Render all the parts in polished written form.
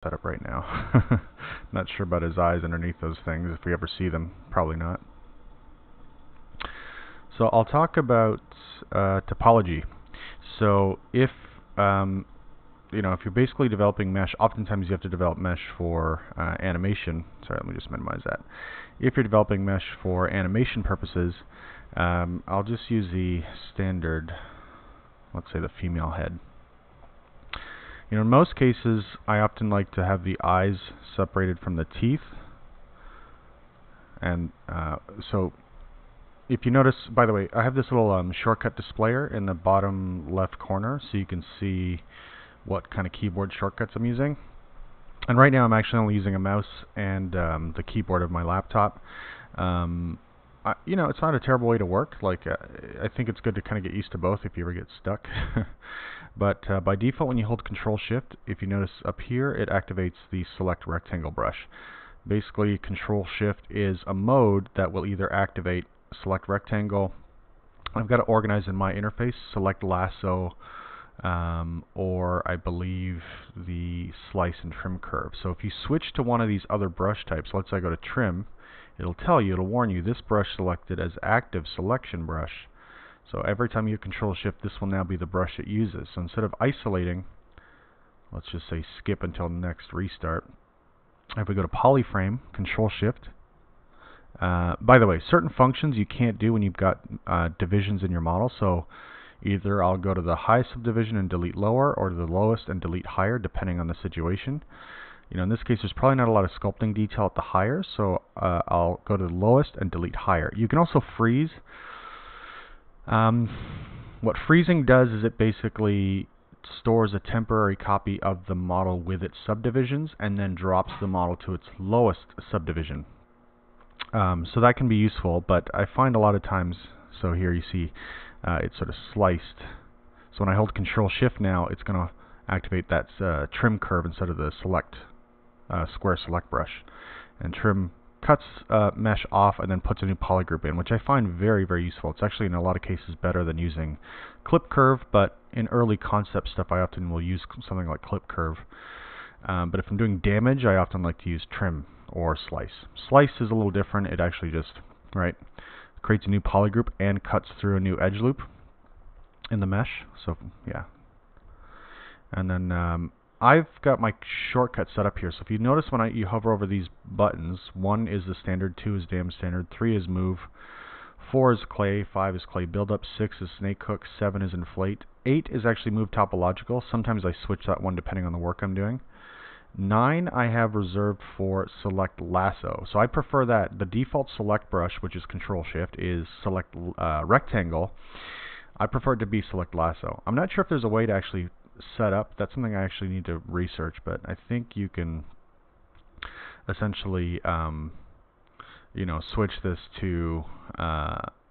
setup right now. Not sure about his eyes underneath those things, if we ever see them. Probably not. So I'll talk about topology. So if if you're basically developing mesh, oftentimes you have to develop mesh for animation. Sorry, let me just minimize that. If you're developing mesh for animation purposes, I'll just use the standard, let's say the female head. In most cases, I often like to have the eyes separated from the teeth. And so if you notice, by the way, I have this little shortcut displayer in the bottom left corner, so you can see what kind of keyboard shortcuts I'm using. And right now I'm actually only using a mouse and the keyboard of my laptop. It's not a terrible way to work. I think it's good to kind of get used to both if you ever get stuck. But by default, when you hold Control-Shift, if you notice up here, it activates the Select Rectangle brush. Basically, Control-Shift is a mode that will either activate Select Rectangle. I've got it organized in my interface, Select Lasso, or I believe the Slice and Trim Curve. So if you switch to one of these other brush types, let's say I go to Trim, it'll warn you this brush selected as Active Selection Brush. So every time you Control-Shift, this will now be the brush it uses. So instead of isolating, let's just say skip until next restart. If we go to Polyframe, Control-Shift. By the way, certain functions you can't do when you've got divisions in your model. So either I'll go to the highest subdivision and delete lower, or to the lowest and delete higher, depending on the situation. In this case, there's probably not a lot of sculpting detail at the higher, so I'll go to the lowest and delete higher. You can also freeze. What freezing does is it basically stores a temporary copy of the model with its subdivisions and then drops the model to its lowest subdivision. So that can be useful, but I find a lot of times, so here you see it's sort of sliced. So when I hold Control-Shift now, it's going to activate that trim curve instead of the select square select brush. And trim cuts mesh off and then puts a new polygroup in, which I find very, very useful. It's actually in a lot of cases better than using clip curve, but in early concept stuff I often will use something like clip curve. But if I'm doing damage, I often like to use trim or slice. Slice is a little different. It actually just creates a new polygroup and cuts through a new edge loop in the mesh. So yeah. And then I've got my shortcut set up here. So if you notice when you hover over these buttons, 1 is the standard, 2 is damn standard, 3 is move, 4 is clay, 5 is clay buildup, 6 is snake hook, 7 is inflate, 8 is actually move topological. Sometimes I switch that one depending on the work I'm doing. 9 I have reserved for select lasso. So I prefer that. The default select brush, which is Control-Shift, is select rectangle. I prefer it to be select lasso. I'm not sure if there's a way to actually set up. That's something I actually need to research, but I think you can essentially switch this to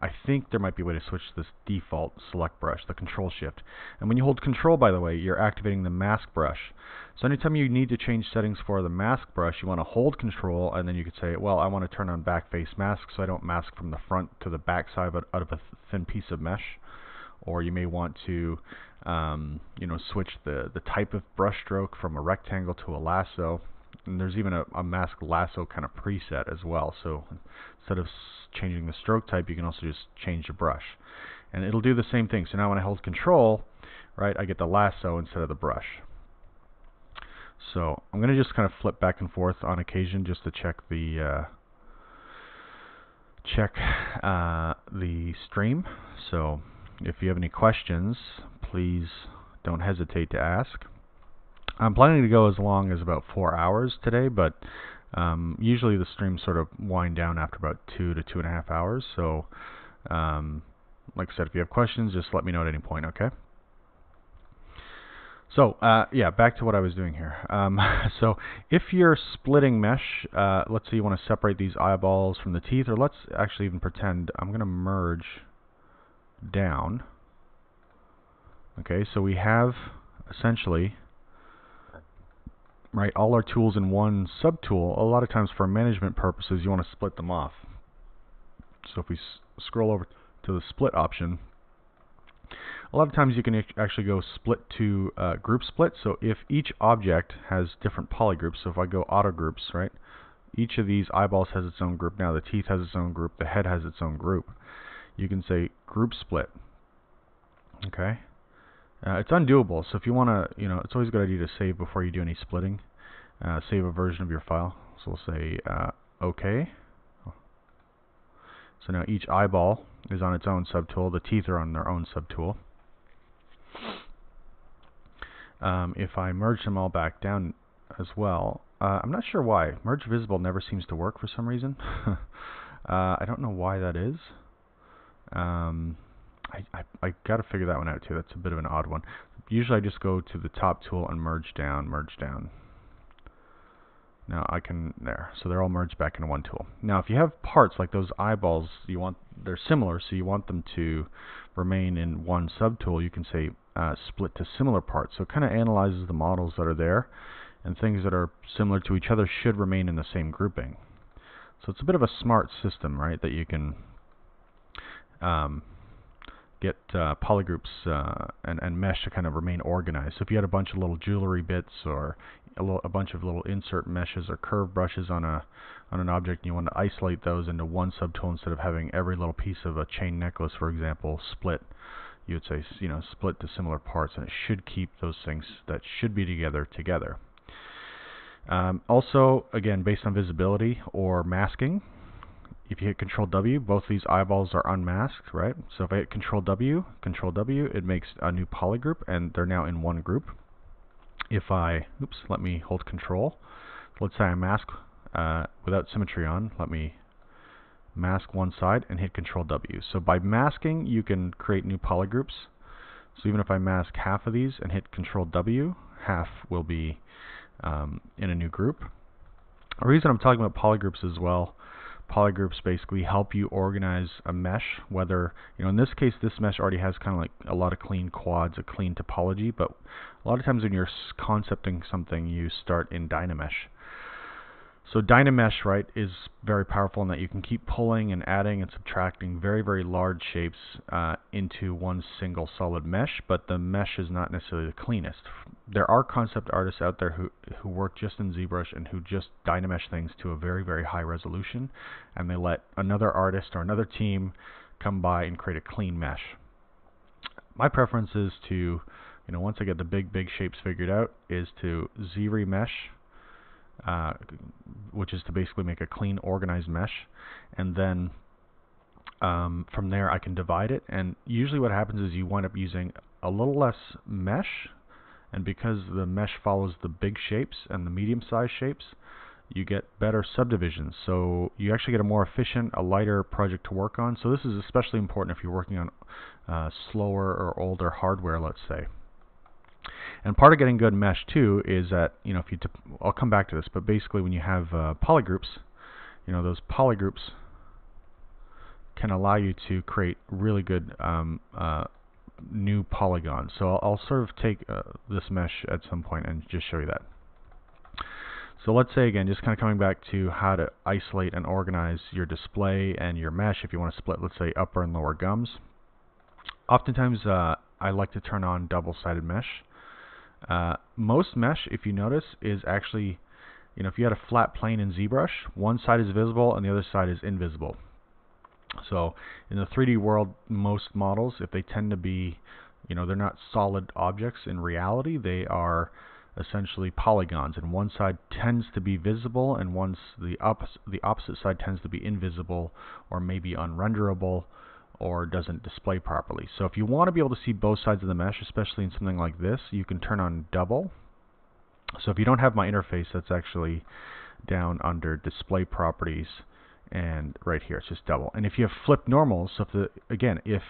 I think there might be a way to switch this default select brush, the Control-Shift. And when you hold Control, by the way, you're activating the mask brush. So anytime you need to change settings for the mask brush, you want to hold Control, and then you could say, well, I want to turn on back face mask so I don't mask from the front to the back side out of a thin piece of mesh. Or you may want to switch the type of brush stroke from a rectangle to a lasso. And there's even a mask lasso kind of preset as well. So instead of changing the stroke type, you can also just change the brush. And it'll do the same thing. So now when I hold Control, I get the lasso instead of the brush. So I'm going to just kind of flip back and forth on occasion just to check the stream. So if you have any questions, please don't hesitate to ask. I'm planning to go as long as about 4 hours today, but usually the streams sort of wind down after about 2 to 2.5 hours. So, like I said, if you have questions, just let me know at any point, okay? So, yeah, back to what I was doing here. So, if you're splitting mesh, let's say you want to separate these eyeballs from the teeth, or let's actually even pretend I'm going to merge down. Okay, so we have essentially all our tools in one subtool. A lot of times for management purposes you want to split them off. So if we scroll over to the split option, a lot of times you can actually go split to group split. So if each object has different polygroups, so if I go auto groups, right, each of these eyeballs has its own group. Now the teeth has its own group, the head has its own group. You can say group split. Okay, it's undoable. So if you want to, it's always a good idea to save before you do any splitting. Save a version of your file. So we'll say OK. So now each eyeball is on its own subtool. The teeth are on their own subtool. If I merge them all back down as well, I'm not sure why. Merge visible never seems to work for some reason. I don't know why that is. I got to figure that one out too. That's a bit of an odd one. Usually I just go to the top tool and merge down, merge down. Now I can, there. So they're all merged back into one tool. Now if you have parts like those eyeballs, they're similar, so you want them to remain in one subtool, you can say split to similar parts. So it kind of analyzes the models that are there, and things that are similar to each other should remain in the same grouping. So it's a bit of a smart system, right, that you can get polygroups and mesh to kind of remain organized. So if you had a bunch of little jewelry bits or a bunch of little insert meshes or curve brushes on an object, and you want to isolate those into one subtool instead of having every little piece of a chain necklace, for example, split, you would say, split to similar parts, and it should keep those things that should be together. Also, again, based on visibility or masking, if you hit Control W, both these eyeballs are unmasked, right? So if I hit Control W, it makes a new polygroup, and they're now in one group. If I, let me hold Control. Let's say I mask without symmetry on. Let me mask one side and hit Control W. So by masking, you can create new polygroups. So even if I mask half of these and hit Control W, half will be in a new group. The reason I'm talking about polygroups as well, polygroups basically help you organize a mesh, whether, in this case, this mesh already has kind of like a lot of clean quads, a clean topology, but a lot of times when you're concepting something, you start in Dynamesh. So Dynamesh, right, is very powerful in that you can keep pulling and adding and subtracting very, very large shapes into one single solid mesh, but the mesh is not necessarily the cleanest. There are concept artists out there who work just in Zbrush and who just Dynamesh things to a very, very high resolution, and they let another artist or another team come by and create a clean mesh. My preference is to, once I get the big shapes figured out, is to Zremesh, which is to basically make a clean, organized mesh, and then from there I can divide it, and usually what happens is you wind up using a little less mesh, and because the mesh follows the big shapes and the medium-sized shapes, you get better subdivisions. So you actually get a more efficient, a lighter project to work on. So this is especially important if you're working on slower or older hardware, let's say. And part of getting good mesh too is that, if you, I'll come back to this, but basically when you have polygroups, those polygroups can allow you to create really good new polygons. So I'll sort of take this mesh at some point and just show you that. So let's say again, just kind of coming back to how to isolate and organize your display and your mesh if you want to split, let's say, upper and lower gums. Oftentimes I like to turn on double-sided mesh. Most mesh, if you notice, is actually, if you had a flat plane in Zbrush, one side is visible and the other side is invisible. So in the 3D world, most models, if they tend to be, they're not solid objects in reality, they are essentially polygons, and one side tends to be visible and the opposite side tends to be invisible or maybe unrenderable or doesn't display properly. So if you want to be able to see both sides of the mesh, especially in something like this, you can turn on double. So if you don't have my interface, that's actually down under display properties, and right here it's just double. And if you have flip normals, so if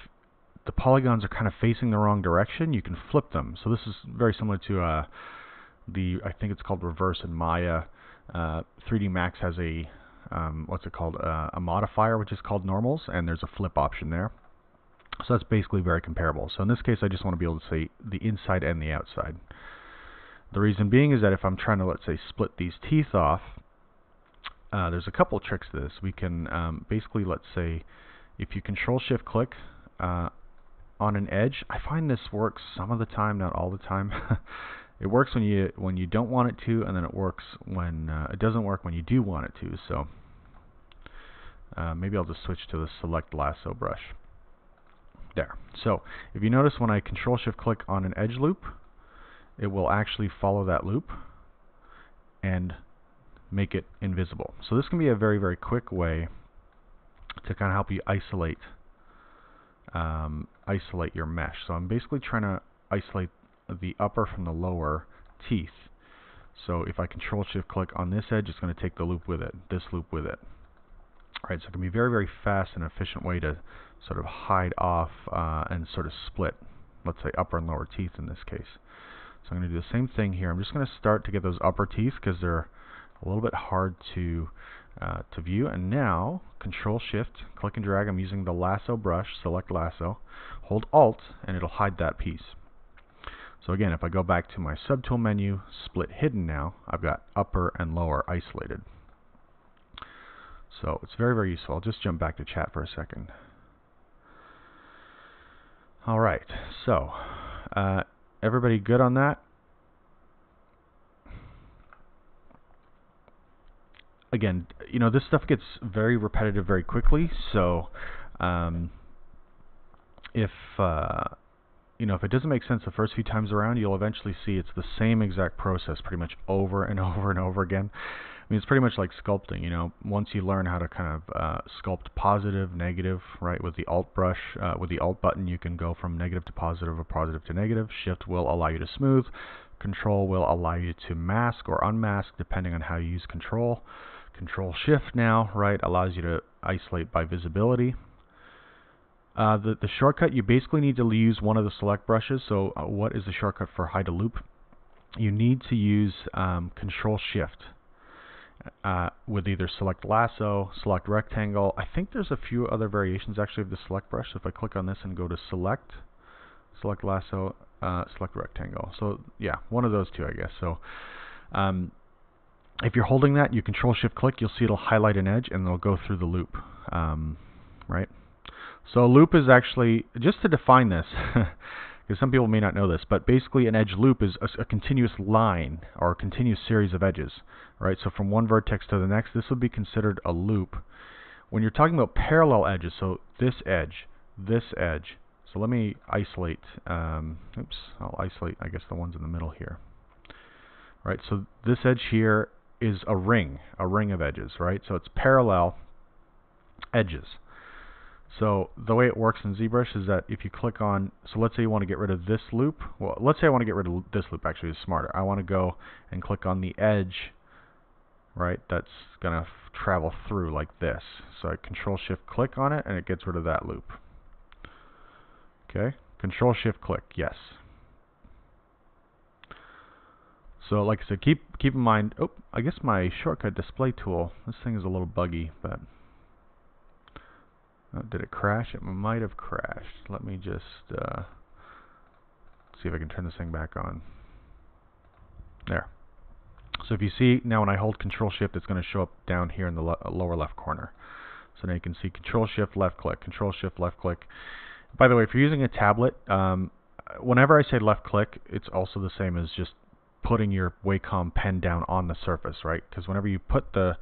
the polygons are kind of facing the wrong direction, you can flip them. So this is very similar to I think it's called Reverse in Maya. 3D Max has a a modifier which is called normals, and there's a flip option there. So that's basically very comparable. So in this case, I just want to be able to say the inside and the outside. The reason being is that if I'm trying to, let's say, split these teeth off, there's a couple tricks to this. We can basically, let's say, if you Control-Shift-Click on an edge. I find this works some of the time, not all the time. It works when you don't want it to, and then it works when it doesn't work when you do want it to. So maybe I'll just switch to the select lasso brush. There. So if you notice, when I Control-Shift-Click on an edge loop, it will actually follow that loop and make it invisible. So this can be a very, very quick way to kind of help you isolate your mesh. So I'm basically trying to isolate the upper from the lower teeth. So if I Control-Shift-Click on this edge, it's going to take the loop with it, this loop with it. Right, so it can be a very, very fast and efficient way to sort of hide off and sort of split, let's say, upper and lower teeth in this case. So I'm going to do the same thing here. I'm just going to start to get those upper teeth because they're a little bit hard to view. And now, Control-Shift, click and drag. I'm using the lasso brush, select lasso, hold Alt, and it'll hide that piece. So again, if I go back to my Subtool menu, split hidden now, I've got upper and lower isolated. So it's very, very useful. I'll just jump back to chat for a second. All right, so everybody good on that? Again, you know, this stuff gets very repetitive very quickly, so if you know, if it doesn't make sense the first few times around, you'll eventually see it's the same exact process pretty much over and over and over again. I mean, it's pretty much like sculpting, you know. Once you learn how to kind of sculpt positive, negative, right, with the Alt brush, with the Alt button, you can go from negative to positive or positive to negative. Shift will allow you to smooth. Control will allow you to mask or unmask depending on how you use Control. Control-Shift now, right, allows you to isolate by visibility. The shortcut, you basically need to use one of the select brushes. So what is the shortcut for hide a loop? You need to use Control-Shift. With either select lasso, select rectangle. I think there's a few other variations actually of the select brush. So if I click on this and go to select lasso, select rectangle. So yeah, one of those two, I guess. So if you're holding that, you Control-Shift-Click, you'll see it'll highlight an edge and it'll go through the loop, right? So a loop is actually, just to define this, because some people may not know this, but basically an edge loop is a continuous line or a continuous series of edges, right? So from one vertex to the next, this would be considered a loop. When you're talking about parallel edges, so this edge, so let me isolate, oops, I'll isolate, I guess, the ones in the middle here, right? So this edge here is a ring of edges, right? So it's parallel edges. So the way it works in ZBrush is that if you click on, so let's say you want to get rid of this loop. Well, let's say I want to get rid of this loop, actually, it's smarter. I want to go and click on the edge, right, that's going to travel through like this. So I Control-Shift-Click on it, and it gets rid of that loop. Okay, Control-Shift-Click, yes. So like I said, keep in mind, oh, I guess my shortcut display tool, this thing is a little buggy, but did it crash? It might have crashed. Let me just see if I can turn this thing back on. There. So if you see, now when I hold Control-Shift, it's going to show up down here in the lower left corner. So now you can see Control-Shift, left-click, Control-Shift, left-click. By the way, if you're using a tablet, whenever I say left-click, it's also the same as just putting your Wacom pen down on the surface, right? Because whenever you put the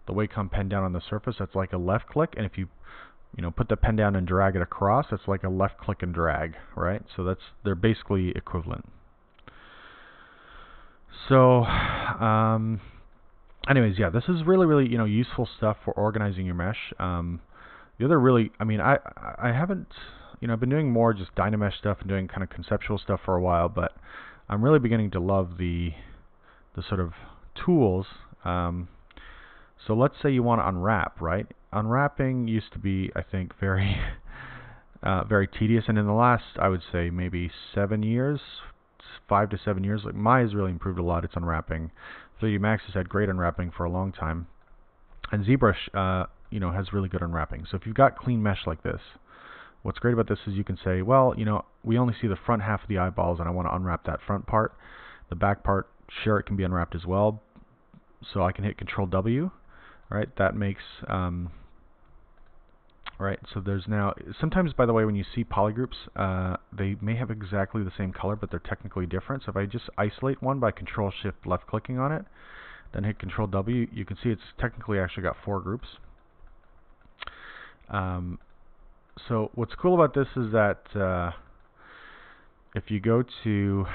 Wacom pen down on the surface, that's like a left-click, and if you put the pen down and drag it across, that's like a left click and drag, right? So they're basically equivalent. So, anyways, yeah, this is really, really, useful stuff for organizing your mesh. The other really, I mean, I haven't, I've been doing more just Dynamesh stuff and doing kind of conceptual stuff for a while, but I'm really beginning to love the sort of tools. So let's say you want to unwrap, right? Unwrapping used to be, I think, very, very tedious, and in the last, I would say, maybe 7 years, 5 to 7 years, like Maya's really improved a lot. Its unwrapping. 3D Max has had great unwrapping for a long time, and ZBrush, has really good unwrapping. So if you've got clean mesh like this, what's great about this is you can say, well, we only see the front half of the eyeballs, and I want to unwrap that front part. The back part, sure, it can be unwrapped as well. So I can hit Control W. Right, that makes Right, so there's now, sometimes by the way when you see polygroups, they may have exactly the same color but they're technically different. So if I just isolate one by Control Shift left clicking on it, then hit Control W, you can see it's technically actually got 4 groups. So what's cool about this is that if you go to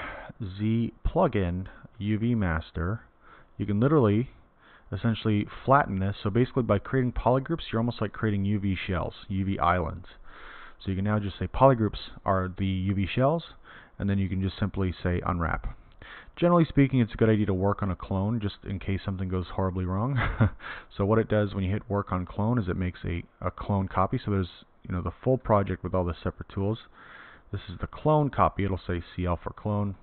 Z plugin UV Master, you can literally essentially flatten this. So basically by creating polygroups, you're almost like creating UV shells, UV islands. So you can now just say polygroups are the UV shells, and then you can just simply say unwrap. Generally speaking, it's a good idea to work on a clone just in case something goes horribly wrong. So what it does when you hit work on clone is it makes a clone copy. So there's the full project with all the separate tools. This is the clone copy. It'll say CL for clone.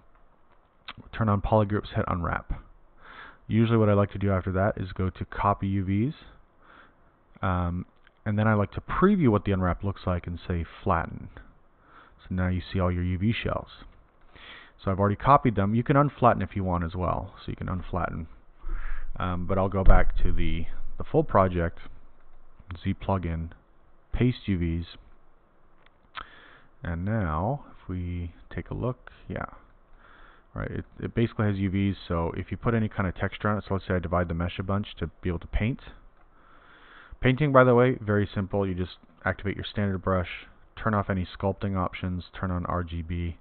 Turn on polygroups, hit unwrap. Usually what I like to do after that is go to copy UVs, and then I like to preview what the unwrap looks like and say flatten. So now you see all your UV shells. So I've already copied them. You can unflatten if you want as well. So you can unflatten. But I'll go back to the full project, Z plugin, paste UVs. And now if we take a look, yeah. Right, it basically has UVs, so if you put any kind of texture on it, so let's say I divide the mesh a bunch to be able to paint. Painting, by the way, very simple. You just activate your standard brush, turn off any sculpting options, turn on RGB.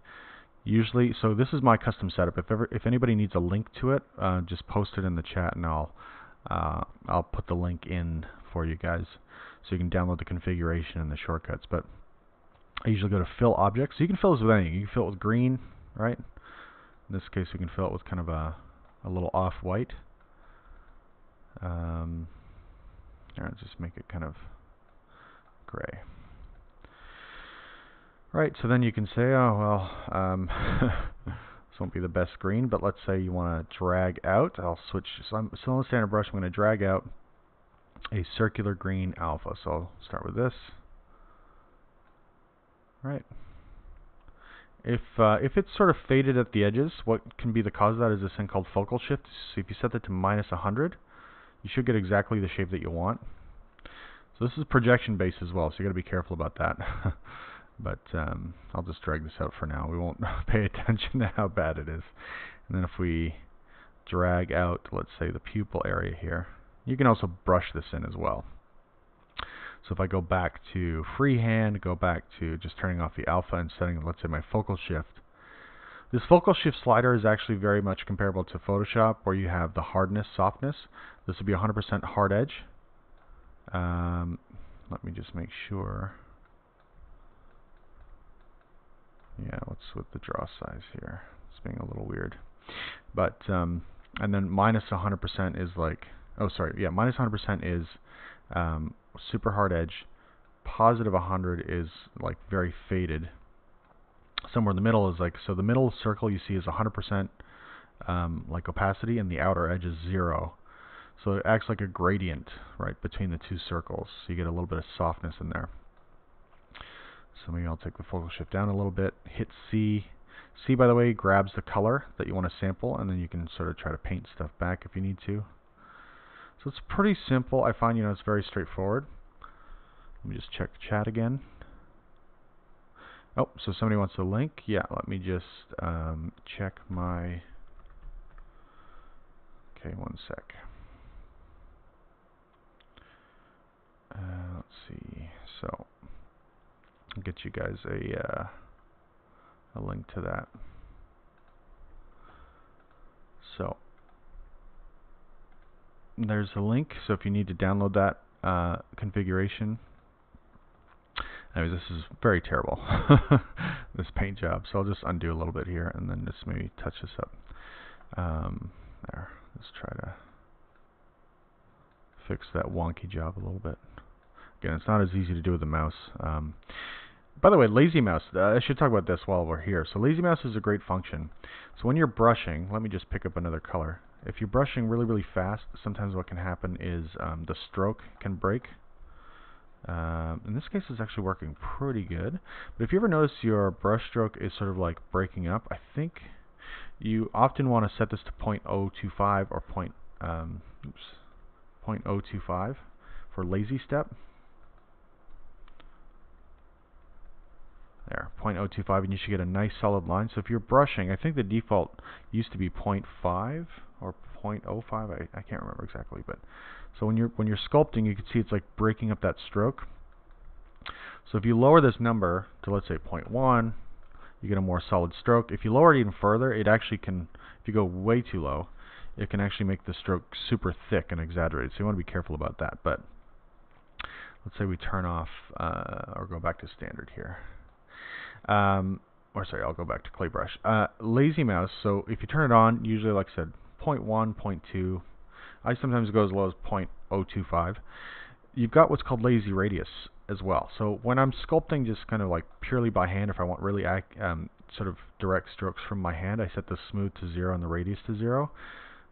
Usually, so this is my custom setup. If anybody needs a link to it, just post it in the chat, and I'll put the link in for you guys, so you can download the configuration and the shortcuts. But I usually go to fill objects. So you can fill this with anything. You can fill it with green, right? In this case, we can fill it with kind of a little off-white. Just make it kind of gray. Right, so then you can say, oh, well, this won't be the best green, but let's say you want to drag out. I'll switch. So on the standard brush, I'm going to drag out a circular green alpha. So I'll start with this. Right. If it's sort of faded at the edges, what can be the cause of that is this thing called focal shift. So if you set that to -100, you should get exactly the shape that you want. So this is projection based as well, so you got to be careful about that. But I'll just drag this out for now. We won't pay attention to how bad it is. And then if we drag out, let's say, the pupil area here, you can also brush this in as well. So if I go back to freehand, go back to just turning off the alpha and setting, let's say, my focal shift. This focal shift slider is actually very much comparable to Photoshop, where you have the hardness, softness. This would be 100% hard edge. Let me just make sure. Yeah, what's with the draw size here? It's being a little weird. But, and then -100% is like, oh, sorry, yeah, -100% is super hard edge. +100 is like very faded. Somewhere in the middle is like, so the middle circle you see is 100% like opacity, and the outer edge is 0. So it acts like a gradient right between the two circles. So you get a little bit of softness in there. So maybe I'll take the focal shift down a little bit, hit C. C, by the way, grabs the color that you want to sample, and then you can sort of try to paint stuff back if you need to. So it's pretty simple. I find, it's very straightforward. Let me just check chat again. Oh, so somebody wants a link. Yeah, let me just check my... Okay, one sec. Let's see. So I'll get you guys a link to that. So there's a link. So if you need to download that configuration. Anyways, this is very terrible, this paint job. So I'll just undo a little bit here and then just maybe touch this up. There. Let's try to fix that wonky job a little bit. Again, it's not as easy to do with the mouse. By the way, lazy mouse, I should talk about this while we're here. So lazy mouse is a great function. So when you're brushing, let me just pick up another color. If you're brushing really, really fast, sometimes what can happen is the stroke can break. In this case, it's actually working pretty good. But if you ever notice your brush stroke is sort of like breaking up, I think you often want to set this to 0.025 or 0.025 for lazy step. There, 0.025, and you should get a nice solid line. So if you're brushing, I think the default used to be 0.5 or 0.05. I can't remember exactly, but so when you're sculpting, you can see it's like breaking up that stroke. So if you lower this number to, let's say, 0.1, you get a more solid stroke. If you lower it even further, it actually can, if you go way too low, it can actually make the stroke super thick and exaggerated. So you want to be careful about that. But let's say we turn off or go back to standard here. Or sorry, I'll go back to clay brush. Lazy mouse, so if you turn it on, usually, like I said, 0.1, 0.2. I sometimes go as low as 0.025. You've got what's called lazy radius as well. So when I'm sculpting just kind of like purely by hand, if I want really sort of direct strokes from my hand, I set the smooth to 0 and the radius to 0.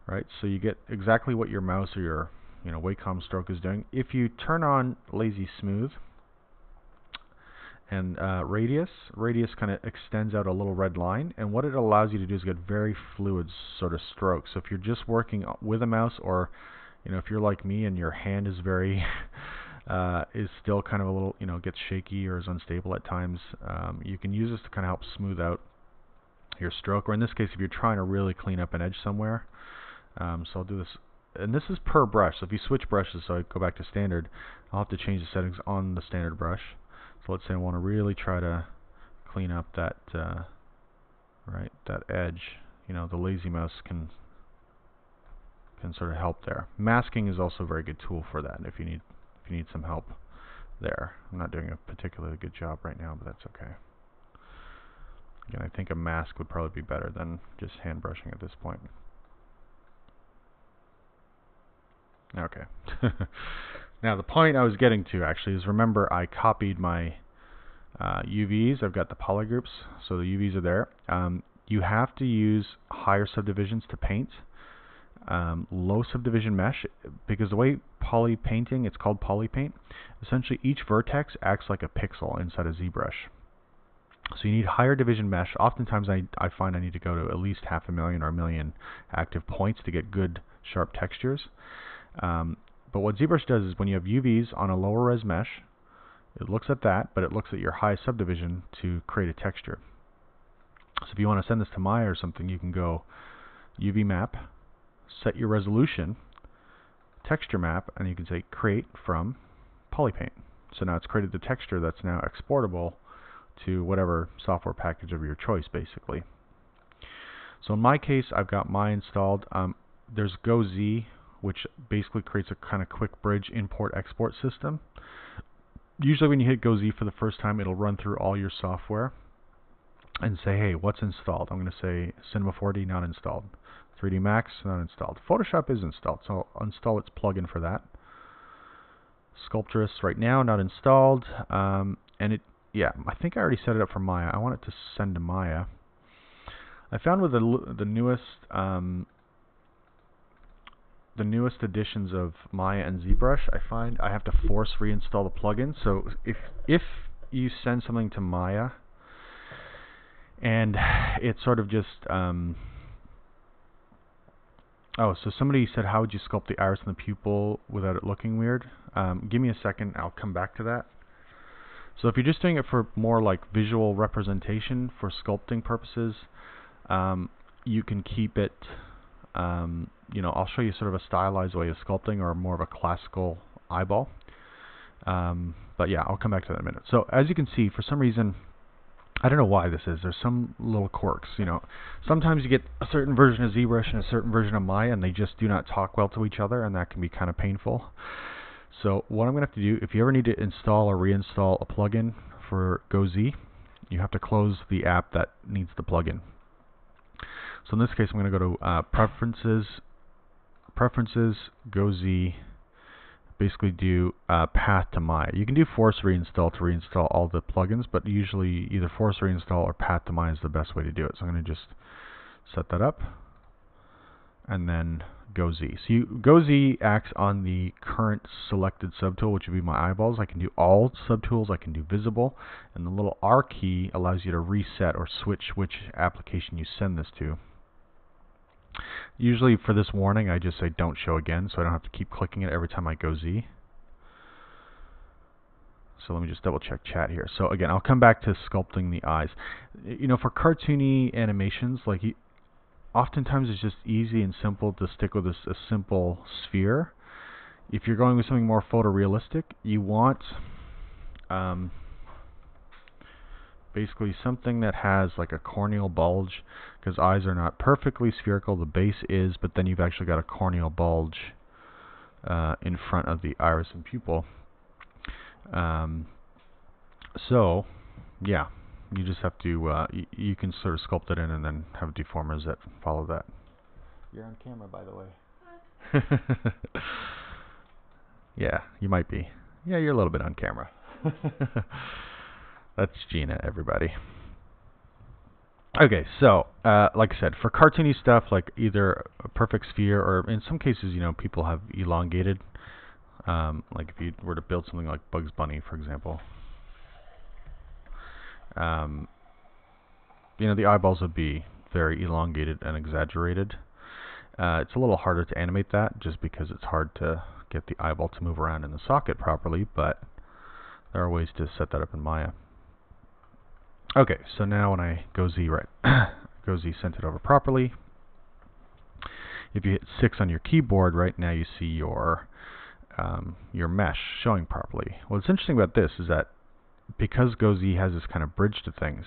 Right? So you get exactly what your mouse or your Wacom stroke is doing. If you turn on lazy smooth and radius kind of extends out a little red line, and what it allows you to do is get very fluid sort of strokes. So if you're just working with a mouse, or if you're like me and your hand is very is still kind of a little gets shaky or is unstable at times, you can use this to kind of help smooth out your stroke. Or in this case, if you're trying to really clean up an edge somewhere, so I'll do this, and this is per brush. So if you switch brushes, so I go back to standard, I'll have to change the settings on the standard brush. So let's say I want to really try to clean up that that edge. The lazy mouse can sort of help there. Masking is also a very good tool for that if you need some help there. I'm not doing a particularly good job right now, but that's okay. Again, I think a mask would probably be better than just hand brushing at this point. Okay. Now the point I was getting to actually is, remember, I copied my UVs. I've got the polygroups, so the UVs are there. You have to use higher subdivisions to paint. Low subdivision mesh, because the way polypainting, it's called Polypaint, essentially each vertex acts like a pixel inside a Zbrush. So you need higher division mesh. Oftentimes I find I need to go to at least 500,000 or 1 million active points to get good sharp textures. But what Zbrush does is, when you have UVs on a lower res mesh, it looks at that, but it looks at your high subdivision to create a texture. So if you want to send this to Maya or something, you can go UV map, set your resolution, texture map, and you can say create from Polypaint. So now it's created the texture that's now exportable to whatever software package of your choice, basically. So in my case, I've got Maya installed. There's Goz, which basically creates a kind of quick bridge import-export system. Usually when you hit Goz for the first time, it'll run through all your software and say, hey, what's installed? I'm going to say Cinema 4D not installed. 3D Max not installed. Photoshop is installed, so I'll install its plugin for that. Sculpturous right now not installed. And I think I already set it up for Maya. I want it to send to Maya. I found with the newest editions of Maya and ZBrush, I find I have to force reinstall the plugin. So if you send something to Maya and it's sort of just oh, so somebody said, how would you sculpt the iris and the pupil without it looking weird? Give me a second, I'll come back to that. So if you're just doing it for more like visual representation for sculpting purposes, you can keep it, I'll show you sort of a stylized way of sculpting, or more of a classical eyeball. But yeah, I'll come back to that in a minute. So as you can see, for some reason, I don't know why this is. There's some little quirks, Sometimes you get a certain version of ZBrush and a certain version of Maya, and they just do not talk well to each other, and that can be kind of painful. So what I'm going to have to do, if you ever need to install or reinstall a plugin for Goz, you have to close the app that needs the plugin. So in this case, I'm going to go to Preferences, Goz, basically do path to Maya. You can do force reinstall to reinstall all the plugins, but usually either force reinstall or path to Maya is the best way to do it. So I'm going to just set that up, and then Goz. So Goz acts on the current selected subtool, which would be my eyeballs. I can do all subtools, I can do visible, and the little R key allows you to reset or switch which application you send this to. Usually for this warning, I just say don't show again, so I don't have to keep clicking it every time I Goz. So let me just double check chat here. So again, I'll come back to sculpting the eyes. You know, for cartoony animations, like oftentimes it's just easy and simple to stick with a simple sphere. If you're going with something more photorealistic, you want basically something that has like a corneal bulge, because eyes are not perfectly spherical. The base is, but then you've actually got a corneal bulge in front of the iris and pupil. So, yeah, you just have to, you can sort of sculpt it in and then have deformers that follow that. You're on camera, by the way. Yeah, you might be. Yeah, you're a little bit on camera. That's Gina, everybody. Okay, so, like I said, for cartoony stuff, like either a perfect sphere, or in some cases, you know, people have elongated. Like if you were to build something like Bugs Bunny, for example, you know, the eyeballs would be very elongated and exaggerated. It's a little harder to animate that, just because it's hard to get the eyeball to move around in the socket properly, but there are ways to set that up in Maya. Okay, so now when I go Z sent it over properly. If you hit 6 on your keyboard, right now you see your mesh showing properly. What's interesting about this is that because Goz has this kind of bridge to things,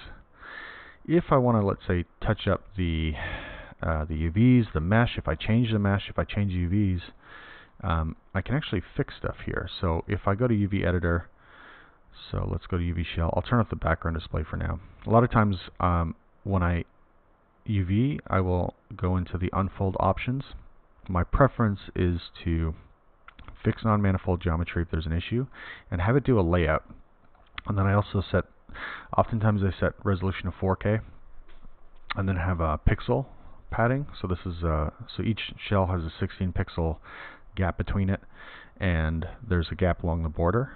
if I want to, let's say, touch up the UVs, the mesh, if I change the mesh, if I change UVs, I can actually fix stuff here. So if I go to UV editor, so let's go to UV shell. I'll turn off the background display for now. A lot of times when I UV, I will go into the unfold options. My preference is to fix non-manifold geometry if there's an issue, and have it do a layout. And then I also set, oftentimes I set resolution of 4K, and then have a pixel padding. So this is so each shell has a 16 pixel gap between it, and there's a gap along the border.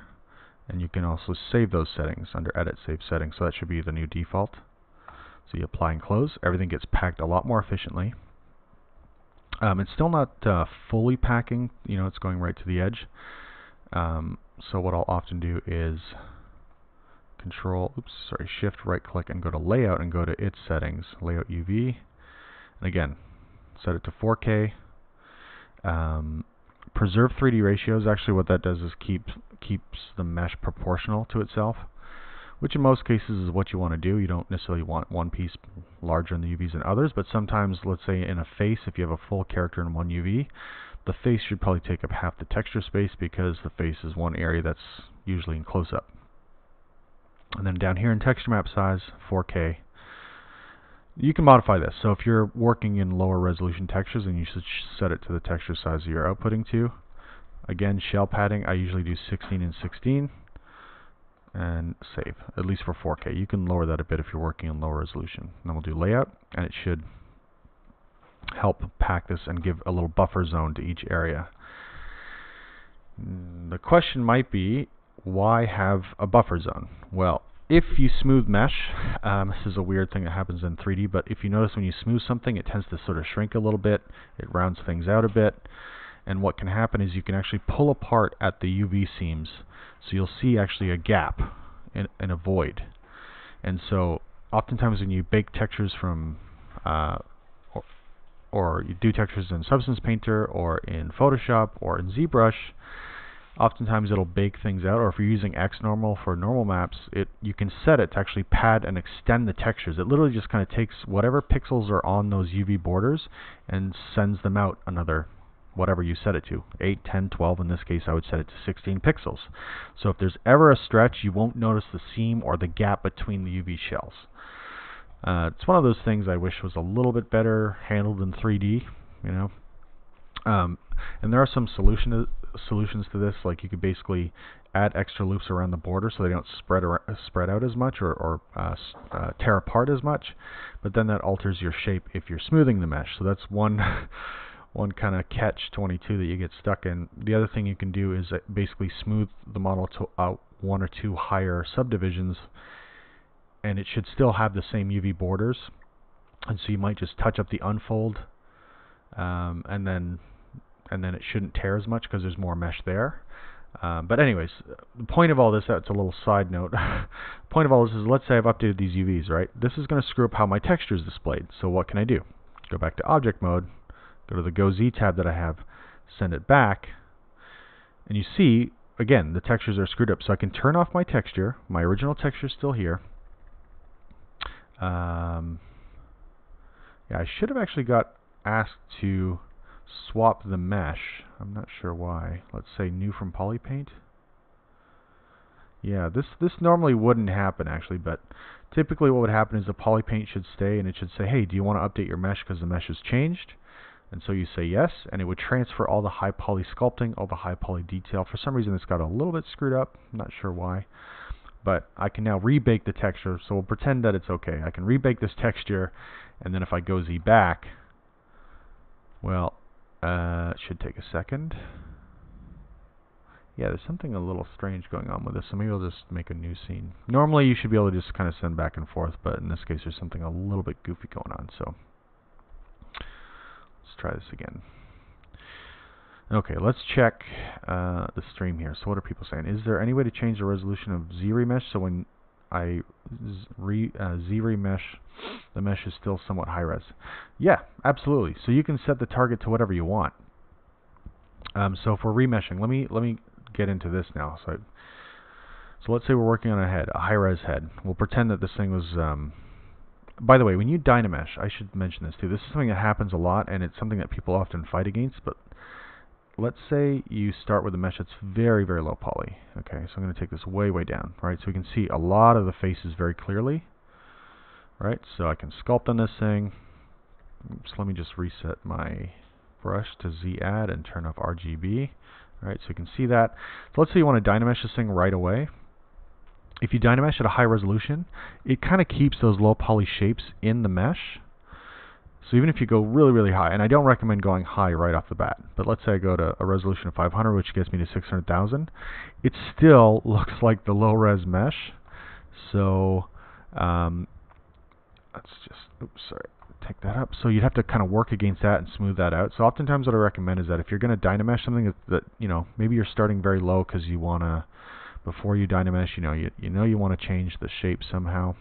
And you can also save those settings under Edit, Save Settings. So that should be the new default. So you apply and close. Everything gets packed a lot more efficiently. It's still not fully packing. You know, it's going right to the edge. So what I'll often do is Shift right click and go to Layout and go to its settings, Layout UV. And again, set it to 4K. Preserve 3D ratios. Actually, what that does is keeps the mesh proportional to itself, which in most cases is what you want to do. You don't necessarily want one piece larger in the UVs than others, but sometimes, let's say in a face, if you have a full character in one UV, the face should probably take up half the texture space, because the face is one area that's usually in close-up. And then down here in texture map size, 4K, you can modify this. So if you're working in lower resolution textures, then you should set it to the texture size you're outputting to. Again, shell padding, I usually do 16 and 16. And save, at least for 4K. You can lower that a bit if you're working in lower resolution. And then we'll do layout, and it should help pack this and give a little buffer zone to each area. The question might be, why have a buffer zone? Well, if you smooth mesh, this is a weird thing that happens in 3D, but if you notice when you smooth something, it tends to sort of shrink a little bit. It rounds things out a bit. And what can happen is you can actually pull apart at the UV seams. So you'll see actually a gap in a void. And so oftentimes when you bake textures from, or you do textures in Substance Painter or in Photoshop or in Zbrush, oftentimes it'll bake things out. Or if you're using X normal for normal maps, you can set it to actually pad and extend the textures. It literally just kind of takes whatever pixels are on those UV borders and sends them out another, whatever you set it to, 8, 10, 12. In this case, I would set it to 16 pixels. So if there's ever a stretch, you won't notice the seam or the gap between the UV shells. It's one of those things I wish was a little bit better handled in 3D, you know. And there are some solutions to this. Like you could basically add extra loops around the border so they don't spread out as much or tear apart as much. But then that alters your shape if you're smoothing the mesh. So that's one kind of catch-22 that you get stuck in. The other thing you can do is basically smooth the model to one or two higher subdivisions, and it should still have the same UV borders. And so you might just touch up the unfold, and then it shouldn't tear as much because there's more mesh there. But anyways, the point of all this, that's a little side note. The point of all this is, let's say I've updated these UVs, right? This is going to screw up how my texture is displayed. So what can I do? Go back to object mode, go to the Go Z tab that I have, send it back, and you see, again, the textures are screwed up. So I can turn off my texture. My original texture is still here. Yeah, I should have actually got asked to swap the mesh. I'm not sure why. Let's say new from Polypaint. Yeah, this normally wouldn't happen actually, but typically what would happen is the Polypaint should stay and it should say, hey, do you want to update your mesh because the mesh has changed? And so you say yes, and it would transfer all the high poly sculpting, all the high poly detail. For some reason it's got a little bit screwed up. I'm not sure why. But I can now rebake the texture, so we'll pretend that it's okay. I can rebake this texture, and then if I go Z back, well, it should take a second. Yeah, there's something a little strange going on with this, so maybe I'll just make a new scene. Normally you should be able to just kind of send back and forth, but in this case there's something a little bit goofy going on, so let's try this again. Okay, let's check the stream here. So what are people saying? Is there any way to change the resolution of Zremesh so when I Zremesh, the mesh is still somewhat high res? Yeah, absolutely. So you can set the target to whatever you want. So for remeshing, let me get into this now. So let's say we're working on a head, a high res head. We'll pretend that this thing was. By the way, when you Dynamesh, I should mention this too. This is something that happens a lot, and it's something that people often fight against. But let's say you start with a mesh that's very, very low poly. Okay, so I'm going to take this way, way down, right? So we can see a lot of the faces very clearly, right? So I can sculpt on this thing. Oops, let me just reset my brush to Z add and turn off RGB. All right, so you can see that. So let's say you want to Dynamesh this thing right away. If you Dynamesh at a high resolution, it kind of keeps those low poly shapes in the mesh. So even if you go really, really high, and I don't recommend going high right off the bat, but let's say I go to a resolution of 500, which gets me to 600,000, it still looks like the low-res mesh. So let's just, oops, sorry, take that up. So you'd have to kind of work against that and smooth that out. So oftentimes what I recommend is that if you're going to Dynamesh something that you know, maybe you're starting very low because you want to, before you Dynamesh, you want to change the shape somehow.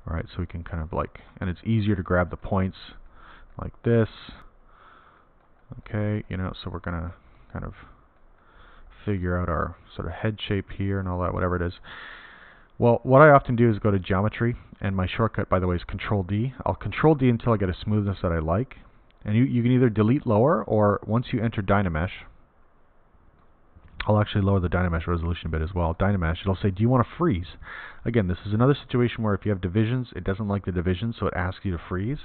Alright, so we can kind of like, and it's easier to grab the points like this. Okay, so we're going to kind of figure out our sort of head shape here and all that, whatever it is. Well, what I often do is go to Geometry, and my shortcut, by the way, is Control D. I'll Control D until I get a smoothness that I like. And you can either delete lower, or once you enter Dynamesh, I'll actually lower the Dynamesh resolution a bit as well. Dynamesh, it'll say, do you want to freeze? Again, this is another situation where if you have divisions, it doesn't like the divisions, so it asks you to freeze.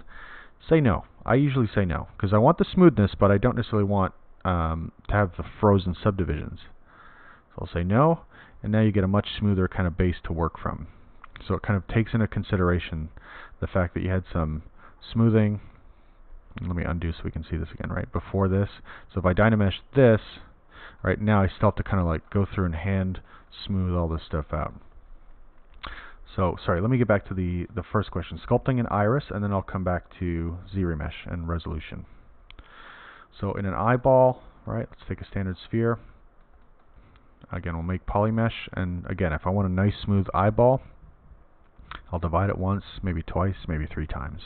Say no. I usually say no, because I want the smoothness, but I don't necessarily want to have the frozen subdivisions. So I'll say no, and now you get a much smoother kind of base to work from. So it kind of takes into consideration the fact that you had some smoothing. Let me undo so we can see this again, right, before this. So if I Dynamesh this, right now I still have to kind of like go through and hand smooth all this stuff out. So sorry, let me get back to the first question, sculpting and iris, and then I'll come back to Zremesh and resolution. So in an eyeball, right, let's take a standard sphere. Again, we'll make polymesh, and again, if I want a nice smooth eyeball, I'll divide it once, maybe twice, maybe 3 times.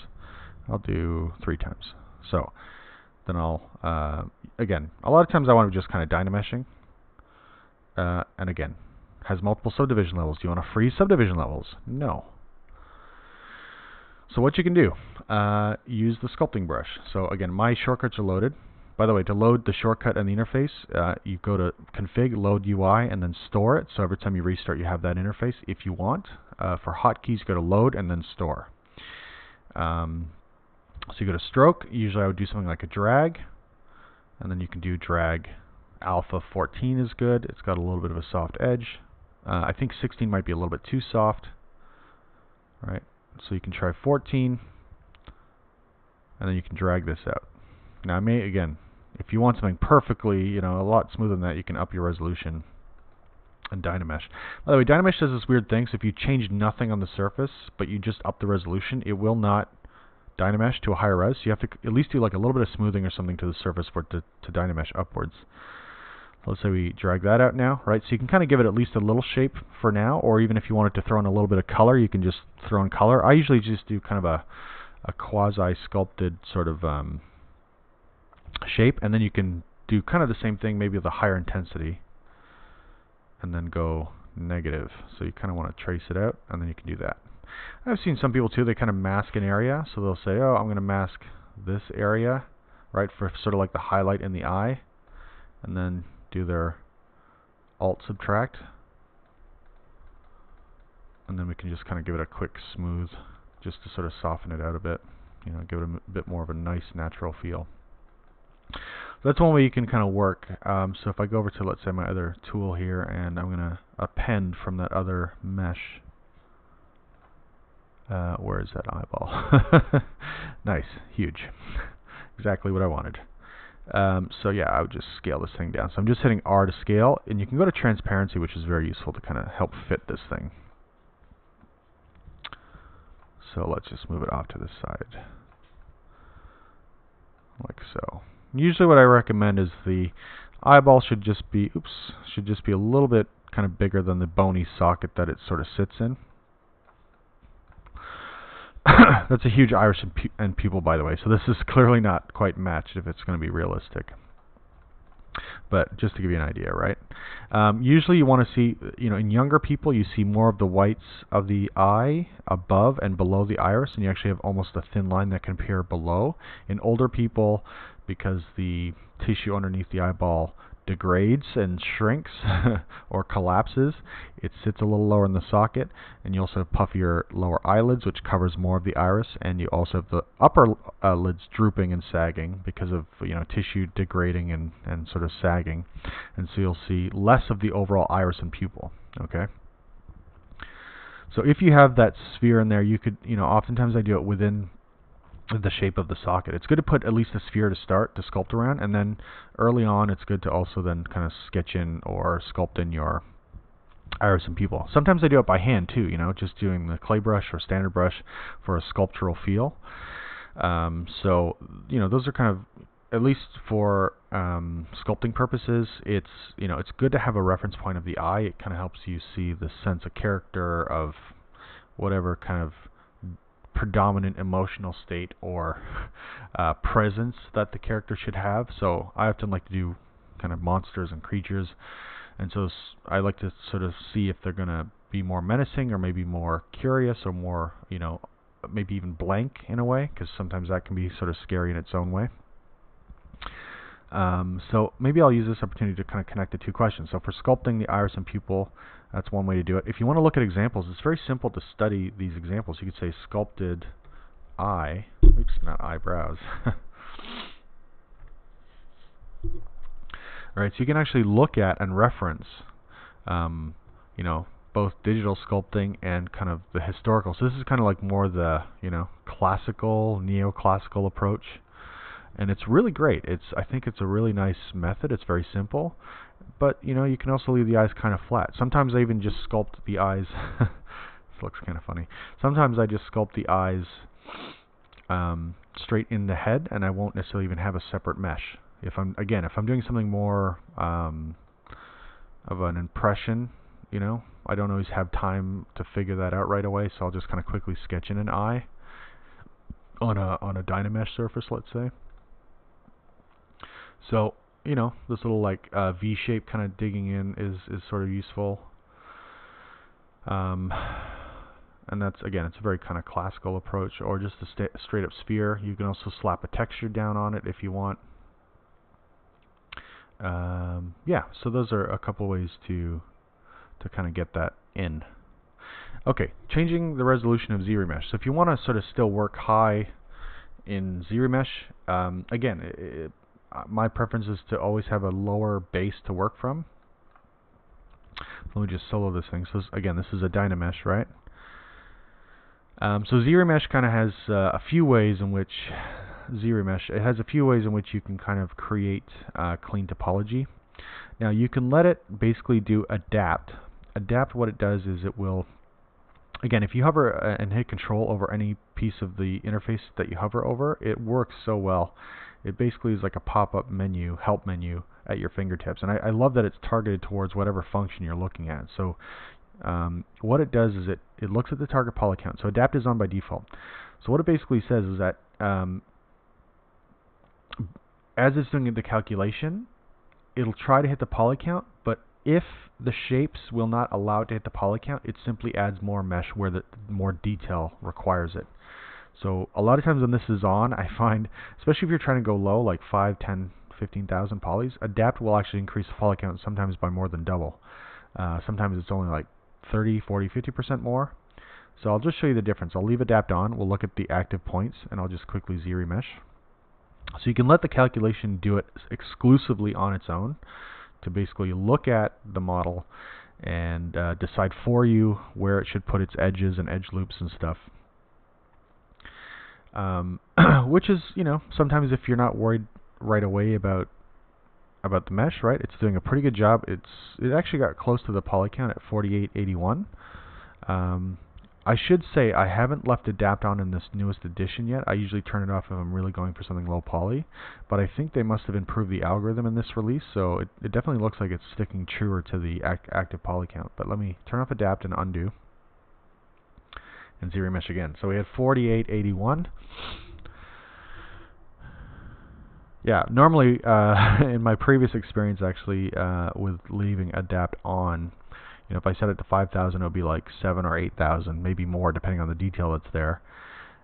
I'll do 3 times. So then I'll, again, a lot of times I want to just kind of Dynameshing. And again, has multiple subdivision levels. Do you want to freeze subdivision levels? No. So what you can do, use the sculpting brush. So again, my shortcuts are loaded. By the way, to load the shortcut and the interface, you go to Config, Load UI, and then store it. So every time you restart, you have that interface if you want. For hotkeys, go to Load and then Store. So you go to Stroke. Usually I would do something like a drag. And then you can do drag. Alpha 14 is good. It's got a little bit of a soft edge. I think 16 might be a little bit too soft. All right. So you can try 14. And then you can drag this out. Now, again, if you want something perfectly, a lot smoother than that, you can up your resolution and Dynamesh. By the way, Dynamesh does this weird thing, so if you change nothing on the surface, but you just up the resolution, it will not Dynamesh to a higher res. So you have to at least do like a little bit of smoothing or something to the surface for it to Dynamesh upwards. Let's say we drag that out now, right? So you can kind of give it at least a little shape for now, or even if you wanted to throw in a little bit of color, you can just throw in color. I usually just do kind of a quasi-sculpted sort of shape, and then you can do kind of the same thing, maybe with a higher intensity, and then go negative. So you kind of want to trace it out, and then you can do that. I've seen some people too, they kind of mask an area, so they'll say, oh, I'm going to mask this area, right, for sort of like the highlight in the eye, and then do their Alt subtract, and then we can just kind of give it a quick smooth, just to sort of soften it out a bit, you know, give it a bit more of a nice natural feel. So that's one way you can kind of work. So if I go over to, let's say, my other tool here, and I'm going to append from that other mesh. Where is that eyeball? Nice, huge. Exactly what I wanted. So yeah, I would just scale this thing down. So I'm just hitting R to scale, and you can go to transparency, which is very useful to kind of help fit this thing. So let's just move it off to the side, like so. Usually what I recommend is the eyeball should just be, a little bit kind of bigger than the bony socket that it sort of sits in. That's a huge iris and pupil, by the way, so this is clearly not quite matched if it's going to be realistic. But just to give you an idea, right? Usually you want to see, in younger people, you see more of the whites of the eye above and below the iris, and you actually have almost a thin line that can appear below. In older people, because the tissue underneath the eyeball degrades and shrinks or collapses, it sits a little lower in the socket, and you also have puffier lower eyelids, which covers more of the iris, and you also have the upper lids drooping and sagging because of tissue degrading and sort of sagging, and so you'll see less of the overall iris and pupil. Okay. So if you have that sphere in there, you could, oftentimes I do it within the shape of the socket. It's good to put at least a sphere to start to sculpt around, and then early on it's good to also then kind of sketch in or sculpt in your iris and pupil. Sometimes I do it by hand too, just doing the clay brush or standard brush for a sculptural feel. So those are kind of, at least for sculpting purposes, it's good to have a reference point of the eye. It kind of helps you see the sense of character of whatever kind of predominant emotional state or presence that the character should have. So I often like to do kind of monsters and creatures, and so I like to sort of see if they're going to be more menacing or maybe more curious or more, maybe even blank in a way, because sometimes that can be sort of scary in its own way. So maybe I'll use this opportunity to kind of connect the two questions. So for sculpting the iris and pupil, that's one way to do it. If you want to look at examples, it's very simple to study these examples. You could say sculpted eye, oops, not eyebrows. Right, so you can actually look at and reference, both digital sculpting and kind of the historical. So this is kind of like more the, classical, neoclassical approach. And it's really great. I think it's a really nice method. It's very simple. But, you can also leave the eyes kind of flat. Sometimes I even just sculpt the eyes. This looks kind of funny. Sometimes I just sculpt the eyes straight in the head, and I won't necessarily even have a separate mesh. If I'm doing something more of an impression, I don't always have time to figure that out right away, so I'll just kind of quickly sketch in an eye on a Dynamesh surface, let's say. So, this little like V shape kind of digging in is sort of useful. And that's, again, it's a very kind of classical approach, or just a straight up sphere. You can also slap a texture down on it if you want. Yeah, so those are a couple ways to kind of get that in. Okay, changing the resolution of Zremesh. So if you want to sort of still work high in Zremesh, again, my preference is to always have a lower base to work from. Let me just solo this thing. So again, this is a Dynamesh, right? So Zremesh kind of has a few ways in which you can kind of create clean topology. Now you can let it basically do adapt. Adapt, what it does is it will, again, if you hover and hit control over any piece of the interface that you hover over, it works so well. It basically is like a pop-up menu, help menu, at your fingertips. And I love that it's targeted towards whatever function you're looking at. So what it does is it looks at the target poly count. So adapt is on by default. So what it basically says is that as it's doing the calculation, it'll try to hit the poly count, but if the shapes will not allow it to hit the poly count, it simply adds more mesh where the more detail requires it. So a lot of times when this is on, I find, especially if you're trying to go low, like 5, 10, 15,000 polys, adapt will actually increase the poly count sometimes by more than double. Sometimes it's only like 30, 40, 50% more. So I'll just show you the difference. I'll leave adapt on. We'll look at the active points, and I'll just quickly Zremesh. So you can let the calculation do it exclusively on its own to basically look at the model and decide for you where it should put its edges and edge loops and stuff. Which is, you know, sometimes if you're not worried right away about the mesh, right? It's doing a pretty good job. It actually got close to the poly count at 4881. I should say I haven't left adapt on in this newest edition yet. I usually turn it off if I'm really going for something low poly, but I think they must have improved the algorithm in this release, so it definitely looks like it's sticking truer to the active poly count. But let me turn off adapt and undo and Zremesh again. So we had 4881. Yeah, normally in my previous experience actually with leaving adapt on, you know, if I set it to 5,000, it would be like 7 or 8,000, maybe more depending on the detail that's there.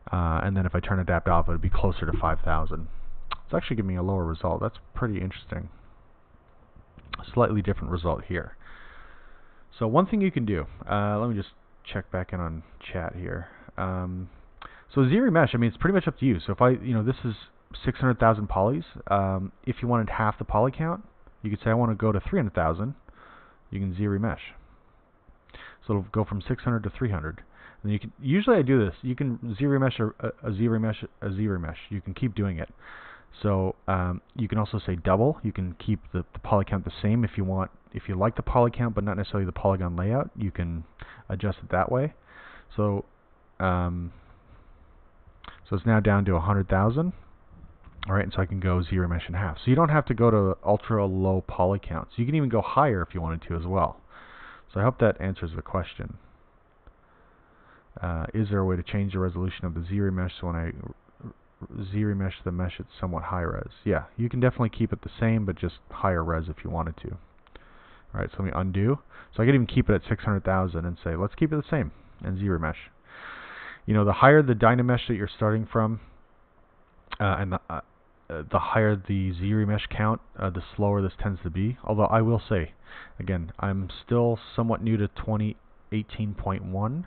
And then if I turn adapt off, it would be closer to 5,000. It's actually giving me a lower result. That's pretty interesting. Slightly different result here. So one thing you can do, let me just check back in on chat here. So Zremesh, I mean, it's pretty much up to you. So if this is 600,000 polys. If you wanted half the poly count, you could say I want to go to 300,000. You can Zremesh. So it'll go from 600 to 300. And you can, usually I do this. You can Zremesh a Zremesh. You can keep doing it. So you can also say double. You can keep the poly count the same if you want. If you like the poly count but not necessarily the polygon layout, you can adjust it that way. So so it's now down to 100,000. All right, and so I can go Zremesh in half. So you don't have to go to ultra low poly counts. You can even go higher if you wanted to as well. So I hope that answers the question. Is there a way to change the resolution of the Zremesh so when I Zremesh the mesh it's somewhat high res? Yeah, you can definitely keep it the same, but just higher res if you wanted to. All right, so let me undo. So I could even keep it at 600,000 and say, let's keep it the same, and Zremesh. You know, the higher the Dynamesh that you're starting from, and the higher the Zremesh count, the slower this tends to be. Although I will say, again, I'm still somewhat new to 2018.1.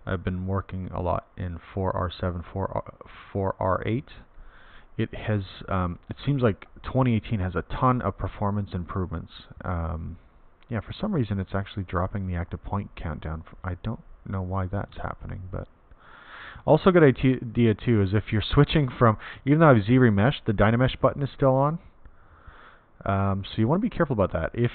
I've been working a lot in 4R7, 4R8. It has, it seems like 2018 has a ton of performance improvements. Yeah, for some reason it's actually dropping the active point count down. I don't know why that's happening, but also good idea too is if you're switching from, even though I've Zremesh, the Dynamesh button is still on. So you want to be careful about that. If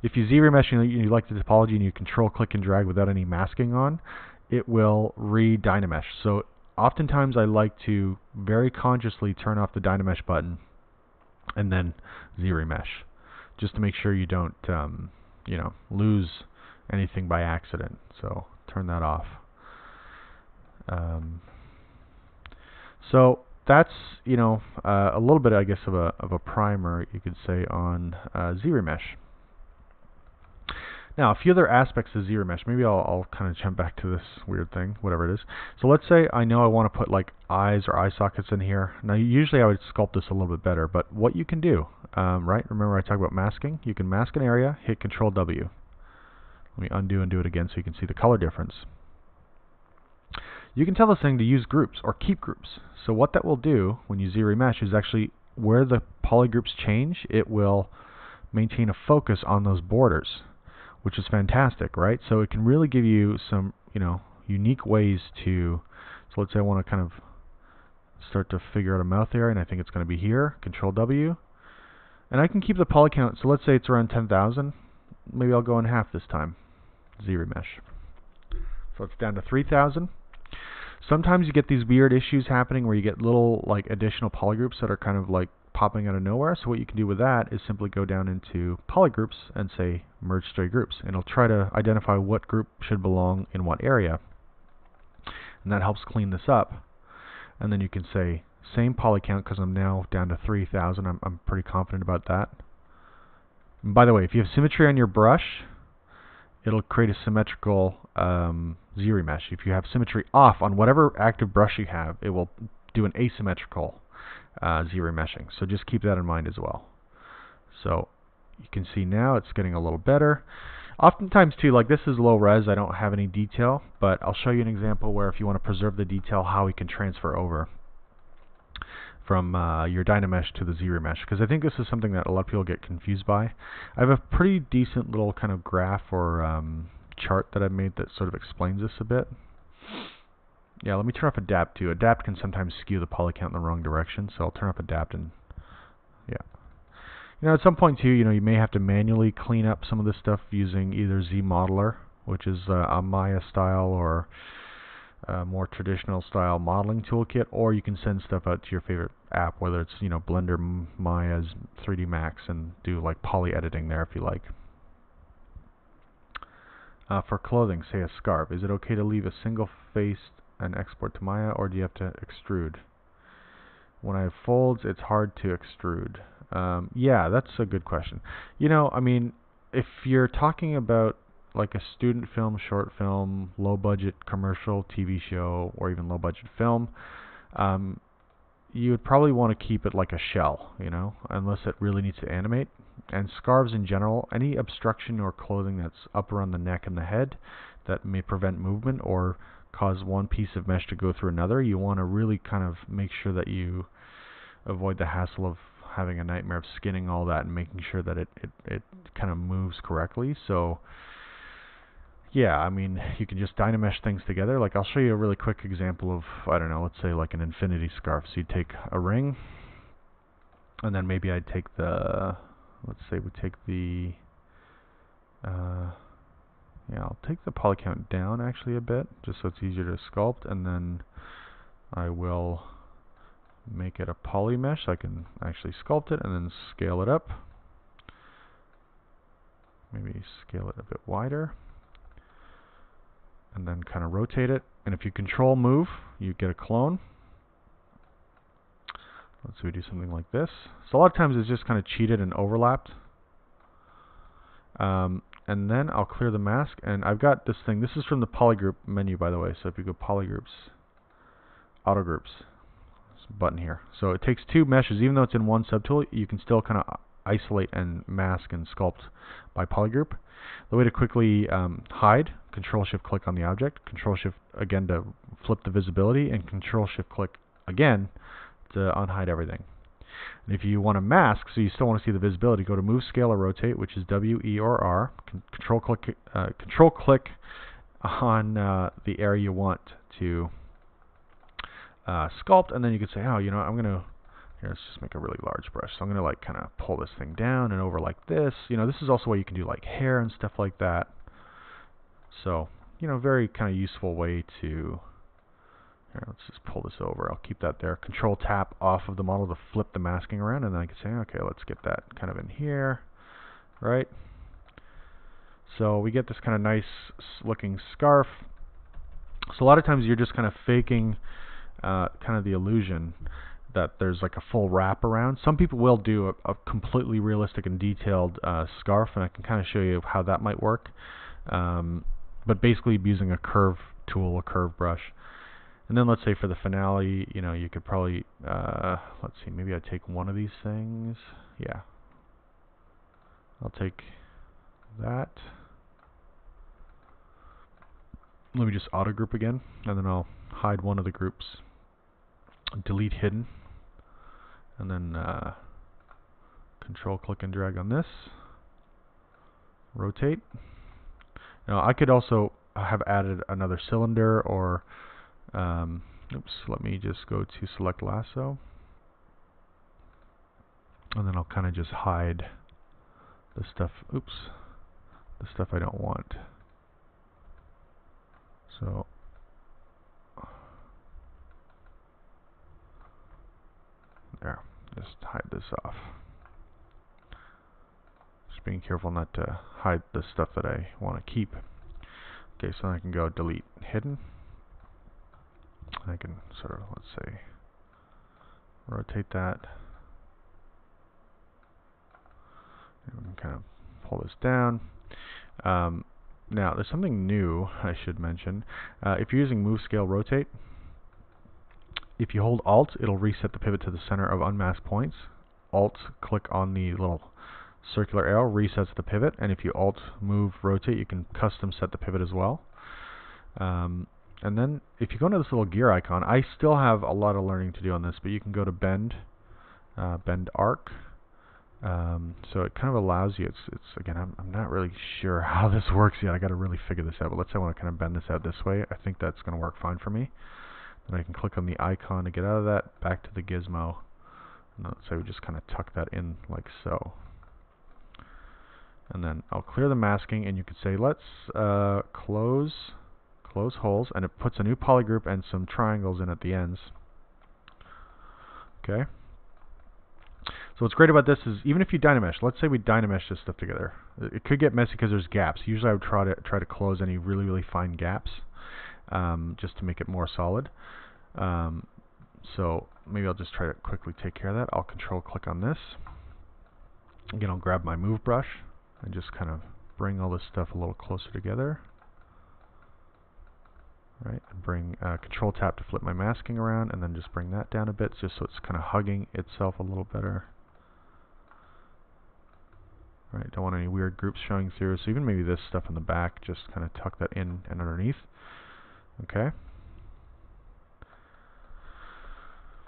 if you Zremesh and you like the topology and you control click and drag without any masking on, it will re-Dynamesh. So oftentimes I like to very consciously turn off the Dynamesh button and then Zremesh, just to make sure you don't lose anything by accident. So turn that off. So that's a little bit, I guess, of a primer, you could say, on Zremesh. Now, a few other aspects of Zremesh. Maybe I'll kind of jump back to this weird thing, whatever it is. So let's say I know I want to put like eyes or eye sockets in here. Now, usually I would sculpt this a little bit better, but what you can do, right? Remember I talked about masking? You can mask an area, hit Control W. Let me undo and do it again so you can see the color difference. You can tell this thing to use groups or keep groups. So what that will do when you Zremesh is actually where the polygroups change, it will maintain a focus on those borders, which is fantastic, right? So it can really give you some, unique ways to, so let's say I want to kind of start to figure out a mouth area, and I think it's going to be here, Control W. And I can keep the poly count, so let's say it's around 10,000. Maybe I'll go in half this time, Zremesh. So it's down to 3,000. Sometimes you get these weird issues happening where you get little like additional polygroups that are kind of like popping out of nowhere. So what you can do with that is simply go down into Polygroups and say merge stray groups. And it'll try to identify what group should belong in what area. And that helps clean this up. And then you can say same poly count, because I'm now down to 3,000. I'm pretty confident about that. And by the way, if you have symmetry on your brush, it'll create a symmetrical Zremesh. If you have symmetry off on whatever active brush you have, it will do an asymmetrical Zremeshing. So just keep that in mind as well. So you can see now it's getting a little better. Oftentimes too, like this is low res, I don't have any detail, but I'll show you an example where if you want to preserve the detail, how we can transfer over from your Dynamesh to the Zremesh, because I think this is something that a lot of people get confused by. I have a pretty decent little kind of graph or chart that I've made that sort of explains this a bit. Yeah, let me turn off Adapt too. Adapt can sometimes skew the poly count in the wrong direction, so I'll turn off Adapt and yeah. You know, at some point too, you know, you may have to manually clean up some of this stuff using either ZModeler, which is a Maya style or more traditional style modeling toolkit, or you can send stuff out to your favorite app, whether it's, you know, Blender, Maya's 3D Max, and do like poly editing there if you like. For clothing, say a scarf, is it okay to leave a single face and export to Maya, or do you have to extrude? When I have folds, it's hard to extrude. Yeah, that's a good question. You know, I mean, if you're talking about like a student film, short film, low budget commercial, TV show, or even low budget film, you would probably want to keep it like a shell, you know, unless it really needs to animate. And scarves in general, any obstruction or clothing that's up around the neck and the head that may prevent movement or cause one piece of mesh to go through another, you want to really kind of make sure that you avoid the hassle of having a nightmare of skinning all that and making sure that it kind of moves correctly. So yeah, I mean, you can just Dynamesh things together. Like, I'll show you a really quick example of, I don't know, let's say like an infinity scarf. So you take a ring, and then maybe I'd take the, let's say we take the, yeah, I'll take the poly count down actually a bit, just so it's easier to sculpt, and then I will make it a poly mesh so I can actually sculpt it, and then scale it up. Maybe scale it a bit wider. And then kind of rotate it. And if you control move, you get a clone. Let's say we do something like this. So a lot of times it's just kind of cheated and overlapped. And then I'll clear the mask. And I've got this thing. This is from the polygroup menu, by the way. So if you go polygroups, auto groups, this button here. So it takes two meshes. Even though it's in one subtool, you can still kind of isolate and mask and sculpt by polygroup. The way to quickly hide, Control-Shift-Click on the object, Control-Shift again to flip the visibility, and Control-Shift-Click again to unhide everything. And if you want to mask, so you still want to see the visibility, go to Move, Scale, or Rotate, which is W, E, or R. Control-Click on the area you want to sculpt, and then you can say, oh, you know, I'm going to, here, let's just make a really large brush. So I'm going to like kind of pull this thing down and over like this. You know, this is also why you can do like hair and stuff like that. So, you know, very kind of useful way to, here, let's just pull this over. I'll keep that there. Control tap off of the model to flip the masking around, and then I can say, okay, let's get that kind of in here, right? So we get this kind of nice looking scarf. So a lot of times you're just kind of faking kind of the illusion that there's like a full wrap around. Some people will do a completely realistic and detailed scarf, and I can kind of show you how that might work. But basically using a curve tool, a curve brush. And then let's say for the finale, you know, you could probably, let's see, maybe I'd take one of these things. Yeah. I'll take that. Let me just auto group again, and then I'll hide one of the groups. Delete hidden. And then Control click and drag on this. Rotate. Now I could also have added another cylinder, or oops, let me just go to select lasso, and then I'll kind of just hide the stuff, oops, the stuff I don't want. So there. Just hide this off. Just being careful not to hide the stuff that I want to keep. Okay, so I can go delete hidden. I can sort of, let's say, rotate that. And we can kind of pull this down. Now, there's something new I should mention. If you're using Move, Scale, Rotate, if you hold Alt, it'll reset the pivot to the center of unmasked points. Alt, click on the little circular arrow, resets the pivot, and if you Alt, Move, Rotate, you can custom set the pivot as well. And then, if you go into this little gear icon, I still have a lot of learning to do on this, but you can go to Bend, Bend Arc. So it kind of allows you, it's again, I'm not really sure how this works yet. I got to really figure this out, but let's say I want to kind of bend this out this way. I think that's going to work fine for me. Then I can click on the icon to get out of that, back to the gizmo, and let's say we just kind of tuck that in like so. And then I'll clear the masking, and you could say let's close holes, and it puts a new polygroup and some triangles in at the ends. Okay. So what's great about this is even if you Dynamesh, let's say we Dynamesh this stuff together, it could get messy because there's gaps. Usually I would try to close any really fine gaps, just to make it more solid. So maybe I'll just try to quickly take care of that. I'll Control click on this. Again, I'll grab my Move brush and just kind of bring all this stuff a little closer together. Right, and bring Control tap to flip my masking around, and then just bring that down a bit just so it's kind of hugging itself a little better. Right, don't want any weird groups showing through, so even maybe this stuff in the back, just kind of tuck that in and underneath. Okay.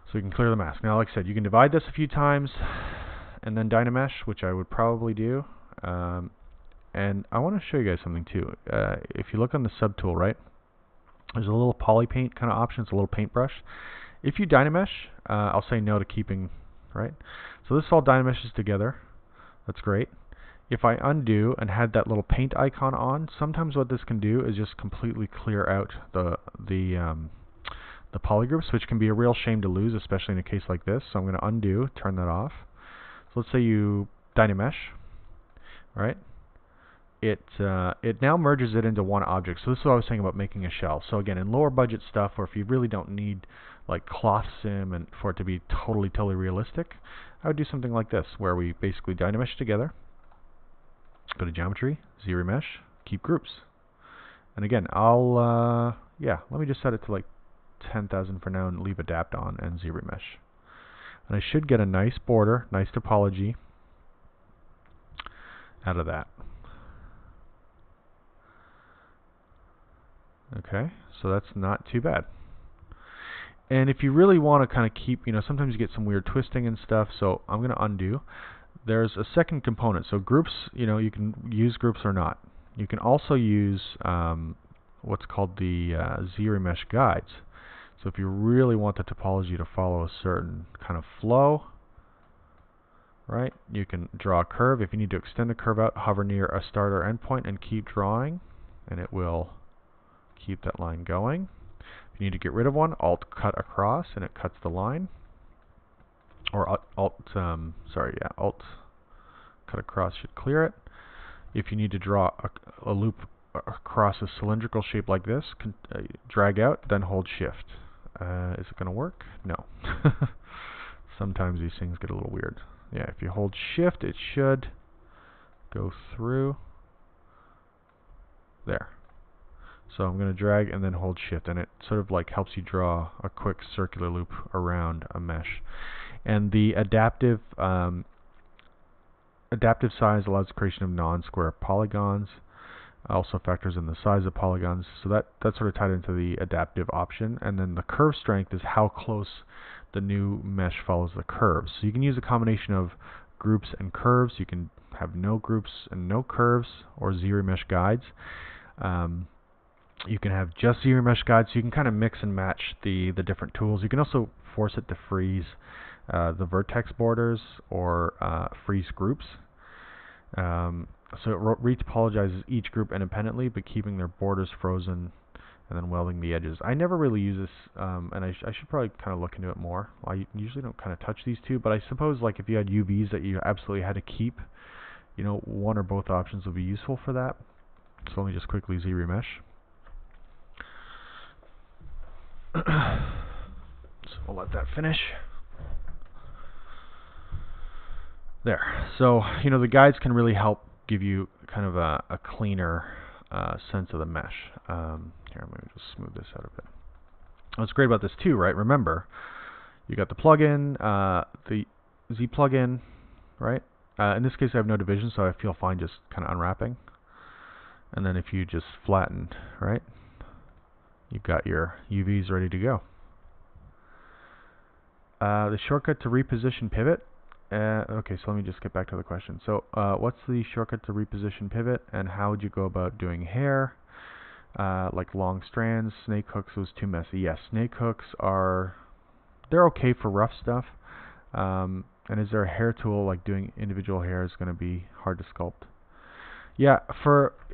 So you can clear the mask. Now, like I said, you can divide this a few times and then Dynamesh, which I would probably do. And I want to show you guys something too. If you look on the subtool, right, there's a little Polypaint kind of option. It's a little paintbrush. If you Dynamesh, I'll say no to keeping, right? So this all Dynameshes together. That's great. If I undo and had that little paint icon on, sometimes what this can do is just completely clear out the polygroups, which can be a real shame to lose, especially in a case like this. So I'm going to undo, turn that off. So let's say you Dynamesh, right? It now merges it into one object. So this is what I was saying about making a shell. So again, in lower budget stuff, or if you really don't need like cloth sim and for it to be totally realistic, I would do something like this, where we basically Dynamesh together. Go to Geometry, Zremesh, keep groups. And again, I'll let me just set it to like 10,000 for now and leave Adapt on and Zremesh. And I should get a nice border, nice topology out of that. Okay, so that's not too bad. And if you really want to kind of keep, sometimes you get some weird twisting and stuff, so I'm going to undo. There's a second component. So groups, you can use groups or not. You can also use what's called the Zremesh guides. So if you really want the topology to follow a certain kind of flow, right, you can draw a curve. If you need to extend the curve out, hover near a start or end point and keep drawing, and it will keep that line going. If you need to get rid of one, Alt cut across, and it cuts the line. Or Alt cut across should clear it. If you need to draw a loop across a cylindrical shape like this, drag out, then hold Shift. Is it going to work? No. Sometimes these things get a little weird. Yeah, if you hold Shift, it should go through. There. So I'm going to drag and then hold Shift, and it sort of like helps you draw a quick circular loop around a mesh. And the adaptive size allows the creation of non-square polygons. Also factors in the size of polygons. So that's sort of tied into the adaptive option. And then the curve strength is how close the new mesh follows the curves. So you can use a combination of groups and curves. You can have no groups and no curves, or Zremesh guides. You can have just Zremesh guides, so you can kind of mix and match the different tools. You can also force it to freeze the vertex borders or freeze groups. So it retopologizes each group independently, but keeping their borders frozen and then welding the edges. I never really use this, and I should probably kind of look into it more. I usually don't kind of touch these two, but I suppose like if you had UVs that you absolutely had to keep, you know, one or both options would be useful for that. So let me just quickly Zremesh. So we'll let that finish. There. So, you know, the guides can really help give you kind of a cleaner sense of the mesh. Here, I'm going to just smooth this out a bit. What's great about this too, right? Remember, you got the plugin, the Z plugin, right? In this case, I have no division, so I feel fine just kind of unwrapping. And then if you just flatten, right, you've got your UVs ready to go. The shortcut to reposition pivot. Okay, so let me just get back to the question. So what's the shortcut to reposition pivot, and how would you go about doing hair? Like long strands, snake hooks was too messy. Yes, snake hooks they're okay for rough stuff. And is there a hair tool, like doing individual hair is going to be hard to sculpt? Yeah,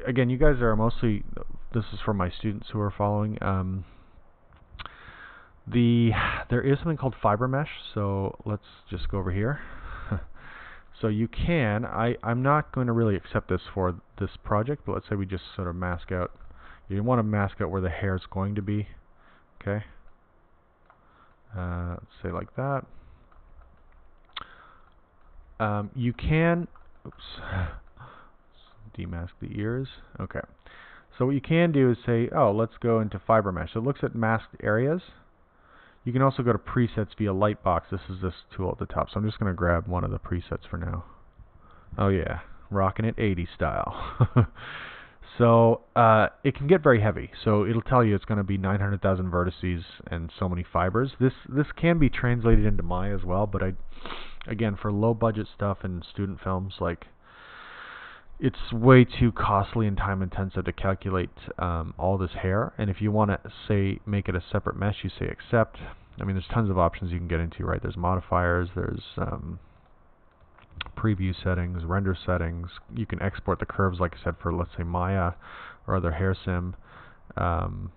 again, you guys are mostly, this is for my students who are following. There is something called Fibermesh, so let's just go over here. So you can, I'm not going to really accept this for this project, but let's say we just sort of mask out. You want to mask out where the hair is going to be. Okay. Let's say like that. You can, oops, demask the ears. Okay. So what you can do is say, oh, let's go into Fibermesh. So it looks at masked areas. You can also go to presets via Lightbox. This is this tool at the top. So I'm just going to grab one of the presets for now. Oh yeah, rocking it 80 style. So it can get very heavy. So it'll tell you it's going to be 900,000 vertices and so many fibers. This can be translated into Maya as well, but again, for low budget stuff and student films, like, it's way too costly and time intensive to calculate all this hair. And if you want to, say, make it a separate mesh, you say accept. I mean, there's tons of options you can get into, right? There's modifiers, there's preview settings, render settings. You can export the curves, like I said, for, let's say, Maya or other hair sim. And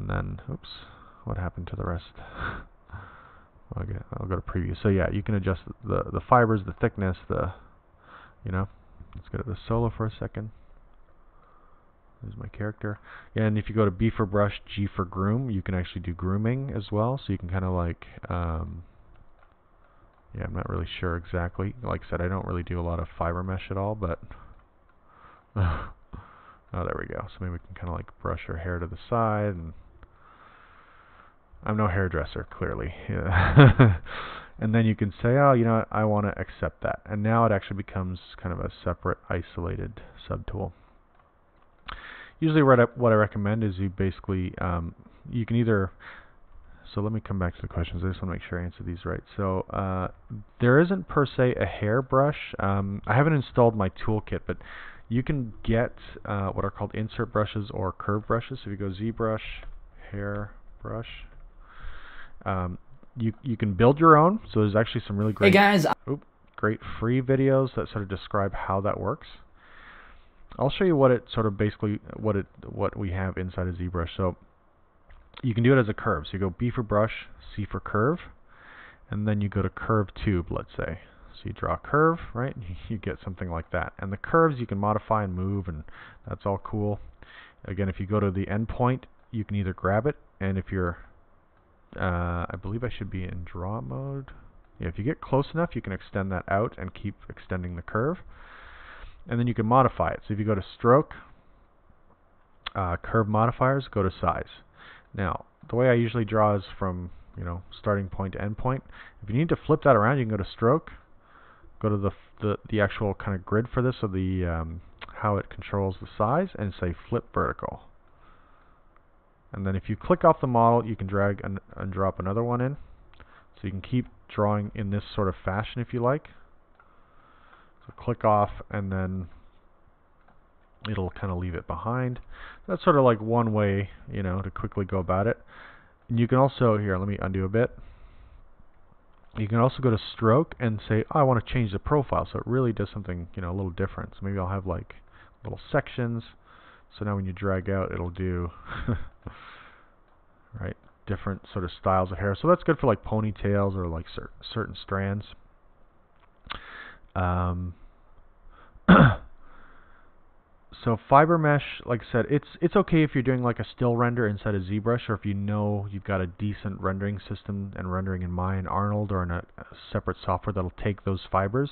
then, oops, what happened to the rest? Okay, I'll go to preview. So yeah, you can adjust the fibers, the thickness, you know. Let's go to the solo for a second. There's my character. And if you go to B for brush, G for groom, you can actually do grooming as well. So you can kind of like, yeah, I'm not really sure exactly. Like I said, I don't really do a lot of fiber mesh at all, but oh, there we go. So maybe we can kind of like brush her hair to the side. And I'm no hairdresser, clearly. Yeah. And then you can say, oh, you know what, I want to accept that. And now it actually becomes kind of a separate, isolated subtool. Usually what I recommend is you basically, you can either, so let me come back to the questions. I just want to make sure I answer these right. So there isn't per se a hair brush. I haven't installed my toolkit, but you can get what are called insert brushes or curve brushes. So if you go ZBrush, hair brush, you can build your own. So there's actually some really great, great free videos that sort of describe how that works. I'll show you what it sort of basically what we have inside of ZBrush. So you can do it as a curve. So you go B for brush, C for curve, and then you go to curve tube, let's say. So you draw a curve, right? You get something like that. And the curves you can modify and move, and that's all cool. Again, if you go to the endpoint, you can either grab it, and if you're I believe I should be in draw mode. Yeah, if you get close enough, you can extend that out and keep extending the curve. And then you can modify it. So if you go to stroke, curve modifiers, go to size. Now, the way I usually draw is from, you know, starting point to end point. If you need to flip that around, you can go to stroke, go to the actual kind of grid for this, so the how it controls the size, and say flip vertical. And then if you click off the model, you can drag and drop another one in. So you can keep drawing in this sort of fashion if you like. So click off, and then it'll kind of leave it behind. That's sort of like one way, you know, to quickly go about it. And you can also, here, let me undo a bit. You can also go to stroke and say, oh, I want to change the profile, so it really does something, you know, a little different. So maybe I'll have like little sections. So now when you drag out, it'll do right, different sort of styles of hair. So that's good for like ponytails or like certain strands. So Fibermesh, like I said, it's okay if you're doing like a still render inside of Zbrush, or if you know you've got a decent rendering system and rendering in Maya and Arnold, or in a separate software that'll take those fibers.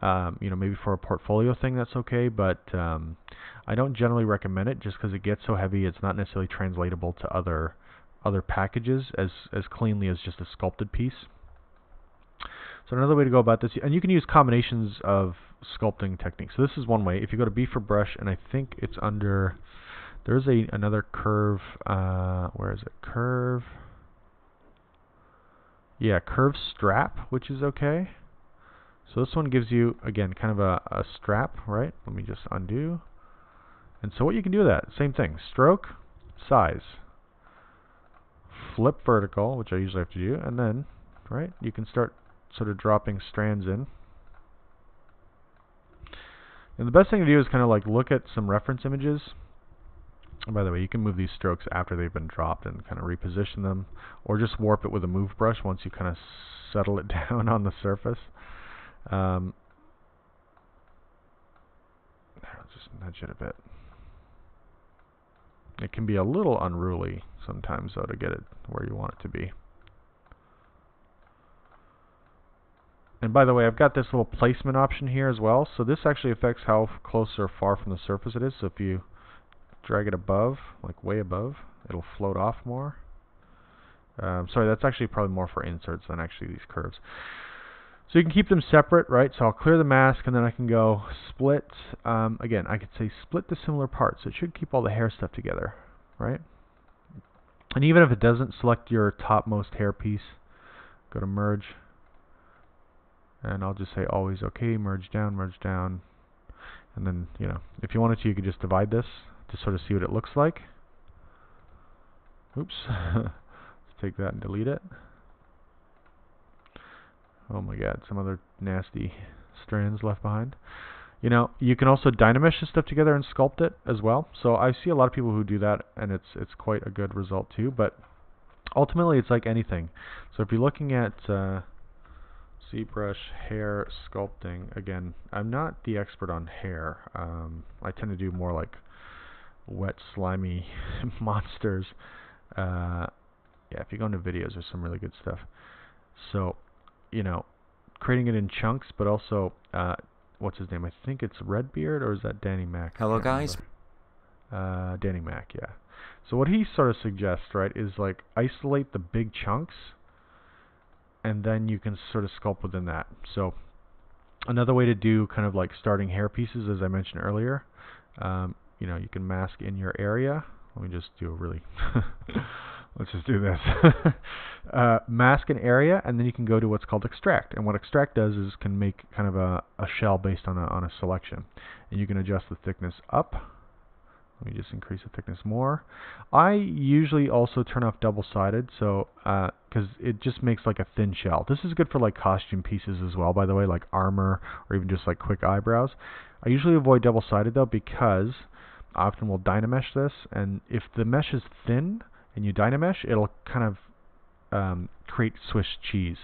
You know, maybe for a portfolio thing that's okay, but I don't generally recommend it just because it gets so heavy. It's not necessarily translatable to other packages as cleanly as just a sculpted piece. So another way to go about this, and you can use combinations of sculpting techniques. So this is one way. If you go to B for brush, and I think it's under, there's another curve, where is it? Curve. Yeah, curve strap, which is okay. So this one gives you, again, kind of a strap, right? Let me just undo. And so what you can do with that, same thing. Stroke, size. Flip vertical, which I usually have to do, and then, right, you can start sort of dropping strands in. And the best thing to do is kind of like look at some reference images. And by the way, you can move these strokes after they've been dropped and kind of reposition them, or just warp it with a move brush once you kind of settle it down on the surface. I'll just nudge it a bit. It can be a little unruly sometimes, though, to get it where you want it to be. And by the way, I've got this little placement option here as well. So this actually affects how close or far from the surface it is. So if you drag it above, like way above, it'll float off more. Sorry, that's actually probably more for inserts than actually these curves. So you can keep them separate, right? So I'll clear the mask, and then I can go split. Again, I could say split the similar parts. It should keep all the hair stuff together, right? And even if it doesn't, select your topmost hair piece. Go to merge. And I'll just say always okay, merge down, and then, you know, if you wanted to, you could just divide this to sort of see what it looks like. Oops. Let's take that and delete it. Oh my god, some other nasty strands left behind. You know, you can also Dynamesh this stuff together and sculpt it as well. So I see a lot of people who do that, and it's quite a good result too. But ultimately, it's like anything. So if you're looking at ZBrush hair sculpting, again, I'm not the expert on hair. I tend to do more like wet, slimy monsters. Yeah, if you go into videos, there's some really good stuff. So, you know, creating it in chunks, but also, what's his name? I think it's Redbeard, or is that Danny Mac? Hello, guys. Danny Mac, yeah. So what he sort of suggests, right, is like isolate the big chunks, and then you can sort of sculpt within that. So another way to do kind of like starting hair pieces, as I mentioned earlier, you know, you can mask in your area. Let me just do a really, let's just do this. Mask an area, and then you can go to what's called extract. And what extract does is can make kind of a shell based on a selection. And you can adjust the thickness up. Let me just increase the thickness more. I usually also turn off double-sided, so because it just makes like a thin shell. This is good for like costume pieces as well, by the way, like armor or even just like quick eyebrows. I usually avoid double-sided though, because I often will Dynamesh this, and if the mesh is thin and you Dynamesh, it'll kind of create Swiss cheese.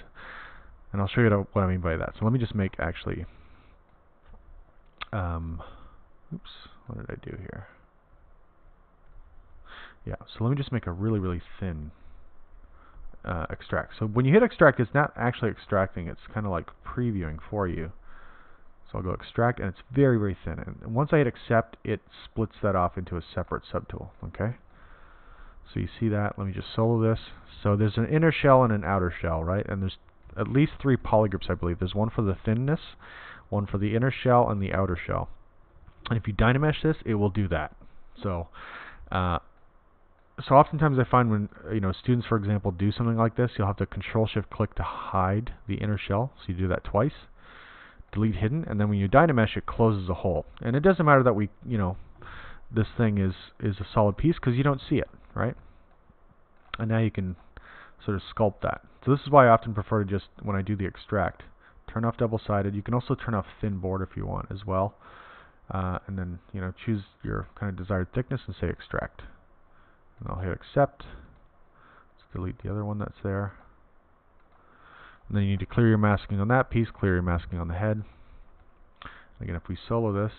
And I'll show you what I mean by that. So let me just make actually, oops, what did I do here? Yeah, so let me just make a really, really thin extract. So when you hit extract, it's not actually extracting, it's kind of like previewing for you. So I'll go extract, and it's very, very thin. And once I hit accept, it splits that off into a separate subtool, okay? So you see that. Let me just solo this. So there's an inner shell and an outer shell, right? And there's at least 3 polygroups, I believe. There's one for the thinness, one for the inner shell, and the outer shell. And if you Dynamesh this, it will do that. So oftentimes I find when students, for example, do something like this, you'll have to Control-Shift-Click to hide the inner shell. So you do that twice. Delete hidden, and then when you Dynamesh, it closes a hole. And it doesn't matter that this thing is a solid piece, because you don't see it, right? And now you can sort of sculpt that. So this is why I often prefer to just, when I do the extract, turn off double-sided. You can also turn off thin border if you want as well. and then choose your kind of desired thickness and say extract. And I'll hit accept. Let's delete the other one that's there. And then you need to clear your masking on that piece, clear your masking on the head. Again, if we solo this,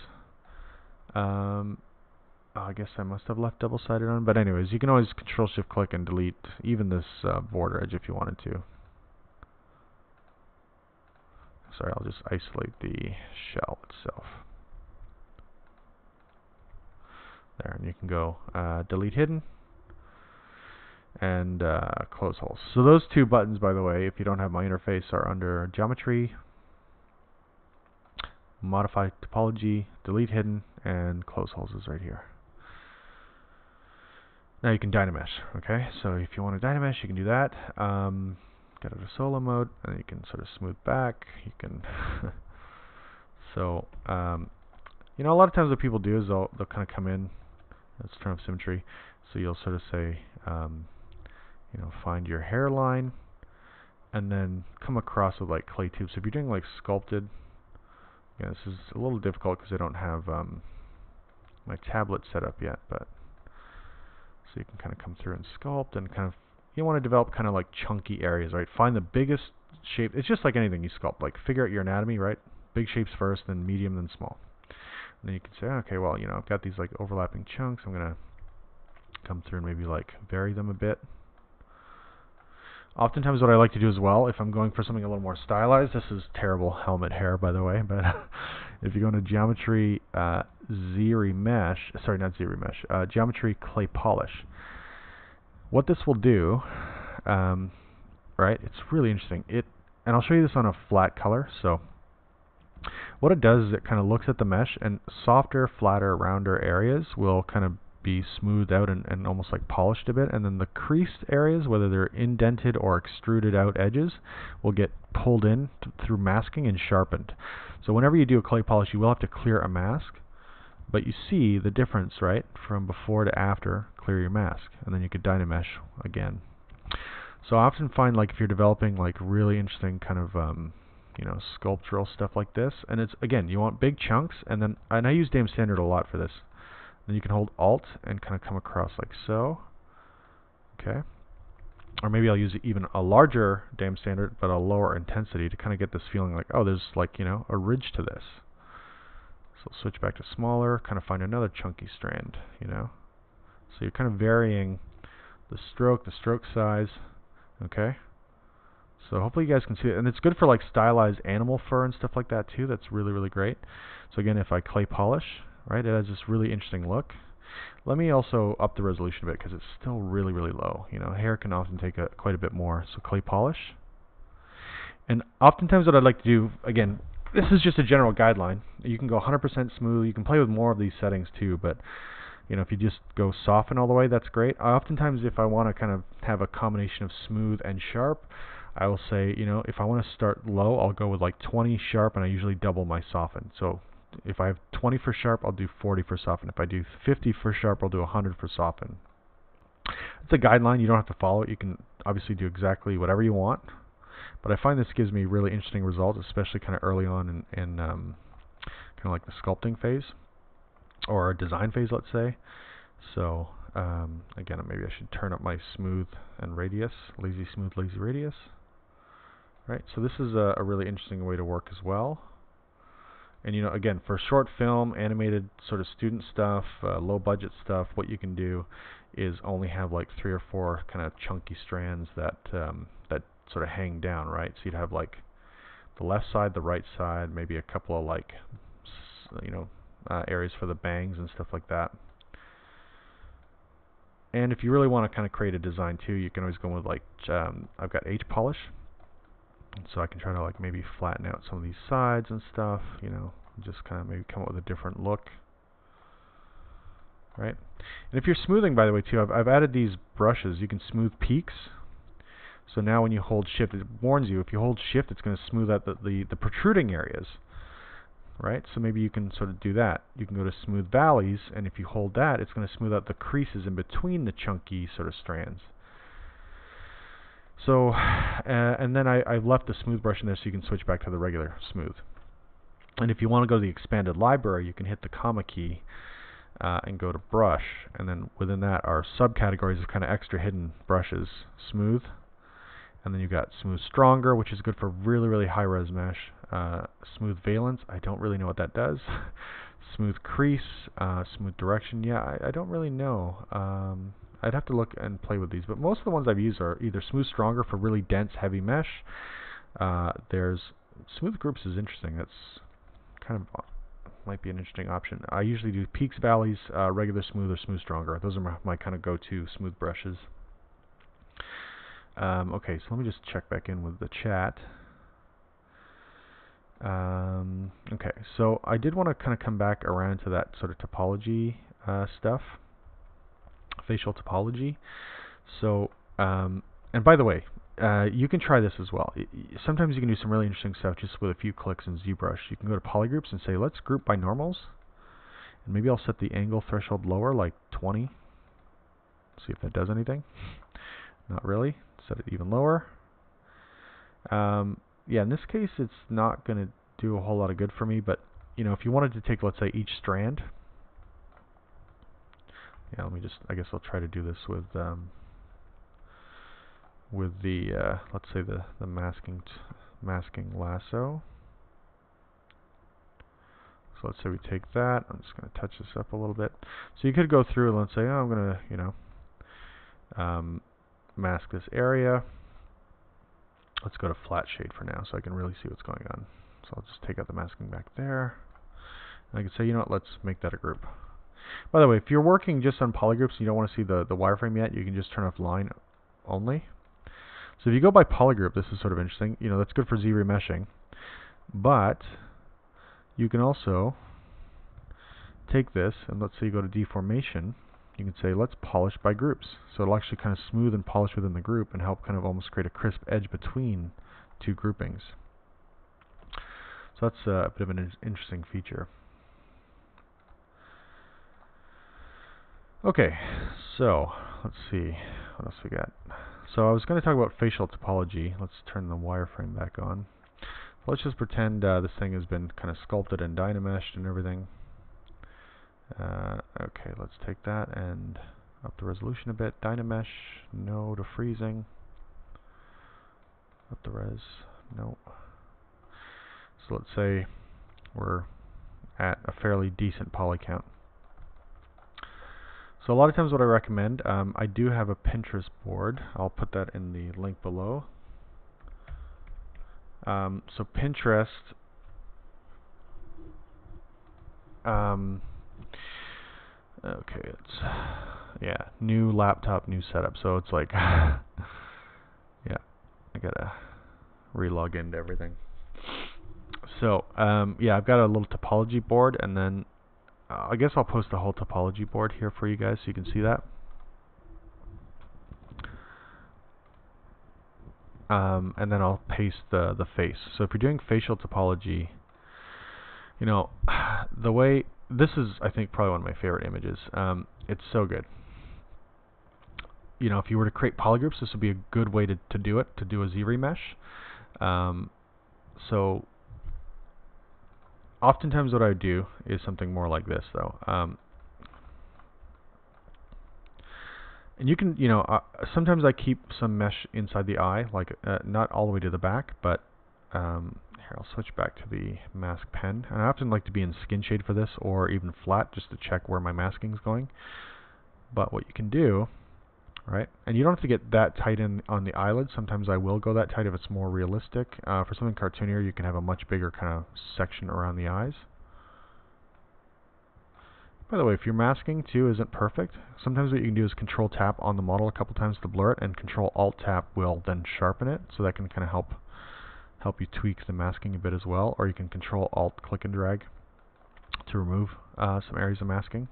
I guess I must have left double-sided on, but anyways, you can always Control-Shift-Click and delete even this border edge if you wanted to. Sorry, I'll just isolate the shell itself. There, and you can go delete hidden and close holes. So those two buttons, by the way, if you don't have my interface, are under Geometry, Modify Topology, Delete Hidden, and Close Holes is right here. Now you can Dynamesh, okay? So if you want to Dynamesh, you can do that. Get out of solo mode, and you can sort of smooth back. You can so a lot of times what people do is they'll kind of come in. Let's turn off symmetry. So you'll sort of say, find your hairline, and then come across with like clay tubes. So if you're doing like sculpted, this is a little difficult because I don't have my tablet set up yet, but so you can kind of come through and sculpt and kind of, you want to develop kind of like chunky areas, right? Find the biggest shape. It's just like anything you sculpt, like figure out your anatomy, right? Big shapes first, then medium, then small. And then you can say, okay, well, I've got these like overlapping chunks. I'm going to come through and maybe like vary them a bit. Oftentimes what I like to do as well, if I'm going for something a little more stylized, this is terrible helmet hair, by the way, but if you go into Geometry Zremesh, sorry, not Zremesh, Geometry Clay Polish, what this will do, right, it's really interesting. And I'll show you this on a flat color. So what it does is it kind of looks at the mesh, and softer, flatter, rounder areas will kind of be smoothed out and almost like polished a bit, and then the creased areas, whether they're indented or extruded out edges, will get pulled in through masking and sharpened. So whenever you do a clay polish, you will have to clear a mask, but you see the difference, right, from before to after. Clear your mask, and then you could Dynamesh again. So I often find, like, if you're developing like really interesting kind of sculptural stuff like this, and it's, again, you want big chunks, and I use Dame Standard a lot for this. Then you can hold Alt and kind of come across like so. Okay. Or maybe I'll use even a larger Dame Standard, but a lower intensity to kind of get this feeling like, oh, there's like, a ridge to this. So switch back to smaller, kind of find another chunky strand, So you're kind of varying the stroke size. Okay. So hopefully you guys can see it. And it's good for like stylized animal fur and stuff like that too. That's really, really great. So again, if I clay polish, right, it has this really interesting look. Let me also up the resolution a bit because it's still really, really low. Hair can often take quite a bit more. So clay polish. And oftentimes what I'd like to do, again, this is just a general guideline. You can go 100% smooth. You can play with more of these settings too, but if you just go soften all the way, that's great. Oftentimes if I want to kind of have a combination of smooth and sharp, I will say, if I want to start low, I'll go with like 20 sharp, and I usually double my soften. So if I have 20 for sharp, I'll do 40 for soften. If I do 50 for sharp, I'll do 100 for soften. It's a guideline. You don't have to follow it. You can obviously do exactly whatever you want. But I find this gives me really interesting results, especially kind of early on in kind of like the sculpting phase, or a design phase, let's say. So again, maybe I should turn up my smooth and radius, lazy smooth, lazy radius. Right. So this is a really interesting way to work as well. And again, for short film, animated sort of student stuff, low budget stuff, what you can do is only have like 3 or 4 kind of chunky strands that sort of hang down, right? So you'd have like the left side, the right side, maybe a couple of like areas for the bangs and stuff like that. And if you really want to kind of create a design too, you can always go with like I've got H polish. So I can try to like maybe flatten out some of these sides and stuff, just kind of maybe come up with a different look, right? And if you're smoothing, by the way, too, I've added these brushes. You can smooth peaks. So now when you hold Shift, it warns you, if you hold Shift, it's going to smooth out the protruding areas, right? So maybe you can sort of do that. You can go to Smooth Valleys, and if you hold that, it's going to smooth out the creases in between the chunky sort of strands. So, and then I left the smooth brush in there so you can switch back to the regular smooth. And if you want to go to the expanded library, you can hit the comma key and go to brush, and then within that are subcategories of kind of extra hidden brushes. Smooth, and then you've got smooth stronger, which is good for really, really high res mesh. Smooth valence, I don't really know what that does. Smooth crease, smooth direction, yeah, I don't really know. I'd have to look and play with these, but most of the ones I've used are either smooth stronger for really dense, heavy mesh. There's smooth groups is interesting. That's kind of might be an interesting option. I usually do peaks, valleys, regular smooth, or smooth stronger. Those are my kind of go-to smooth brushes. Okay, so let me just check back in with the chat. Okay, so I did want to kind of come back around to that sort of topology stuff, facial topology. So, and by the way, you can try this as well. Sometimes you can do some really interesting stuff just with a few clicks in Zbrush. You can go to Polygroups and say, let's group by normals. And maybe I'll set the angle threshold lower, like 20. See if that does anything. Not really. Set it even lower. Yeah, in this case, it's not going to do a whole lot of good for me. But you know, if you wanted to take, let's say, each strand. Yeah, let me just. I guess I'll try to do this with the let's say the masking lasso. So let's say we take that. I'm just going to touch this up a little bit. So you could go through and let's say, oh, I'm going to, you know, mask this area. Let's go to flat shade for now so I can really see what's going on. So I'll just take out the masking back there. And I can say, you know what, let's make that a group. By the way, if you're working just on polygroups and you don't want to see the wireframe yet, you can just turn off line only. So if you go by polygroup, this is sort of interesting. You know, that's good for Zremeshing. But you can also take this and let's say you go to deformation. You can say let's polish by groups. So it'll actually kind of smooth and polish within the group and help kind of almost create a crisp edge between two groupings. So that's a bit of an interesting feature. Okay, so let's see what else we got. So I was going to talk about facial topology. Let's turn the wireframe back on. Let's just pretend this thing has been kind of sculpted and dynameshed and everything. Okay, let's take that and up the resolution a bit. Dynamesh, no to freezing. Up the res, no. So let's say we're at a fairly decent poly count. So a lot of times what I recommend, I do have a Pinterest board. I'll put that in the link below. So Pinterest, okay, it's, yeah, new laptop, new setup. So it's like, yeah, I gotta re-log into everything. So, yeah, I've got a little topology board, and then I guess I'll post the whole topology board here for you guys so you can see that. And then I'll paste the face. So if you're doing facial topology, you know, the way, this is, I think, probably one of my favorite images. It's so good. You know, if you were to create polygroups, this would be a good way to do it, to do a Zremesh. So oftentimes what I would do is something more like this, though. And you can, you know, sometimes I keep some mesh inside the eye, like not all the way to the back, but here, I'll switch back to the mask pen. And I often like to be in skin shade for this, or even flat, just to check where my masking is going. But what you can do, right, and you don't have to get that tight in on the eyelid. Sometimes I will go that tight if it's more realistic. For something cartoonier, you can have a much bigger kind of section around the eyes. By the way, if your masking too isn't perfect, sometimes what you can do is Control Tap on the model a couple times to blur it, and Control Alt Tap will then sharpen it, so that can kind of help you tweak the masking a bit as well. Or you can Control Alt click and drag to remove some areas of masking.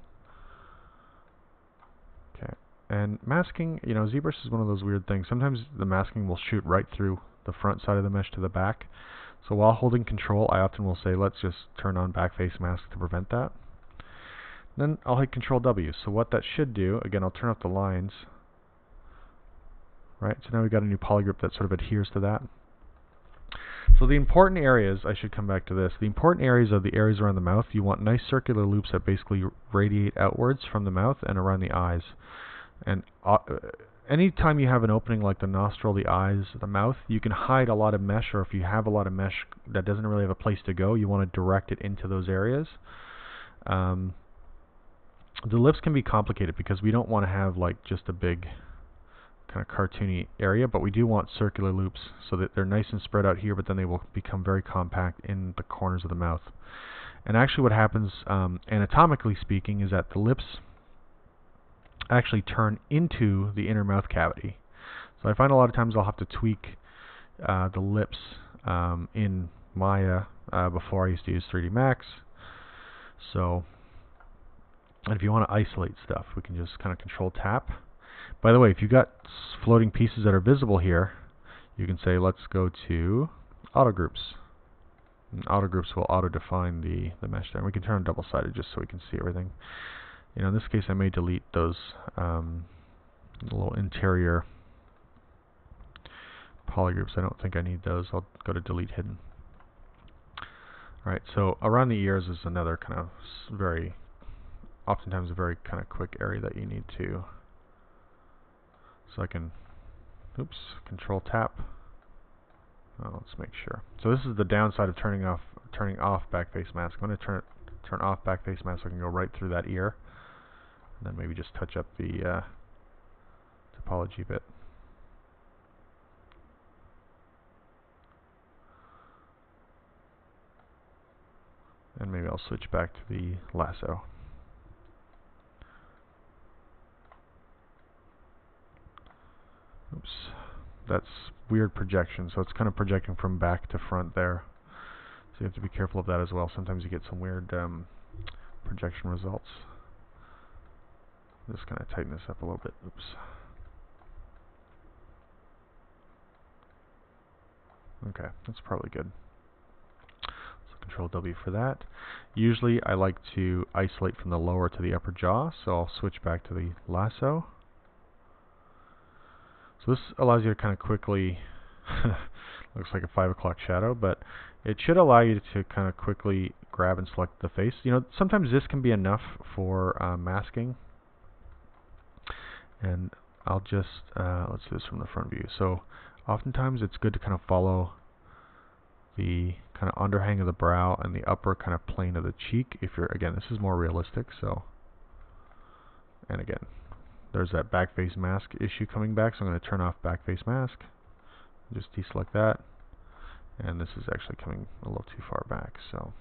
Okay, and masking, you know, ZBrush is one of those weird things. Sometimes the masking will shoot right through the front side of the mesh to the back. So while holding Control, I often will say, let's just turn on back face mask to prevent that. Then I'll hit Control W. So what that should do, again, I'll turn up the lines. Right, so now we've got a new polygroup that sort of adheres to that. So the important areas, I should come back to this, the important areas are the areas around the mouth. You want nice circular loops that basically radiate outwards from the mouth and around the eyes. And anytime you have an opening like the nostril, the eyes, the mouth, you can hide a lot of mesh, or if you have a lot of mesh that doesn't really have a place to go, you want to direct it into those areas. The lips can be complicated because we don't want to have like just a big kind of cartoony area, but we do want circular loops so that they're nice and spread out here, but then they will become very compact in the corners of the mouth. And actually what happens, anatomically speaking, is that the lips actually turn into the inner mouth cavity. So I find a lot of times I'll have to tweak the lips in Maya. Before I used to use 3D Max. So, and if you want to isolate stuff, we can just kind of control tap. By the way, if you've got floating pieces that are visible here, you can say, let's go to auto groups. And auto groups will auto-define the mesh there. And we can turn on double-sided just so we can see everything. You know, in this case, I may delete those little interior polygroups. I don't think I need those. I'll go to delete hidden. Alright, so around the ears is another kind of oftentimes a very kind of quick area that you need to. So I can, control tap. Oh, let's make sure. So this is the downside of turning off backface mask. I'm going to turn off backface mask so I can go right through that ear. And then maybe just touch up the topology bit. And maybe I'll switch back to the lasso. Oops. That's weird projection, so it's kind of projecting from back to front there. So you have to be careful of that as well. Sometimes you get some weird projection results. Just kind of tighten this up a little bit. Oops. Okay, that's probably good. So Control W for that. Usually I like to isolate from the lower to the upper jaw, so I'll switch back to the lasso. So this allows you to kind of quickly, looks like a 5 o'clock shadow, but it should allow you to kind of quickly grab and select the face. You know, sometimes this can be enough for masking. And I'll just, let's do this from the front view. So oftentimes it's good to kind of follow the kind of underhang of the brow and the upper kind of plane of the cheek. If you're, again, this is more realistic, so, and again, there's that backface mask issue coming back, so I'm going to turn off backface mask. Just deselect that. And this is actually coming a little too far back, so.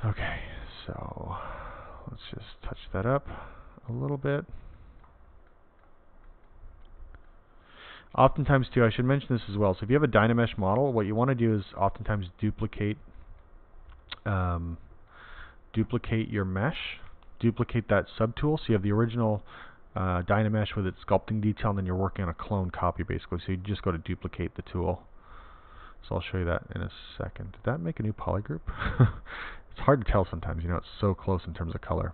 Okay, so let's just touch that up a little bit. Oftentimes too, I should mention this as well, so if you have a Dynamesh model, what you want to do is oftentimes duplicate your mesh. Duplicate that subtool, so you have the original Dynamesh with its sculpting detail, and then you're working on a clone copy basically, so you just go to duplicate the tool. So I'll show you that in a second. Did that make a new polygroup? It's hard to tell sometimes, you know, it's so close in terms of color.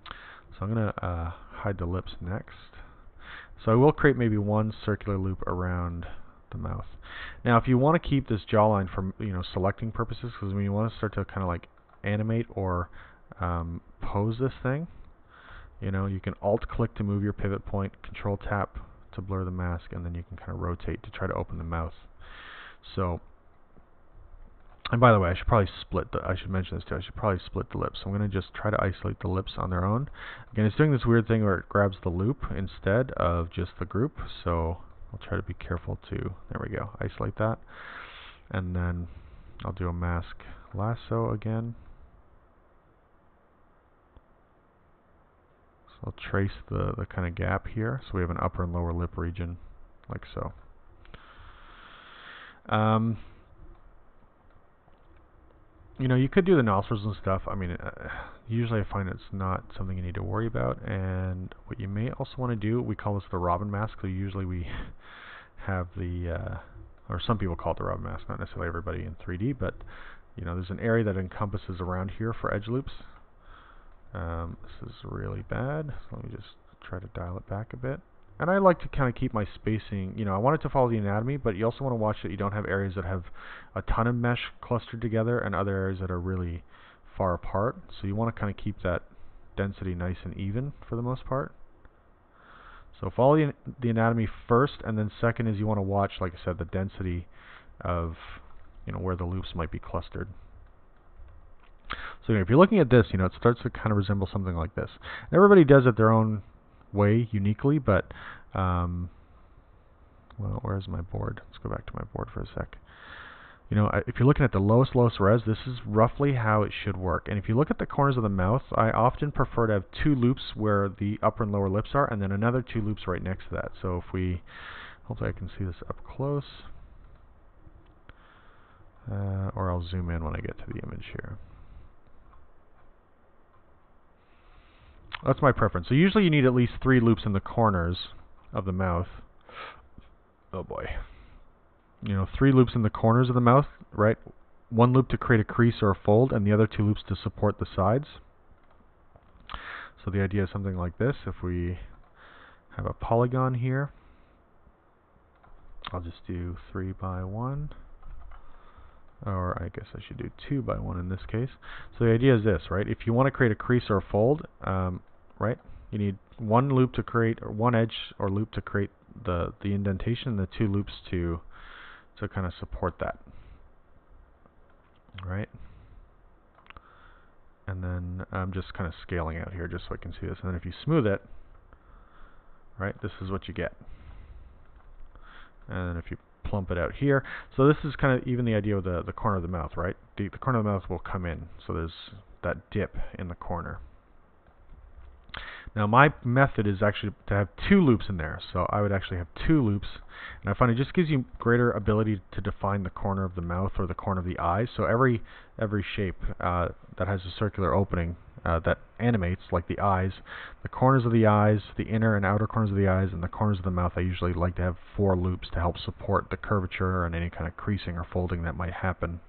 So I'm going to hide the lips next. So I will create maybe one circular loop around the mouth. Now if you want to keep this jawline for, you know, selecting purposes, because when you want to start to kind of like animate or pose this thing, you know, you can alt click to move your pivot point, control tap to blur the mask, and then you can kind of rotate to try to open the mouth. So, and by the way, I should probably I should mention this too, I should probably split the lips. So I'm going to just try to isolate the lips on their own. Again, it's doing this weird thing where it grabs the loop instead of just the group, so I'll try to be careful to, there we go, isolate that. And then I'll do a mask lasso again. So I'll trace the kind of gap here, so we have an upper and lower lip region, like so. You know, you could do the nostrils and stuff. I mean, usually I find it's not something you need to worry about. And what you may also want to do, we call this the robin mask. So usually we have the, or some people call it the robin mask, not necessarily everybody in 3D, but you know, there's an area that encompasses around here for edge loops. This is really bad. So let me just try to dial it back a bit. and I like to kind of keep my spacing, you know, I want it to follow the anatomy, but you also want to watch that you don't have areas that have a ton of mesh clustered together and other areas that are really far apart. So you want to kind of keep that density nice and even for the most part. So follow the anatomy first, and then second is you want to watch, like I said, the density of, you know, where the loops might be clustered. So if you're looking at this, you know, it starts to kind of resemble something like this. And everybody does it their own way, uniquely, but, well, where's my board? Let's go back to my board for a sec. You know, if you're looking at the lowest res, this is roughly how it should work. And if you look at the corners of the mouth, I often prefer to have 2 loops where the upper and lower lips are, and then another 2 loops right next to that. So if we, hopefully I can see this up close, or I'll zoom in when I get to the image here. That's my preference. So usually you need at least 3 loops in the corners of the mouth. Oh boy. You know, 3 loops in the corners of the mouth, right? 1 loop to create a crease or a fold, and the other 2 loops to support the sides. So the idea is something like this. If we have a polygon here, I'll just do 3 by 1. Or I guess I should do 2 by 1 in this case. So the idea is this, right? If you want to create a crease or a fold, right, you need 1 loop to create, or 1 edge or loop to create the indentation, and the 2 loops to kind of support that, right? And then I'm just kind of scaling out here just so I can see this. And then if you smooth it, right, this is what you get. And then if you plump it out here, so this is kind of even the idea of the corner of the mouth, right? The corner of the mouth will come in, so there's that dip in the corner. Now my method is actually to have 2 loops in there, so I would actually have 2 loops, and I find it just gives you greater ability to define the corner of the mouth or the corner of the eyes. So every shape that has a circular opening that animates, like the eyes, the corners of the eyes, the inner and outer corners of the eyes, and the corners of the mouth, I usually like to have 4 loops to help support the curvature and any kind of creasing or folding that might happen.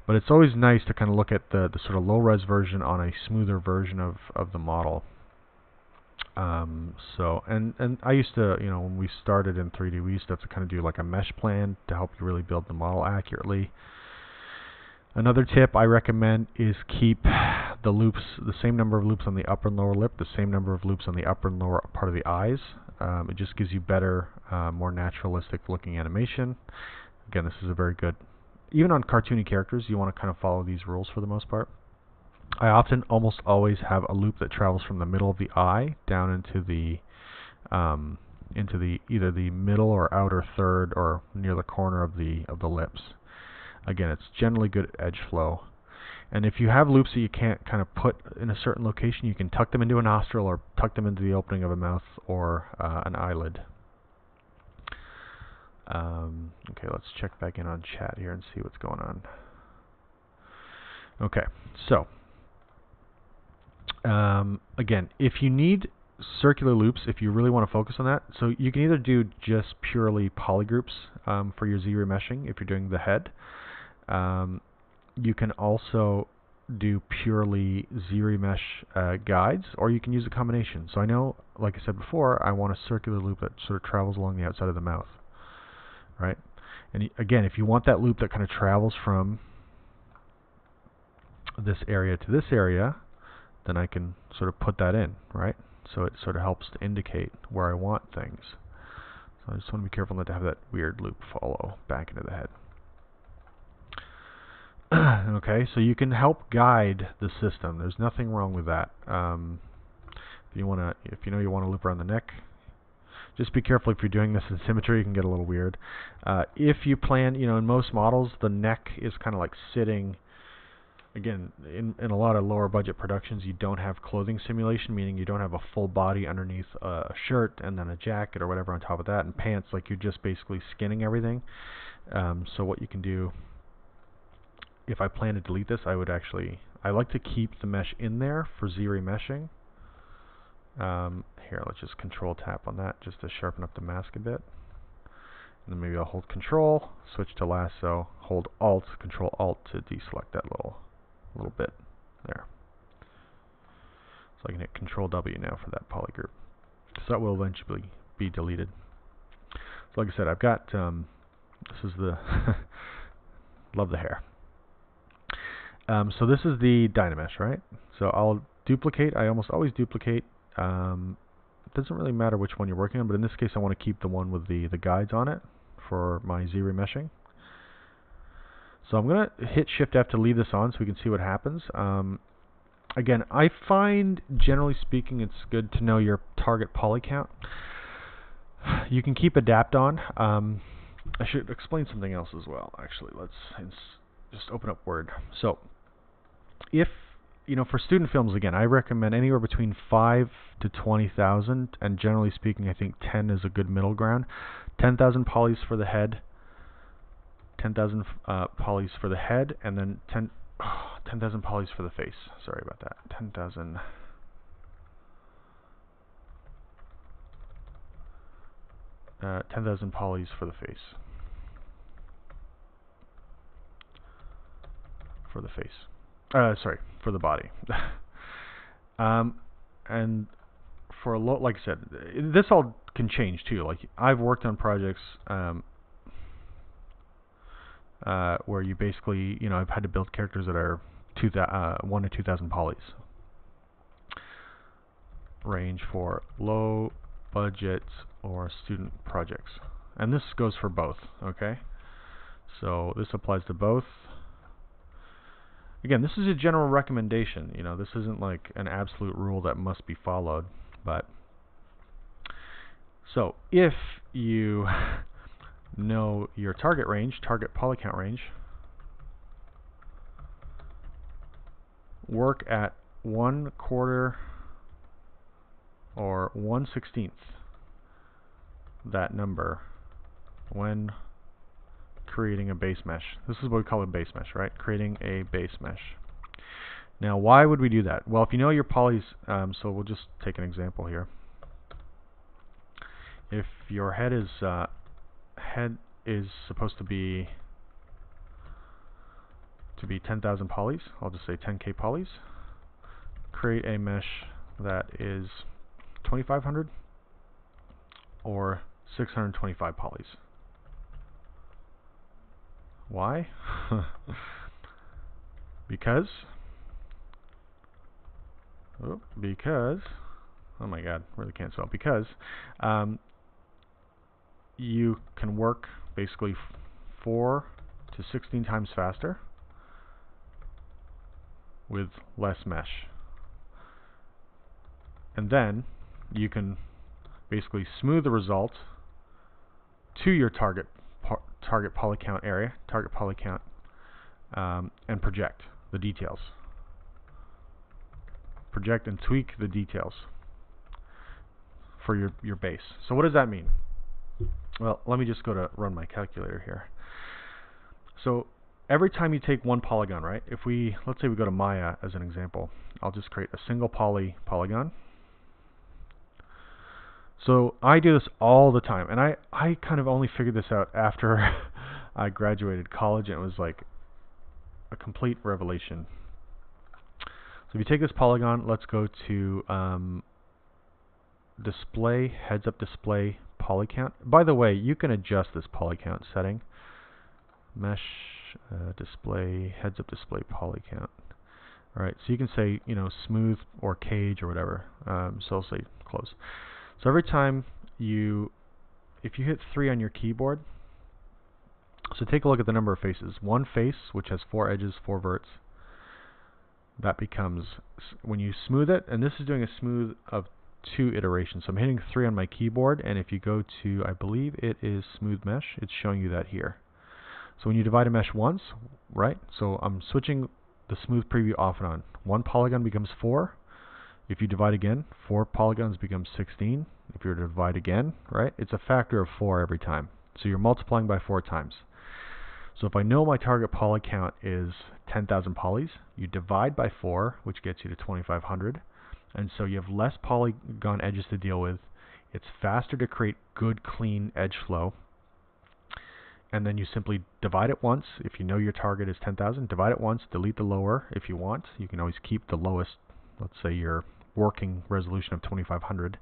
But it's always nice to kind of look at the sort of low-res version on a smoother version of the model. And I used to, you know, when we started in 3D, we used to have to kind of do like a mesh plan to help you really build the model accurately. Another tip I recommend is keep the loops, the same number of loops on the upper and lower lip, the same number of loops on the upper and lower part of the eyes. It just gives you better, more naturalistic looking animation. Again, this is a very good, even on cartoony characters, you want to kind of follow these rules for the most part. I often, almost always, have a loop that travels from the middle of the eye down into the either the middle or outer third or near the corner of the lips. Again, it's generally good at edge flow. And if you have loops that you can't kind of put in a certain location, you can tuck them into a nostril or tuck them into the opening of a mouth or an eyelid. Okay, let's check back in on chat here and see what's going on. Okay, so again, if you need circular loops, if you really want to focus on that, so you can either do just purely polygroups for your Zremeshing if you're doing the head. You can also do purely Zremesh guides, or you can use a combination. So I know, like I said before, I want a circular loop that sort of travels along the outside of the mouth, right? And again, if you want that loop that kind of travels from this area to this area, then I can sort of put that in, right? So it sort of helps to indicate where I want things. So I just want to be careful not to have that weird loop follow back into the head. Okay, so you can help guide the system. There's nothing wrong with that. If you know you want to loop around the neck, just be careful if you're doing this in symmetry. It can get a little weird. If you plan, you know, in most models, the neck is kind of like sitting. Again, in a lot of lower budget productions, you don't have clothing simulation, meaning you don't have a full body underneath a shirt and then a jacket or whatever on top of that, and pants. Like, you're just basically skinning everything. So what you can do, if I plan to delete this, I like to keep the mesh in there for Zremeshing. Here, let's just Control tap on that just to sharpen up the mask a bit. And then maybe I'll hold Control, switch to lasso, hold Alt, Control Alt to deselect that little bit there. So I can hit Control W now for that polygroup. So that will eventually be deleted. So like I said, I've got, this is the, love the hair. So this is the Dynamesh, right? So I'll duplicate. I almost always duplicate. It doesn't really matter which one you're working on, but in this case I want to keep the one with the guides on it for my Zremeshing. So I'm going to hit Shift F to leave this on so we can see what happens. Again, I find, generally speaking, it's good to know your target poly count. You can keep Adapt on. I should explain something else as well, actually. Let's just open up Word. So, if, you know, for student films, again, I recommend anywhere between 5 to 20,000, and generally speaking, I think 10 is a good middle ground. 10,000 polys for the head, 10,000 polys for the head, and then 10,000 polys for the face. Sorry about that. 10,000. 10,000 polys for the face. Sorry, for the body. And for a lot, like I said, this all can change too. Like I've worked on projects where you basically, you know, I've had to build characters that are 1 to 2,000 polys. Range for low budget or student projects, and this goes for both. Okay, so this applies to both. Again, this is a general recommendation. You know, this isn't like an absolute rule that must be followed. But so if you know your target range, target poly count range, work at 1/4 or 1/16 that number when creating a base mesh. This is what we call a base mesh, right? Creating a base mesh. Now, why would we do that? Well, if you know your polys, so we'll just take an example here. If your head is supposed to be 10,000 polys, I'll just say 10K polys. Create a mesh that is 2,500 or 625 polys. Why? Because, oh my god, really can't spell. Because you can work basically 4 to 16 times faster with less mesh. And then you can basically smooth the result to your target poly count area, target poly count, and project the details. Project and tweak the details for your base. So what does that mean? Well, let me just go to run my calculator here. So every time you take one polygon, right? If let's say we go to Maya as an example, I'll just create a single polygon. So I do this all the time, and I kind of only figured this out after I graduated college, and it was like a complete revelation. So if you take this polygon, let's go to display, heads up display poly count. By the way, you can adjust this poly count setting. Mesh display, heads up display poly count. Alright, so you can say, you know, smooth or cage or whatever. So I'll say close. So every time if you hit 3 on your keyboard, so take a look at the number of faces. One face, which has 4 edges, 4 verts, that becomes, when you smooth it, and this is doing a smooth of 2 iterations. So I'm hitting 3 on my keyboard, and if you go to, I believe it is smooth mesh, it's showing you that here. So when you divide a mesh once, right, so I'm switching the smooth preview off and on. 1 polygon becomes 4. If you divide again, 4 polygons becomes 16. If you were to divide again, right, it's a factor of 4 every time. So you're multiplying by 4 times. So if I know my target poly count is 10,000 polys, you divide by 4, which gets you to 2,500. And so you have less polygon edges to deal with. It's faster to create good, clean edge flow. And then you simply divide it once. If you know your target is 10,000, divide it once, delete the lower if you want. You can always keep the lowest, let's say your working resolution of 2,500.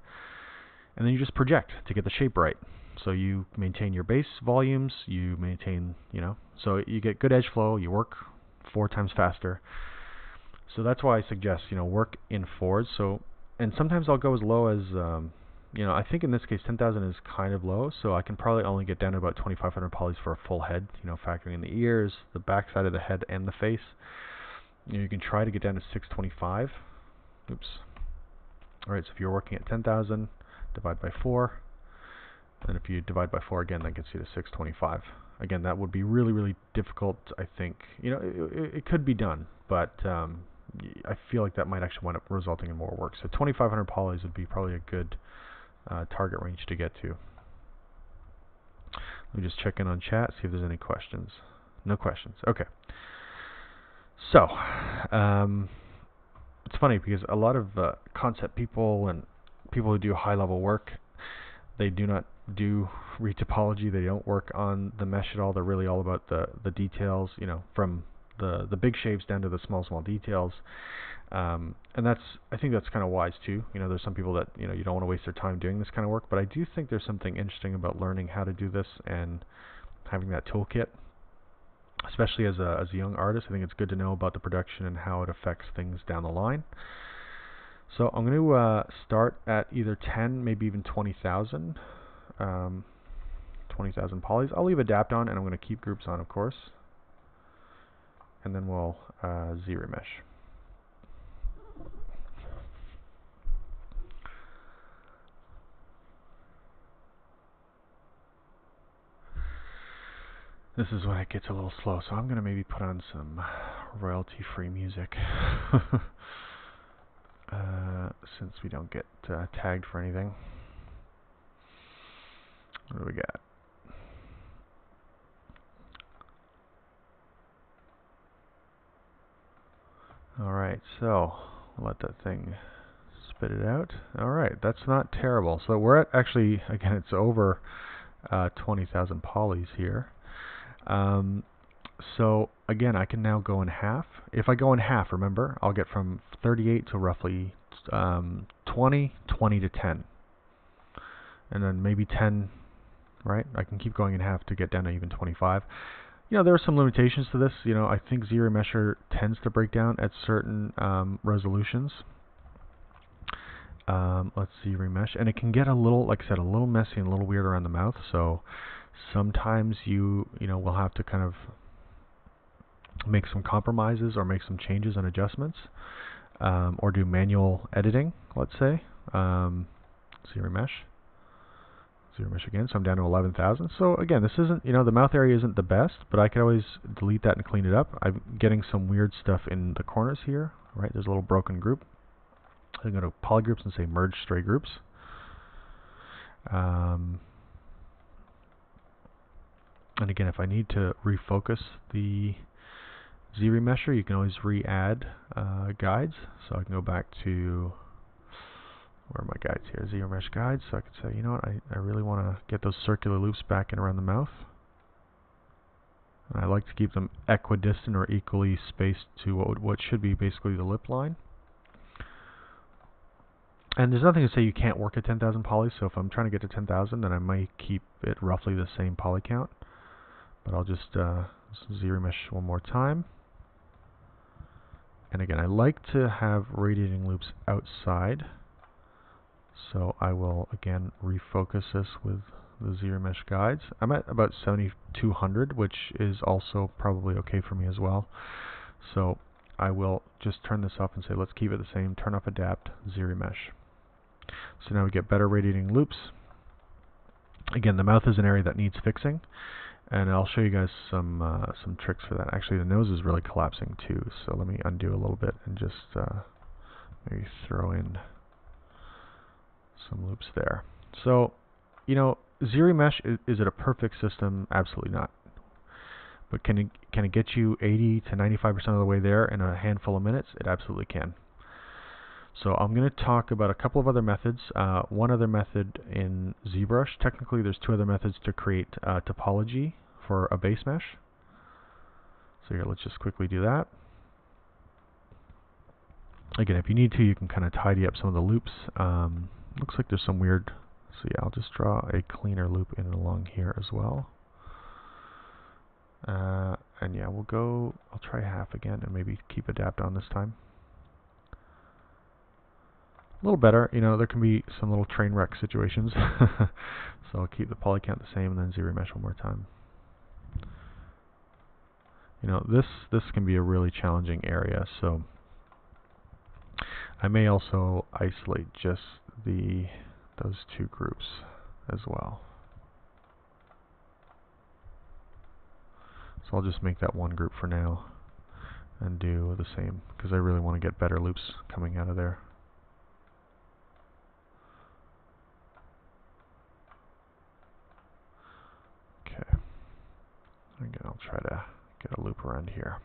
And then you just project to get the shape right. So you maintain your base volumes, you maintain, so you get good edge flow, you work 4 times faster. So that's why I suggest, work in 4s. So, and sometimes I'll go as low as, I think in this case 10,000 is kind of low, so I can probably only get down to about 2,500 polys for a full head, factoring in the ears, the back side of the head, and the face. You can try to get down to 625. Oops. Alright, so if you're working at 10,000, divide by 4. And if you divide by 4 again, that gets you to 625. Again, that would be really, really difficult, I think. It could be done, but I feel like that might actually wind up resulting in more work. So 2,500 polys would be probably a good target range to get to. Let me just check in on chat, see if there's any questions. No questions. Okay. So, it's funny because a lot of concept people and people who do high-level work, they do not do retopology. They don't work on the mesh at all. They're really all about the details, from the big shapes down to the small details. And I think that's kind of wise too. There's some people that, you don't want to waste their time doing this kind of work, but I do think there's something interesting about learning how to do this and having that toolkit. Especially as a young artist, I think it's good to know about the production and how it affects things down the line. So I'm going to start at either 10, maybe even 20,000. 20,000 polys. I'll leave adapt on, and I'm going to keep groups on, of course. And then we'll Zremesh. This is when it gets a little slow, so I'm going to maybe put on some royalty-free music. Since we don't get tagged for anything. What do we got? Alright, so let that thing spit it out. Alright, that's not terrible. So we're at, actually, again, it's over 20,000 polys here. So again, I can now go in half. If I go in half, remember, I'll get from 38 to roughly 20 to 10. And then maybe 10, right? I can keep going in half to get down to even 25. There are some limitations to this. I think Zremesher tends to break down at certain resolutions. Let's see, Zremesh. And it can get a little, like I said, a little messy and a little weird around the mouth. So sometimes you will have to kind of make some compromises or make some changes and adjustments, or do manual editing, let's say. Zremesh again, so I'm down to 11,000. So again, this isn't, the mouth area isn't the best, but I could always delete that and clean it up. I'm getting some weird stuff in the corners here, right? There's a little broken group. I can go to Polygroups and say merge stray groups. And again, if I need to refocus the Zremesher, you can always re-add guides. So I can go back to, where are my guides here? Zremesh guides. So I could say, what, I really want to get those circular loops back and around the mouth. And I like to keep them equidistant or equally spaced to what should be basically the lip line. And there's nothing to say you can't work at 10,000 polys. So if I'm trying to get to 10,000, then I might keep it roughly the same poly count. But I'll just Zremesh one more time. And again, I like to have radiating loops outside. So I will, again, refocus this with the Zremesh guides. I'm at about 7,200, which is also probably okay for me as well. So I will just turn this off and say, let's keep it the same. Turn off Adapt, Zremesh. So now we get better radiating loops. Again, the mouth is an area that needs fixing. And I'll show you guys some tricks for that. Actually, the nose is really collapsing too. So let me undo a little bit and just maybe throw in some loops there. So, Zremesh, is it a perfect system? Absolutely not. But can it get you 80 to 95% of the way there in a handful of minutes? It absolutely can. So I'm going to talk about a couple of other methods. One other method in Zbrush. Technically, there's 2 other methods to create topology for a base mesh. So here, let's just quickly do that. Again, if you need to, you can kind of tidy up some of the loops. Looks like there's some weird So yeah, I'll just draw a cleaner loop in along here as well. And yeah, I'll try half again and maybe keep adapt on this time. A little better, you know, there can be some little train wreck situations. So I'll keep the poly count the same and then Zremesh one more time. You know, this can be a really challenging area, so I may also isolate just those two groups as well. So I'll just make that one group for now and do the same because I really want to get better loops coming out of there. Okay. Again, I'll try to get a loop around here.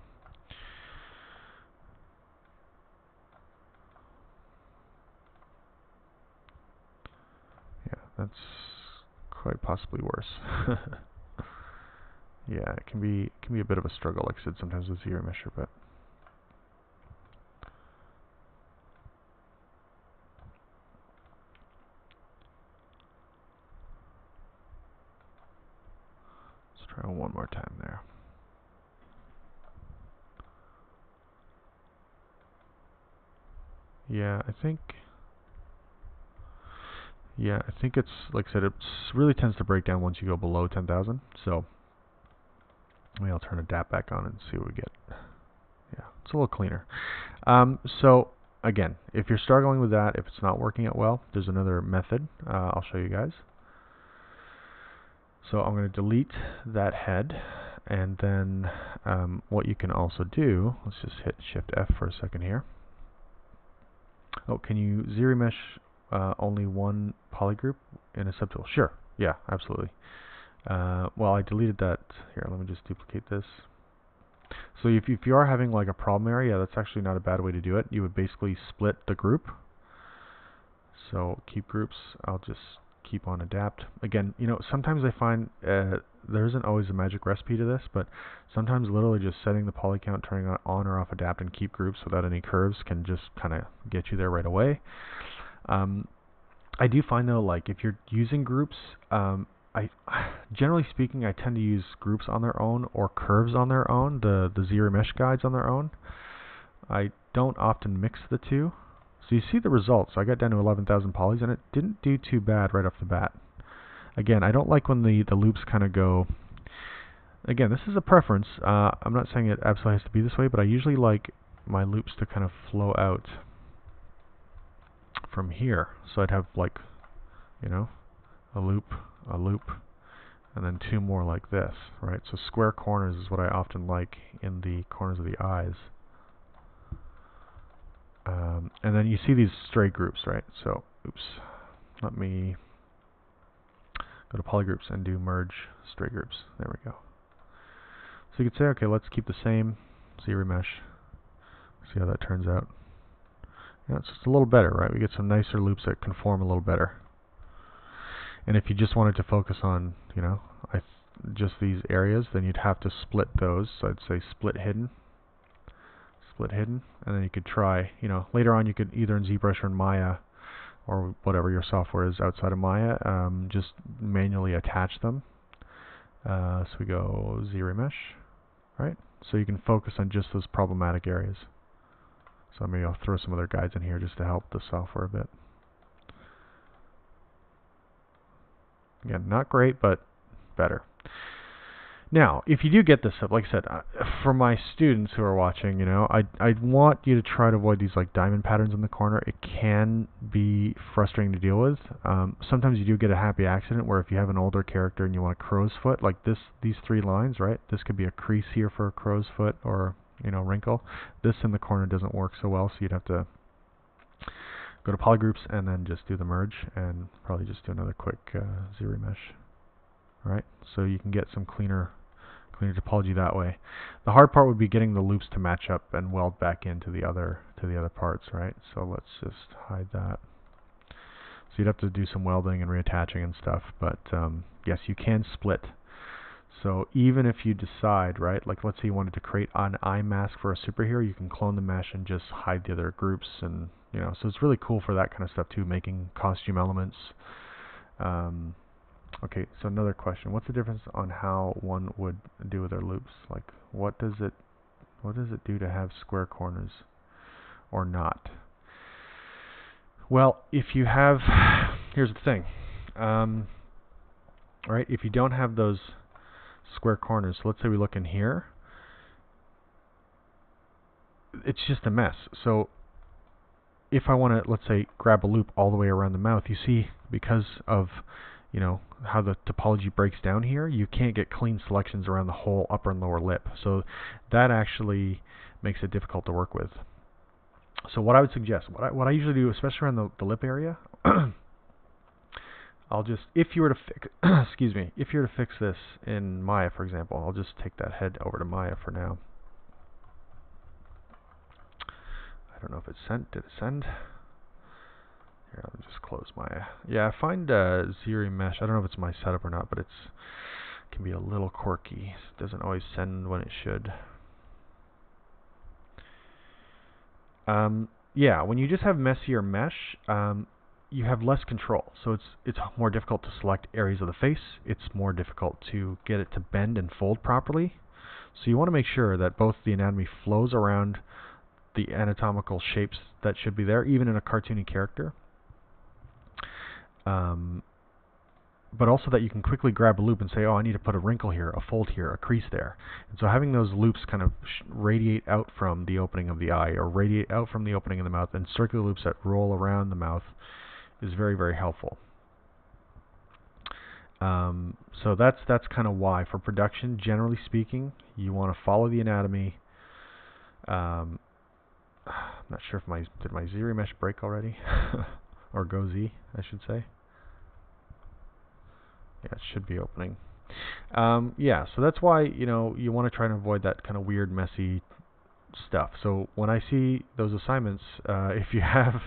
Yeah, that's quite possibly worse. Yeah, it can be a bit of a struggle, like I said, sometimes with Zremesher, but let's try one more time there. Yeah, I think it's, like I said, it really tends to break down once you go below 10,000. So maybe I'll turn adapt back on and see what we get. Yeah, it's a little cleaner. So again, if you're struggling with that, if it's not working out well, there's another method I'll show you guys. So I'm going to delete that head, and then what you can also do, let's just hit Shift F for a second here. Oh, can you Zremesh only one polygroup in a subtool? Sure. Yeah, absolutely. Well, I deleted that. Here, let me just duplicate this. So if you are having like a problem area, that's actually not a bad way to do it. You would basically split the group. So keep groups. I'll just keep on adapt. Again, you know, sometimes I find there isn't always a magic recipe to this, but sometimes literally just setting the poly count, turning on or off adapt and keep groups without any curves can just kind of get you there right away. I do find though, like if you're using groups, generally speaking, I tend to use groups on their own or curves on their own, the Zremesh guides on their own. I don't often mix the two. So you see the results. I got down to 11,000 polys and it didn't do too bad right off the bat. Again, I don't like when the loops kind of go... Again, this is a preference. I'm not saying it absolutely has to be this way, but I usually like my loops to kind of flow out from here. So I'd have like, you know, a loop, and then two more like this, right? So square corners is what I often like in the corners of the eyes. And then you see these stray groups, right? So, oops, let me go to Polygroups and do merge stray groups. There we go. So you could say, okay, let's keep the same Zremesh. See how that turns out. Yeah, it's just a little better, right? We get some nicer loops that conform a little better. And if you just wanted to focus on, you know, just these areas, then you'd have to split those. So I'd say split hidden, and then you could try, you know, later on you could either in Zbrush or in Maya, or whatever your software is outside of Maya, just manually attach them. So we go Zremesh, right? So you can focus on just those problematic areas. So maybe I'll throw some other guides in here just to help the software a bit. Again, not great, but better. Now, if you do get this up, like I said, for my students who are watching, you know, I want you to try to avoid these like diamond patterns in the corner. It can be frustrating to deal with. Sometimes you do get a happy accident where if you have an older character and you want a crow's foot, like these three lines, right? This could be a crease here for a crow's foot or, you know, wrinkle. This in the corner doesn't work so well, so you'd have to go to Polygroups and then just do the merge and probably just do another quick Zremesh. Right, so you can get some cleaner topology that way. The hard part would be getting the loops to match up and weld back into the other parts, right? So let's just hide that. So you'd have to do some welding and reattaching and stuff, but yes, you can split. So even if you decide, right, like let's say you wanted to create an eye mask for a superhero, you can clone the mesh and just hide the other groups, and you know, so it's really cool for that kind of stuff too, making costume elements. Okay, so another question. What's the difference on how one would do with their loops? Like, what does it do to have square corners or not? Well, if you have, here's the thing, right? If you don't have those square corners, so let's say we look in here, it's just a mess. So if I want to, let's say, grab a loop all the way around the mouth, you see, because of, you know, how the topology breaks down here, you can't get clean selections around the whole upper and lower lip. So that actually makes it difficult to work with. So what I would suggest, what I usually do, especially around the lip area, I'll just, if you were to fix, excuse me, if you were to fix this in Maya, for example, I'll just take that head over to Maya for now. I don't know if it sent. Did it send? Here, I'll just close Maya. Yeah, I find Zremesh, I don't know if it's my setup or not, but it can be a little quirky. It doesn't always send when it should. Yeah, when you just have messier mesh, you have less control. So it's more difficult to select areas of the face. It's more difficult to get it to bend and fold properly. So you want to make sure that both the anatomy flows around the anatomical shapes that should be there, even in a cartoony character. But also that you can quickly grab a loop and say, oh, I need to put a wrinkle here, a fold here, a crease there. And so having those loops kind of radiate out from the opening of the eye or radiate out from the opening of the mouth, and circular loops that roll around the mouth is very, very helpful. So that's kind of why. For production, generally speaking, you want to follow the anatomy. I'm not sure if did my Zremesh break already? Or Goz, I should say. Yeah, it should be opening. Yeah, so that's why, you know, you want to try and avoid that kind of weird, messy stuff. So when I see those assignments, if you have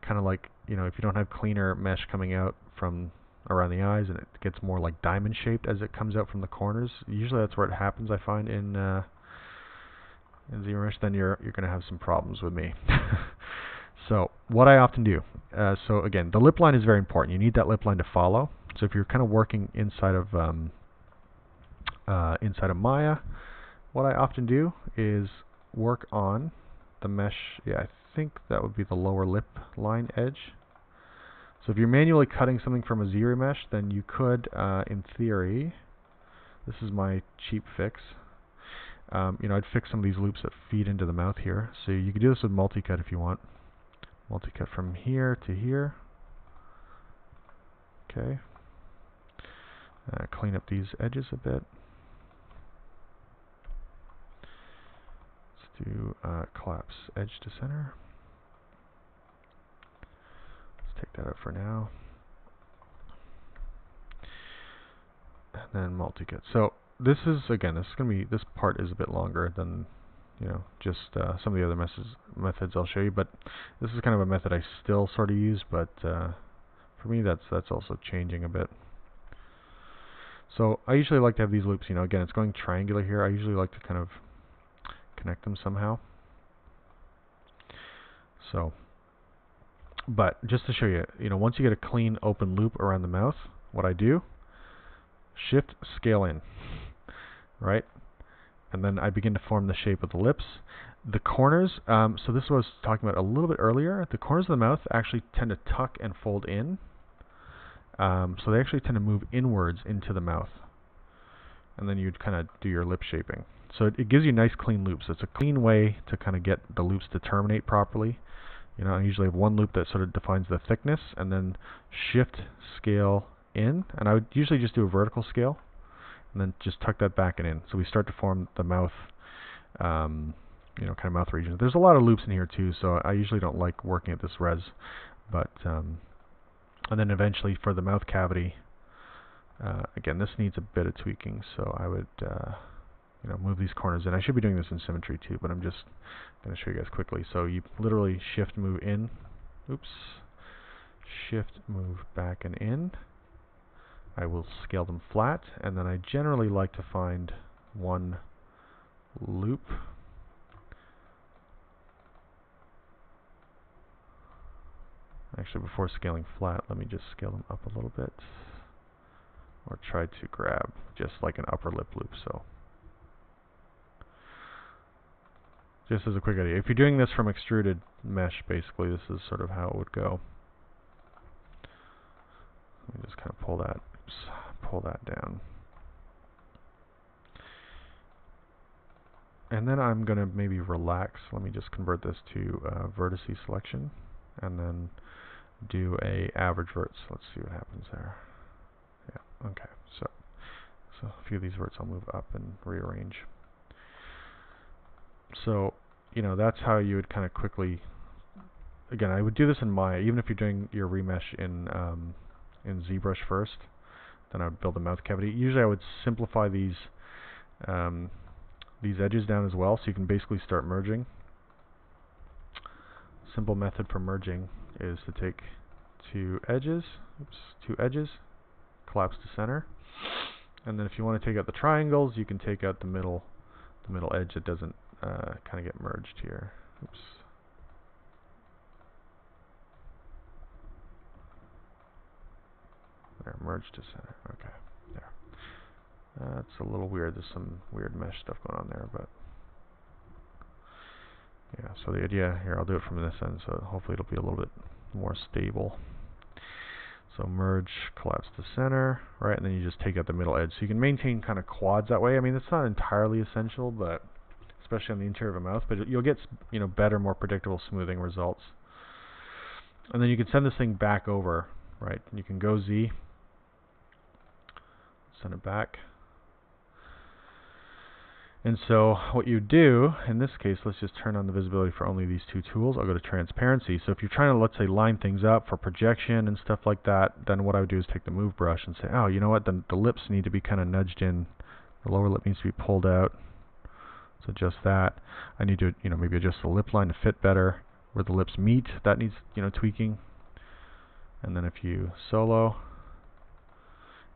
kind of like, you know, if you don't have cleaner mesh coming out from around the eyes and it gets more like diamond shaped as it comes out from the corners, usually that's where it happens, I find, in Zremesh, then you're going to have some problems with me. So what I often do, so again, the lip line is very important. You need that lip line to follow. So if you're kind of working inside of Maya, what I often do is work on the mesh. Yeah, I think that would be the lower lip line edge. So if you're manually cutting something from a Zremesh, then you could, in theory, this is my cheap fix. You know, I'd fix some of these loops that feed into the mouth here. So you could do this with multi-cut if you want. Multi-cut from here to here. Okay. Clean up these edges a bit. Let's do collapse edge to center. Let's take that out for now. And then multi-cut. So this is, again, this part is a bit longer than, you know, just some of the other methods I'll show you, but this is kind of a method I still sort of use, but for me that's also changing a bit. So I usually like to have these loops, you know, again, it's going triangular here. I usually like to kind of connect them somehow. So, but just to show you, you know, once you get a clean open loop around the mouth, what I do, shift scale in, right? And then I begin to form the shape of the lips. The corners, so this was talking about a little bit earlier, the corners of the mouth actually tend to tuck and fold in. So they actually tend to move inwards into the mouth. And then you'd kind of do your lip shaping. So it gives you nice clean loops. It's a clean way to kind of get the loops to terminate properly. You know, I usually have one loop that sort of defines the thickness, and then shift scale in. And I would usually just do a vertical scale, and then just tuck that back and in. So we start to form the mouth, you know, kind of mouth region. There's a lot of loops in here too, so I usually don't like working at this res. But and then eventually for the mouth cavity, again, this needs a bit of tweaking, so I would you know, move these corners in. I should be doing this in symmetry too, but I'm just going to show you guys quickly. So you literally shift, move in, oops, shift, move back and in. I will scale them flat, and then I generally like to find one loop. Actually, before scaling flat, let me just scale them up a little bit. Or try to grab just like an upper lip loop. So, just as a quick idea, if you're doing this from extruded mesh, basically, this is sort of how it would go. Let me just kind of pull that down. And then I'm going to maybe relax. Let me just convert this to vertice selection, and then do a average verts. Let's see what happens there. Yeah, okay. So a few of these verts I'll move up and rearrange. So, you know, that's how you would kind of quickly. Again, I would do this in Maya, even if you're doing your remesh in Zbrush first. Then I would build a mouth cavity. Usually, I would simplify these edges down as well, so you can basically start merging. Simple method for merging is to take two edges, collapse to center, and then if you want to take out the triangles, you can take out the middle edge that doesn't kind of get merged here. Oops. There, merge to center. Okay, there. That's a little weird. There's some weird mesh stuff going on there, but yeah. So the idea here, I'll do it from this end, so hopefully it'll be a little bit more stable. So merge, collapse to center, right, and then you just take out the middle edge. So you can maintain kind of quads that way. I mean, it's not entirely essential, but especially on the interior of a mouth, but you'll get, you know, better, more predictable smoothing results. And then you can send this thing back over, right? And you can go Z, send it back. And so what you do, in this case, let's just turn on the visibility for only these two tools. I'll go to transparency. So if you're trying to, let's say, line things up for projection and stuff like that, then what I would do is take the move brush and say, oh, you know what, the lips need to be kind of nudged in. The lower lip needs to be pulled out. So adjust that. I need to, you know, maybe adjust the lip line to fit better. Where the lips meet, that needs, you know, tweaking. And then if you solo,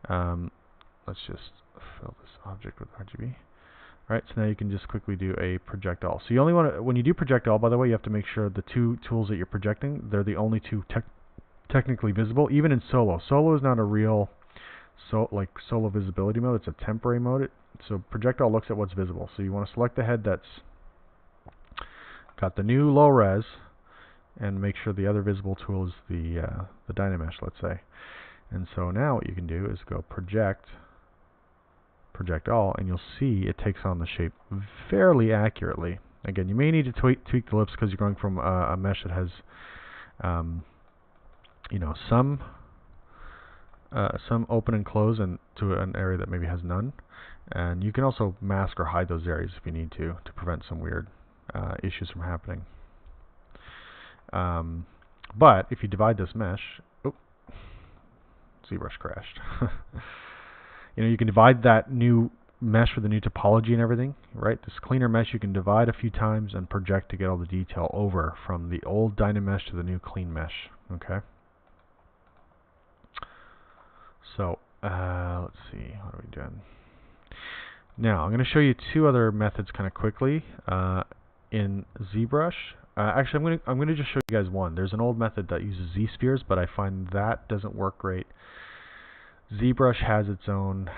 let's just fill this object with RGB. Alright, so now you can just quickly do a projectile. So you only want to, when you do projectile, by the way, you have to make sure the two tools that you're projecting, they're the only two technically visible, even in solo. Solo is not a real solo visibility mode, it's a temporary mode. So projectile looks at what's visible. So you want to select the head that's got the new low res, and make sure the other visible tool is the Dynamesh, let's say. And so now what you can do is go project all, and you'll see it takes on the shape fairly accurately. Again, you may need to tweak the lips because you're going from a mesh that has, you know, some open and close, and to an area that maybe has none. And you can also mask or hide those areas if you need to prevent some weird issues from happening. But if you divide this mesh, Zbrush crashed. You know, you can divide that new mesh with the new topology and everything, right? This cleaner mesh you can divide a few times and project to get all the detail over from the old Dynamesh to the new clean mesh, okay? So, let's see, what are we doing? Now, I'm going to show you two other methods kind of quickly in Zbrush. Actually, I'm going to just show you guys one. There's an old method that uses Z-spheres, but I find that doesn't work great. Zbrush has its own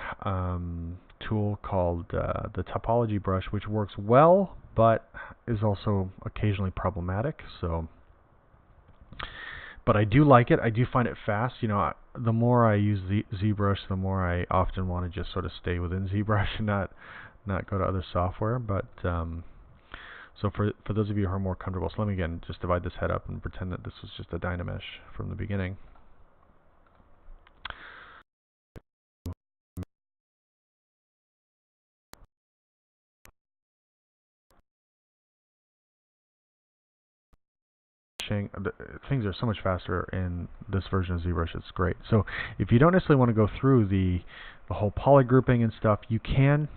tool called the Topology brush, which works well, but is also occasionally problematic. So, but I do like it. I do find it fast. You know, the more I use Zbrush, the more I often want to just sort of stay within Zbrush and not go to other software. But so for those of you who are more comfortable, so let me again just divide this head up and pretend that this was just a Dynamesh from the beginning. Things are so much faster in this version of Zbrush. It's great. So if you don't necessarily want to go through the whole poly grouping and stuff, you can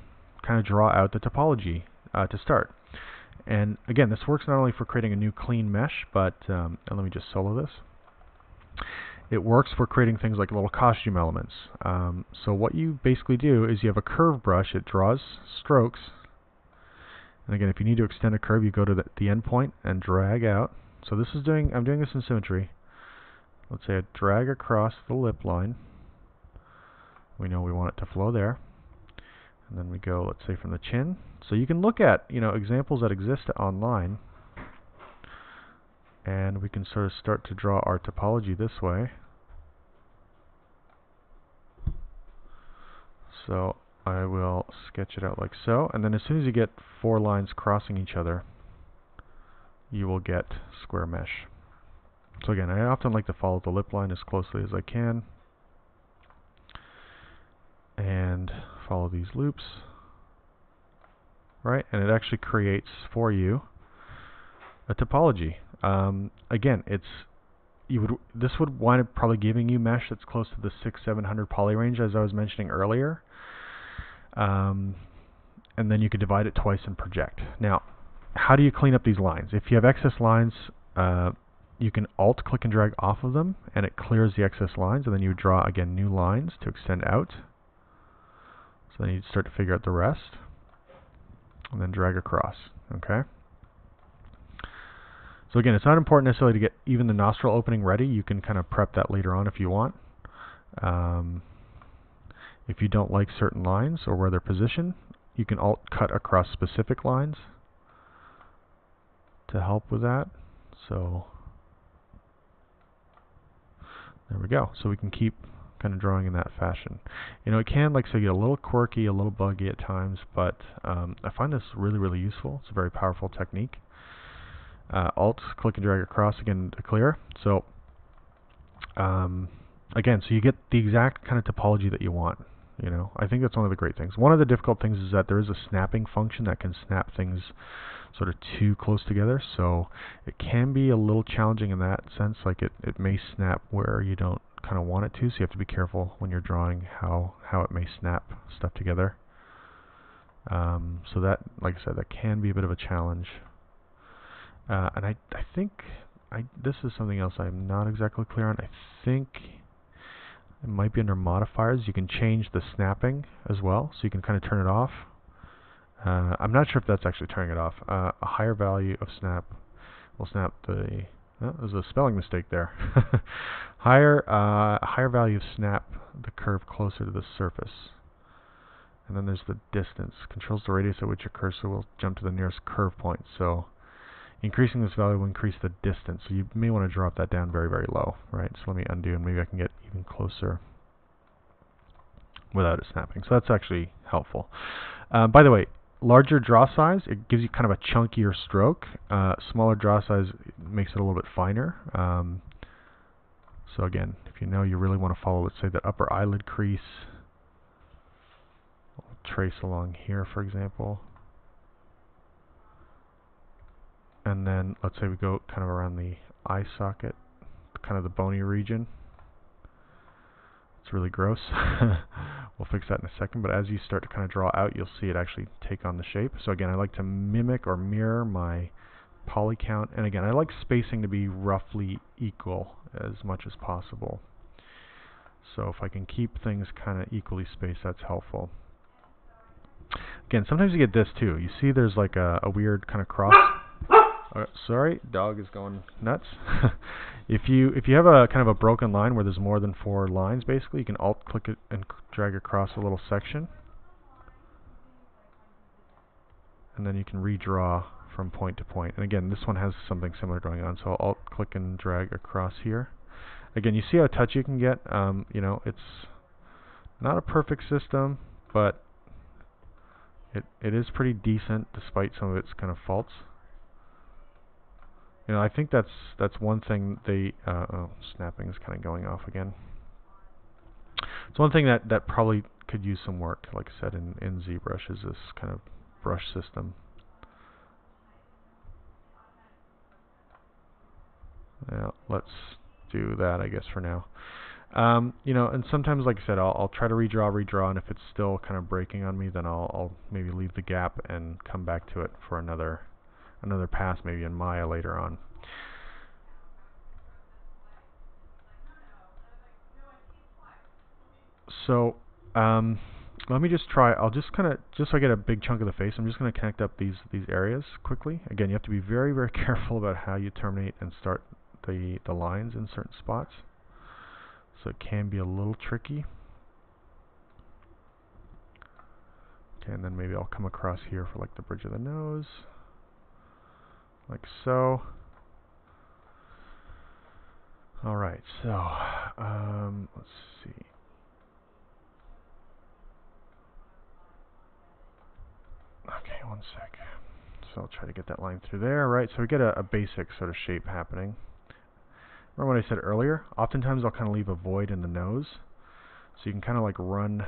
kind of draw out the topology to start. And again, this works not only for creating a new clean mesh, but and let me just solo this. It works for creating things like little costume elements. So what you basically do is you have a curve brush. It draws strokes. And again, if you need to extend a curve, you go to the end point and drag out. So this is I'm doing this in symmetry. let's say I drag across the lip line. We know we want it to flow there. And then we go, let's say, from the chin. So you can look at, examples that exist online, and we can sort of start to draw our topology this way. So I will sketch it out like so, and then as soon as you get 4 lines crossing each other, you will get square mesh. So again, I often like to follow the lip line as closely as I can, and follow these loops, right? And it actually creates for you a topology. Again, this would wind up probably giving you mesh that's close to the 600-700 poly range, as I was mentioning earlier. And then you could divide it twice and project. Now, how do you clean up these lines? If you have excess lines, you can Alt click and drag off of them, and it clears the excess lines, and then you draw again new lines to extend out. So then you start to figure out the rest, and then drag across. Okay. So again, it's not important necessarily to get even the nostril opening ready. You can kind of prep that later on if you want. If you don't like certain lines or where they're positioned, you can Alt cut across specific lines to help with that. So there we go. So we can keep kind of drawing in that fashion. It can, like I say, get a little quirky, a little buggy at times, but I find this really, really useful. It's a very powerful technique. Alt, click and drag across again to clear. So again, so you get the exact kind of topology that you want. I think that's one of the great things. One of the difficult things is that there is a snapping function that can snap things sort of too close together, so it can be a little challenging in that sense. Like it may snap where you don't kind of want it to, so you have to be careful when you're drawing how it may snap stuff together. So that, like I said, that can be a bit of a challenge. And I think this is something else I'm not exactly clear on. I think it might be under modifiers. You can change the snapping as well, so you can kind of turn it off. I'm not sure if that's actually turning it off. A higher value of snap will snap the... Oh, there's a spelling mistake there. Higher value of snap the curve closer to the surface. And then there's the distance. Controls the radius at which your cursor will jump to the nearest curve point. So increasing this value will increase the distance. So you may want to drop that down very, very low, right? So let me undo, and maybe I can get even closer without it snapping. So that's actually helpful. By the way, larger draw size, it gives you kind of a chunkier stroke. Smaller draw size makes it a little bit finer. So again, if you really want to follow, let's say, the upper eyelid crease, I'll trace along here, for example. And then let's say we go kind of around the eye socket, kind of the bony region. It's really gross. We'll fix that in a second, but as you start to kind of draw out, you'll see it actually take on the shape. So again, I like to mimic or mirror my poly count, and again, I like spacing to be roughly equal as much as possible. So if I can keep things kind of equally spaced, that's helpful. Again, sometimes you get this too. You see there's like a weird kind of cross. Sorry, dog is going nuts. If you have a kind of a broken line where there's more than 4 lines, basically, you can Alt click it and drag across a little section, and then you can redraw from point to point. And again, this one has something similar going on, so I'll Alt click and drag across here. Again, you see how touchy you can get. It's not a perfect system, but it is pretty decent despite some of its kind of faults. I think that's one thing they... oh, snapping is kind of going off again. It's one thing that probably could use some work, like I said, in Zbrush, is this kind of brush system. Yeah, let's do that, I guess, for now. And sometimes, like I said, I'll try to redraw, and if it's still kind of breaking on me, then I'll maybe leave the gap and come back to it for another pass, maybe in Maya later on. So let me just try. I'll just kind of, just so I get a big chunk of the face, I'm just going to connect up these areas quickly. Again, you have to be very, very careful about how you terminate and start the lines in certain spots. so it can be a little tricky. Okay, and then maybe I'll come across here for like the bridge of the nose, like so. Alright, so let's see. Okay, one sec. So I'll try to get that line through there. Right, so we get a basic sort of shape happening. Remember what I said earlier? Oftentimes I'll kind of leave a void in the nose, so you can kind of like run.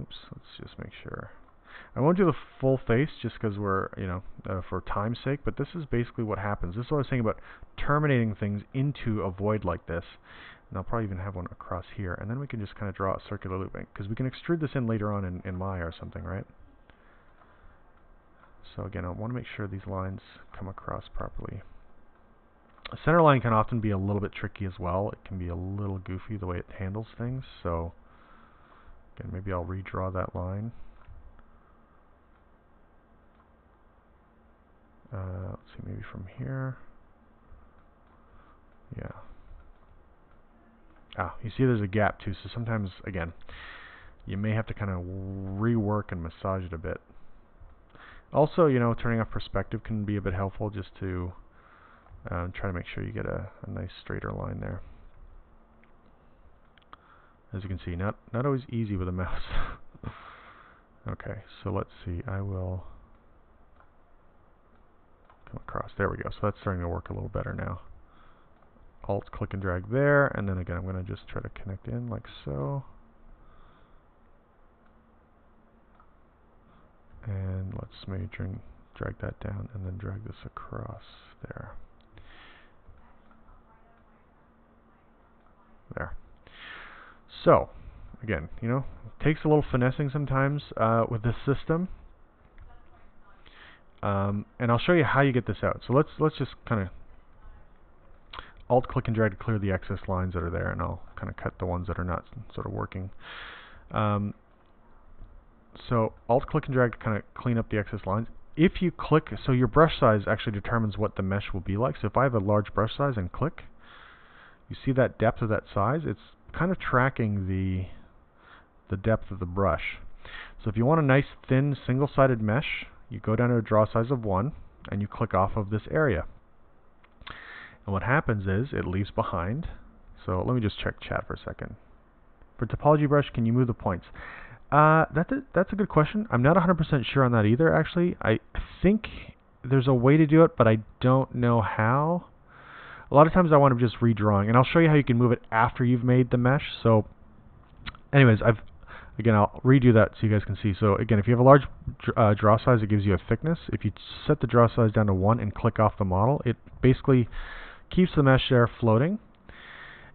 Oops, let's just make sure. I won't do the full face just because we're, for time's sake, but this is basically what happens. This is what I was saying about terminating things into a void like this. And I'll probably even have one across here. And then we can just kind of draw a circular looping, because we can extrude this in later on in Maya or something, right? So again, I want to make sure these lines come across properly. A center line can often be a little bit tricky as well. It can be a little goofy the way it handles things. So again, maybe I'll redraw that line. Let's see, maybe from here. Yeah. You see there's a gap too, so sometimes, again, you may have to kind of rework and massage it a bit. Also, turning off perspective can be a bit helpful, just to try to make sure you get a nice straighter line there. As you can see, not always easy with a mouse. Okay, so let's see, I will come across. There we go. So that's starting to work a little better now. Alt, click and drag there, and then again I'm going to just try to connect in like so. And let's maybe drag that down and then drag this across there. There. So, again, it takes a little finessing sometimes with this system. And I'll show you how you get this out. So let's just kind of Alt click and drag to clear the excess lines that are there, and I'll kind of cut the ones that are not sort of working. So Alt click and drag to kind of clean up the excess lines. If you click, so your brush size actually determines what the mesh will be like. So if I have a large brush size and click, you see that depth of that size? It's kind of tracking the depth of the brush. So if you want a nice thin single-sided mesh, you go down to a draw size of 1 and you click off of this area. And what happens is it leaves behind. So let me just check chat for a second. For topology brush, can you move the points? That's a good question. I'm not 100% sure on that either, actually. I think there's a way to do it, but I don't know how. A lot of times I want to just redrawing, and I'll show you how you can move it after you've made the mesh. Anyways, I'll redo that so you guys can see. So again, if you have a large draw size, it gives you a thickness. If you set the draw size down to 1 and click off the model, it basically keeps the mesh there floating.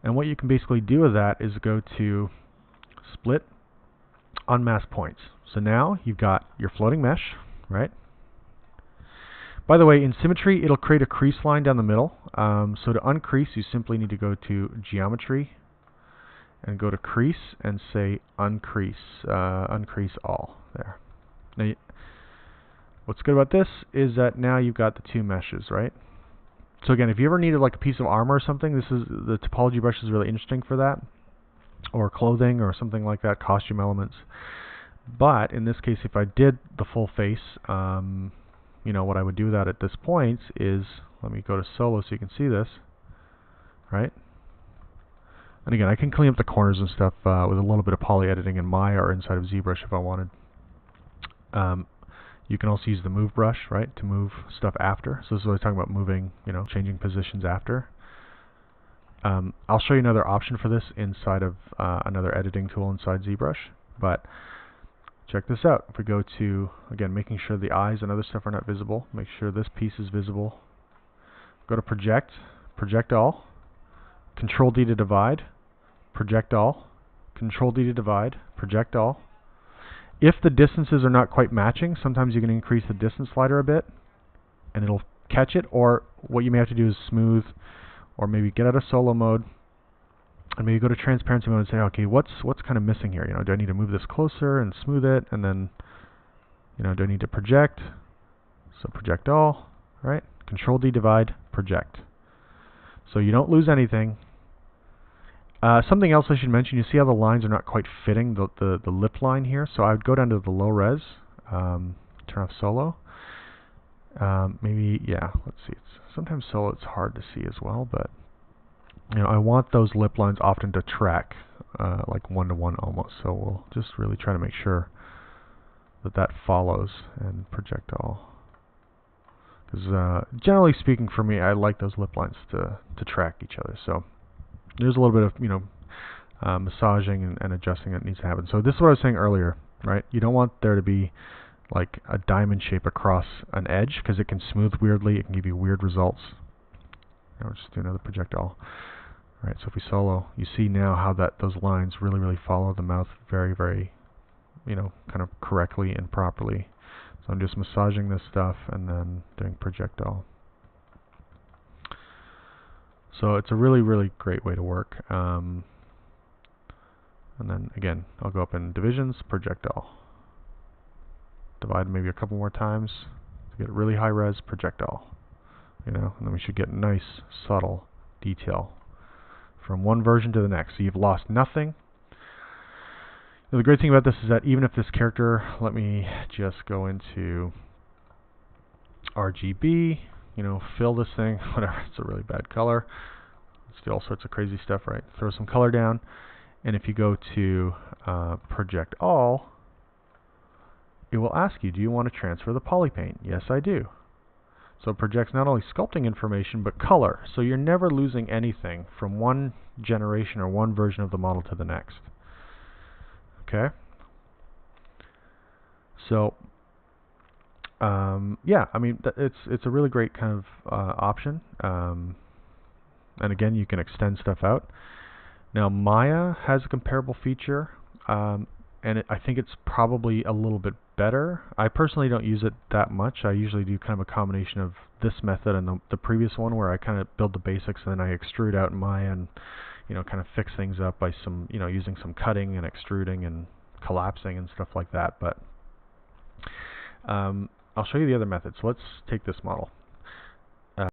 And what you can basically do with that is go to Split, Unmask Points. So now you've got your floating mesh, right? By the way, in symmetry, it'll create a crease line down the middle. So to uncrease, you simply need to go to Geometry and go to Crease and say Uncrease All. There. Now, what's good about this is that now you've got the two meshes, right? So again, if you ever needed like a piece of armor or something, the topology brush is really interesting for that, or clothing or something like that, costume elements. But in this case, if I did the full face, what I would do that at this point is, let me go to solo so you can see this, right? And again, I can clean up the corners and stuff with a little bit of poly editing in Maya or inside of Zbrush if I wanted. You can also use the move brush, right, to move stuff after. So this is what I was talking about, moving, changing positions after. I'll show you another option for this inside of another editing tool inside Zbrush. But check this out. If we go to, again, making sure the eyes and other stuff are not visible, make sure this piece is visible. Go to Project, Project All, Control D to divide, Project All, Control D to divide, Project All. If the distances are not quite matching, sometimes you can increase the distance slider a bit and it'll catch it, or what you may have to do is smooth, or maybe get out of solo mode and maybe go to transparency mode and say, okay, what's kind of missing here? Do I need to move this closer and smooth it? And then, do I need to project? So Project All, right? Control D, divide, project. So you don't lose anything. Something else I should mention, you see how the lines are not quite fitting the lip line here? So I would go down to the low res, turn off solo. Maybe, yeah, let's see. Sometimes solo it's hard to see as well, but I want those lip lines often to track like one-to-one almost. So we'll just really try to make sure that follows and project all. Because generally speaking, for me, I like those lip lines to track each other. So there's a little bit of massaging and adjusting that needs to happen. So this is what I was saying earlier, right? You don't want there to be like a diamond shape across an edge because it can smooth weirdly. It can give you weird results. Now we'll just do another project all. All right, so if we solo, you see now how those lines really follow the mouth very, kind of correctly and properly. So I'm just massaging this stuff and then doing project all. So it's a really great way to work. And then again, I'll go up in divisions, project all. Divide maybe a couple more times to get really high res, project all. And then we should get nice, subtle detail from one version to the next. So you've lost nothing. The great thing about this is that even if this character, let me just go into RGB, fill this thing, whatever, it's a really bad color. Let's do all sorts of crazy stuff, right? Throw some color down, and if you go to project all, it will ask you, do you want to transfer the Polypaint? Yes, I do. So it projects not only sculpting information, but color. So you're never losing anything from one generation or one version of the model to the next. Okay? So, yeah, I mean, it's a really great kind of option. And again, you can extend stuff out. Now, Maya has a comparable feature, and I think it's probably a little bit better. I personally don't use it that much. I usually do kind of a combination of this method and the previous one, where I kind of build the basics and then I extrude out in Maya and kind of fix things up by some using some cutting and extruding and collapsing and stuff like that. But I'll show you the other method. So let's take this model. Let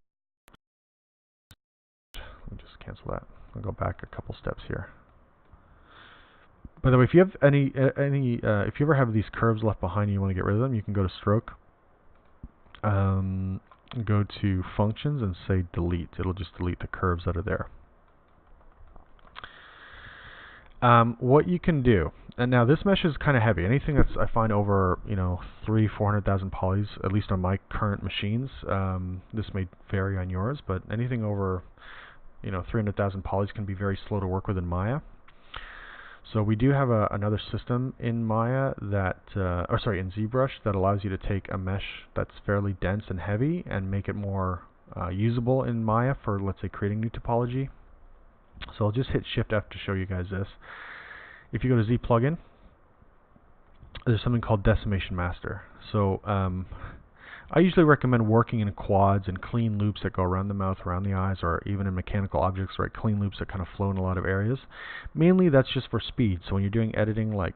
me just cancel that. I'll go back a couple steps here. By the way, if you have if you ever have these curves left behind and you want to get rid of them, you can go to Stroke, go to Functions, and say Delete. It'll just delete the curves that are there. What you can do, and now this mesh is kind of heavy. Anything that's I find over 400,000 polys, at least on my current machines. This may vary on yours, but anything over 300,000 polys can be very slow to work with in Maya. So we do have another system in Maya that, in Zbrush, that allows you to take a mesh that's fairly dense and heavy and make it more usable in Maya for, let's say, creating new topology. So I'll just hit Shift F to show you guys this. If you go to Z plugin, there's something called Decimation Master. So I usually recommend working in quads and clean loops that go around the mouth, around the eyes, or even in mechanical objects, right? Clean loops that kind of flow in a lot of areas. Mainly that's just for speed. So when you're doing editing like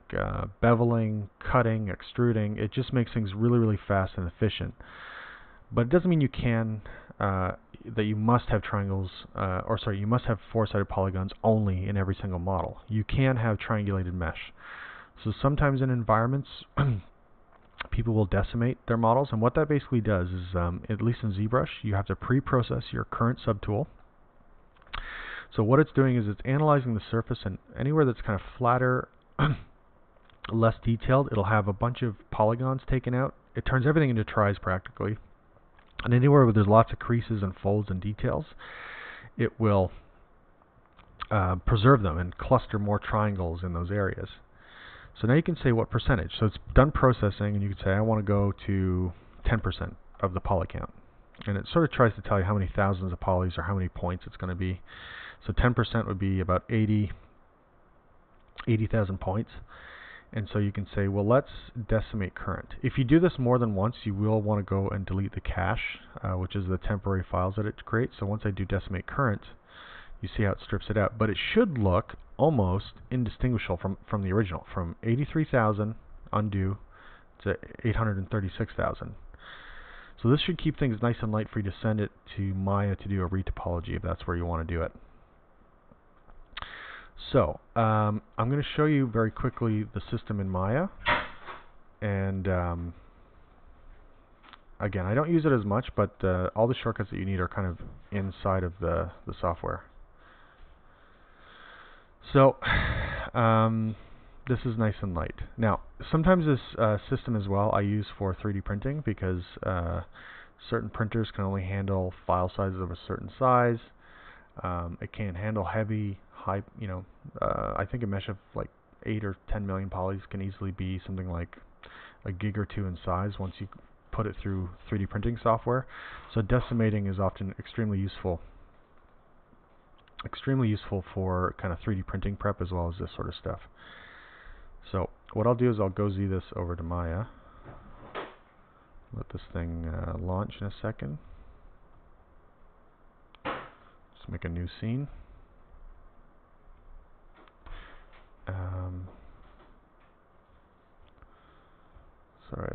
beveling, cutting, extruding, it just makes things really fast and efficient. But it doesn't mean you can, that you must have triangles, you must have four-sided polygons only in every single model. You can have triangulated mesh. So sometimes in environments, people will decimate their models, and what that basically does is, at least in ZBrush, you have to pre-process your current subtool. So what it's doing is it's analyzing the surface, and anywhere that's kind of flatter, less detailed, it'll have a bunch of polygons taken out. It turns everything into tries practically. And anywhere where there's lots of creases and folds and details, it will preserve them and cluster more triangles in those areas. So now you can say what percentage. So it's done processing, and you can say I want to go to 10% of the poly count. And it sort of tries to tell you how many thousands of polys or how many points it's going to be. So 10% would be about 80,000 points. And so you can say, well, let's decimate current. If you do this more than once, you will want to go and delete the cache, which is the temporary files that it creates. So once I do decimate current, you see how it strips it out. But it should look almost indistinguishable from the original, from 83,000 undo to 836,000. So this should keep things nice and light for you to send it to Maya to do a retopology if that's where you want to do it. So, I'm going to show you very quickly the system in Maya, and again, I don't use it as much, but all the shortcuts that you need are kind of inside of the software. So, this is nice and light. Now, sometimes this system as well I use for 3D printing because certain printers can only handle file sizes of a certain size. It can't handle heavy, high, I think a mesh of like 8 or 10 million polys can easily be something like a gig or two in size once you put it through 3D printing software. So decimating is often extremely useful for kind of 3D printing prep as well as this sort of stuff. So what I'll do is I'll Goz this over to Maya. Let this thing launch in a second. Just make a new scene. Sorry,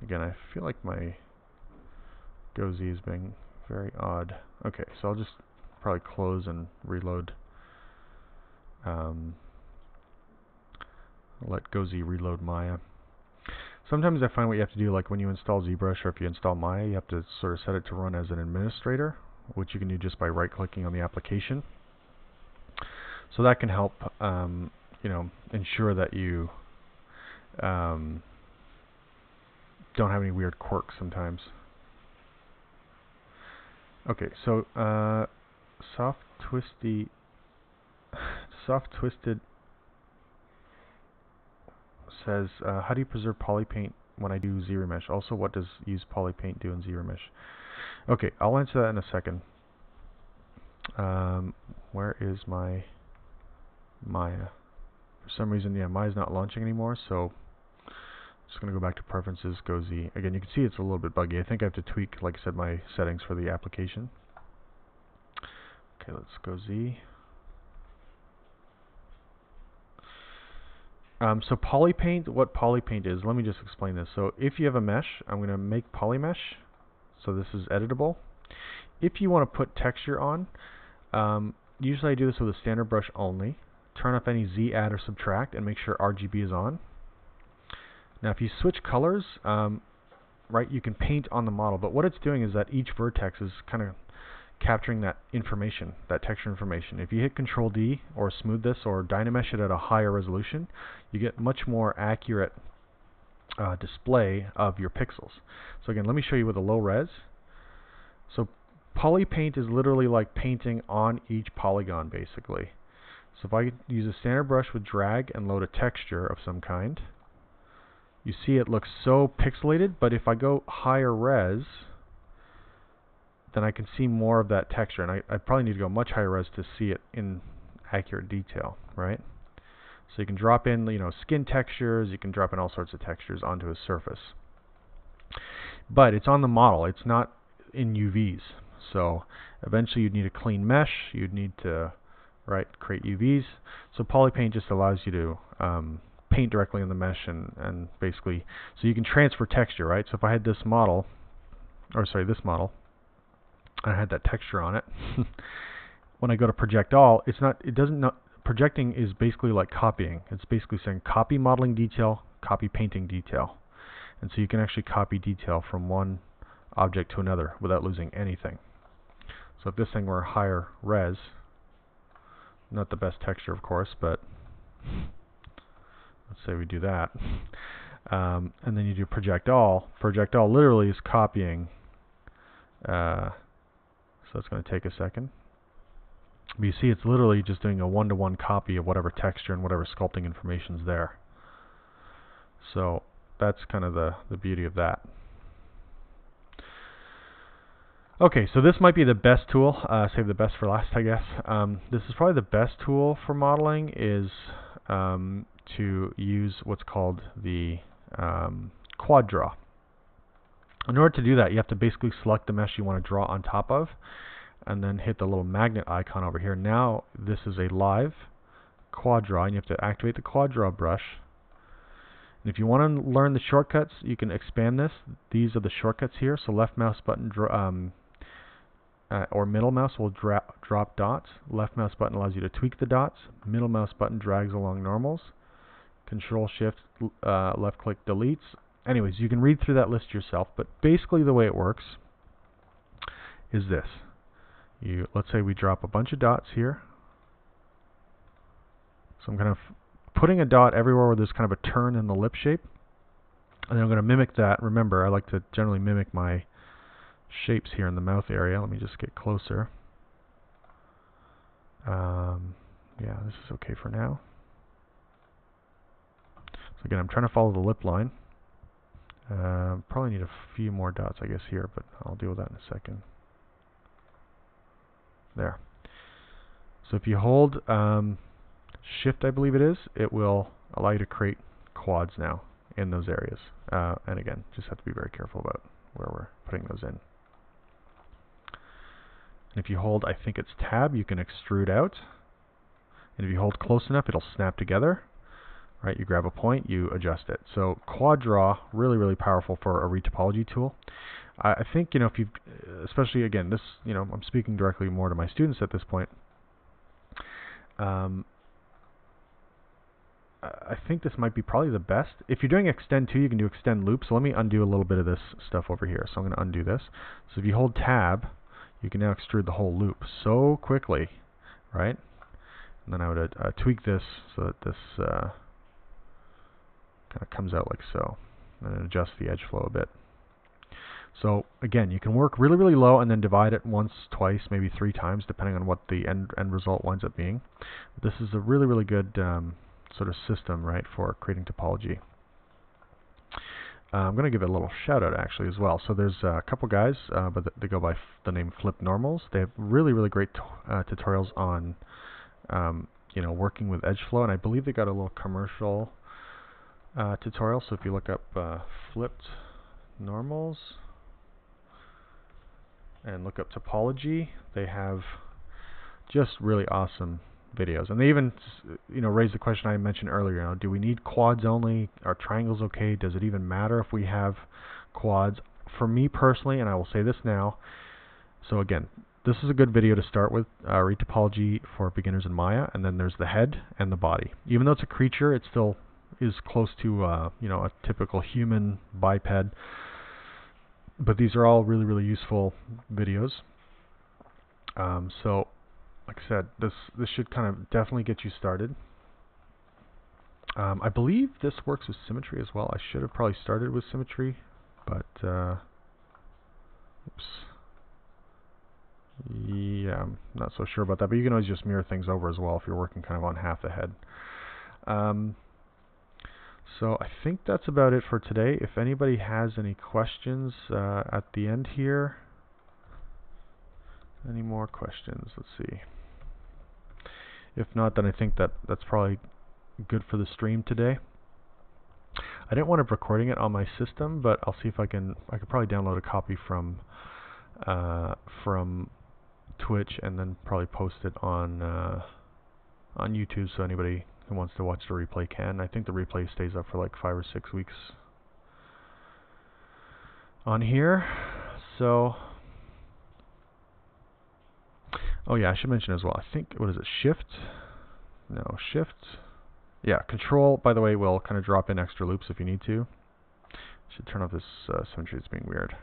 again, I feel like my Goz is being very odd. Okay, so I'll just probably close and reload. Let Goz reload Maya. Sometimes I find what you have to do, like when you install Zbrush or if you install Maya, you have to sort of set it to run as an administrator, which you can do just by right-clicking on the application. So that can help, ensure that you don't have any weird quirks sometimes. Okay, so soft twisted says, how do you preserve Polypaint when I do Zremesh? Also, what does use Polypaint do in Zremesh? Okay, I'll answer that in a second. Where is my Maya? For some reason, yeah, Maya's not launching anymore, so I'm just going to go back to Preferences, Goz. Again, you can see it's a little bit buggy. I think I have to tweak, like I said, my settings for the application. Okay, let's Goz. So Polypaint, what Polypaint is, let me just explain this. So if you have a mesh, I'm going to make Polymesh. So this is editable. If you want to put texture on, usually I do this with a standard brush only. Turn off any Z, add, or subtract, and make sure RGB is on. Now if you switch colors, right, you can paint on the model, but what it's doing is that each vertex is kind of capturing that information, that texture information. If you hit Control D or smooth this or Dynamesh it at a higher resolution, you get much more accurate display of your pixels. So again, let me show you with a low res. So Polypaint is literally like painting on each polygon basically. So if I use a standard brush with drag and load a texture of some kind, you see it looks so pixelated, but if I go higher res, then I can see more of that texture, and I probably need to go much higher res to see it in accurate detail, right? So you can drop in, skin textures, you can drop in all sorts of textures onto a surface. But it's on the model, it's not in UVs. So eventually you'd need a clean mesh, you'd need to, create UVs. So Polypaint just allows you to paint directly on the mesh and basically, so you can transfer texture, right? So if I had this model, this model, I had that texture on it. When I go to project all, projecting is basically like copying. It's basically saying copy modeling detail, copy painting detail. And so you can actually copy detail from one object to another without losing anything. So if this thing were higher res, not the best texture of course, but let's say we do that. And then you do project all. Project all literally is copying. So it's going to take a second. But you see it's literally just doing a one-to-one copy of whatever texture and whatever sculpting information is there. So that's kind of the beauty of that. Okay, so this might be the best tool. Save the best for last, I guess. This is probably the best tool for modeling is to use what's called the quad draw. In order to do that, you have to basically select the mesh you want to draw on top of and then hit the little magnet icon over here. Now this is a live quad draw and you have to activate the quad draw brush. And if you want to learn the shortcuts, you can expand this. These are the shortcuts here. So left mouse button or middle mouse will drop dots. Left mouse button allows you to tweak the dots. Middle mouse button drags along normals. Control Shift left click deletes. Anyways, you can read through that list yourself, but basically the way it works is this. Let's say we drop a bunch of dots here. So I'm kind of putting a dot everywhere where there's kind of a turn in the lip shape. And then I'm going to mimic that. Remember, I like to generally mimic my shapes here in the mouth area. Let me just get closer. Yeah, this is okay for now. So again, I'm trying to follow the lip line. Probably need a few more dots, I guess, here, but I'll deal with that in a second. There. So if you hold Shift, I believe it is, it will allow you to create quads now in those areas. And again, just have to be very careful about where we're putting those in. And if you hold, I think it's Tab, you can extrude out. And if you hold close enough, it'll snap together. Right, you grab a point, you adjust it. So Quad Draw, really, really powerful for a retopology tool. I think, if you've, especially again, this, I'm speaking directly more to my students at this point. I think this might be probably the best. If you're doing Extend 2, you can do Extend Loop. So let me undo a little bit of this stuff over here. So I'm going to undo this. So if you hold Tab, you can now extrude the whole loop so quickly, right? And then I would tweak this so that this kind of comes out like so, and then adjust the edge flow a bit. So again, you can work really, really low and then divide it once, twice, maybe 3 times, depending on what the end result winds up being. But this is a really, really good sort of system, right, for creating topology. I'm going to give it a little shout out actually as well. So there's a couple guys, but they go by the name Flip Normals. They have really, really great tutorials on working with edge flow, and I believe they got a little commercial tutorial. So if you look up Flipped Normals and look up Topology, they have just really awesome videos. And they even raise the question I mentioned earlier, do we need quads only? Are triangles okay? Does it even matter if we have quads? For me personally, and I will say this now, so again, this is a good video to start with, retopology for beginners in Maya, and then there's the head and the body. Even though it's a creature, it still is close to a typical human biped. But these are all really, really useful videos. So, like I said, this should kind of definitely get you started. I believe this works with symmetry as well. I should have probably started with symmetry, but oops. Yeah, I'm not so sure about that. But you can always just mirror things over as well if you're working kind of on half the head. So I think that's about it for today. If anybody has any questions at the end here. Any more questions? Let's see. If not, then I think that's probably good for the stream today. I didn't want to recording it on my system, but I'll see if I could probably download a copy from Twitch and then probably post it on YouTube, so anybody who wants to watch the replay can. I think the replay stays up for like 5 or 6 weeks on here. So, oh yeah, I should mention as well, I think, what is it, Shift? No, Shift. Yeah, Control, by the way, will kind of drop in extra loops if you need to. Should turn off this symmetry, it's being weird.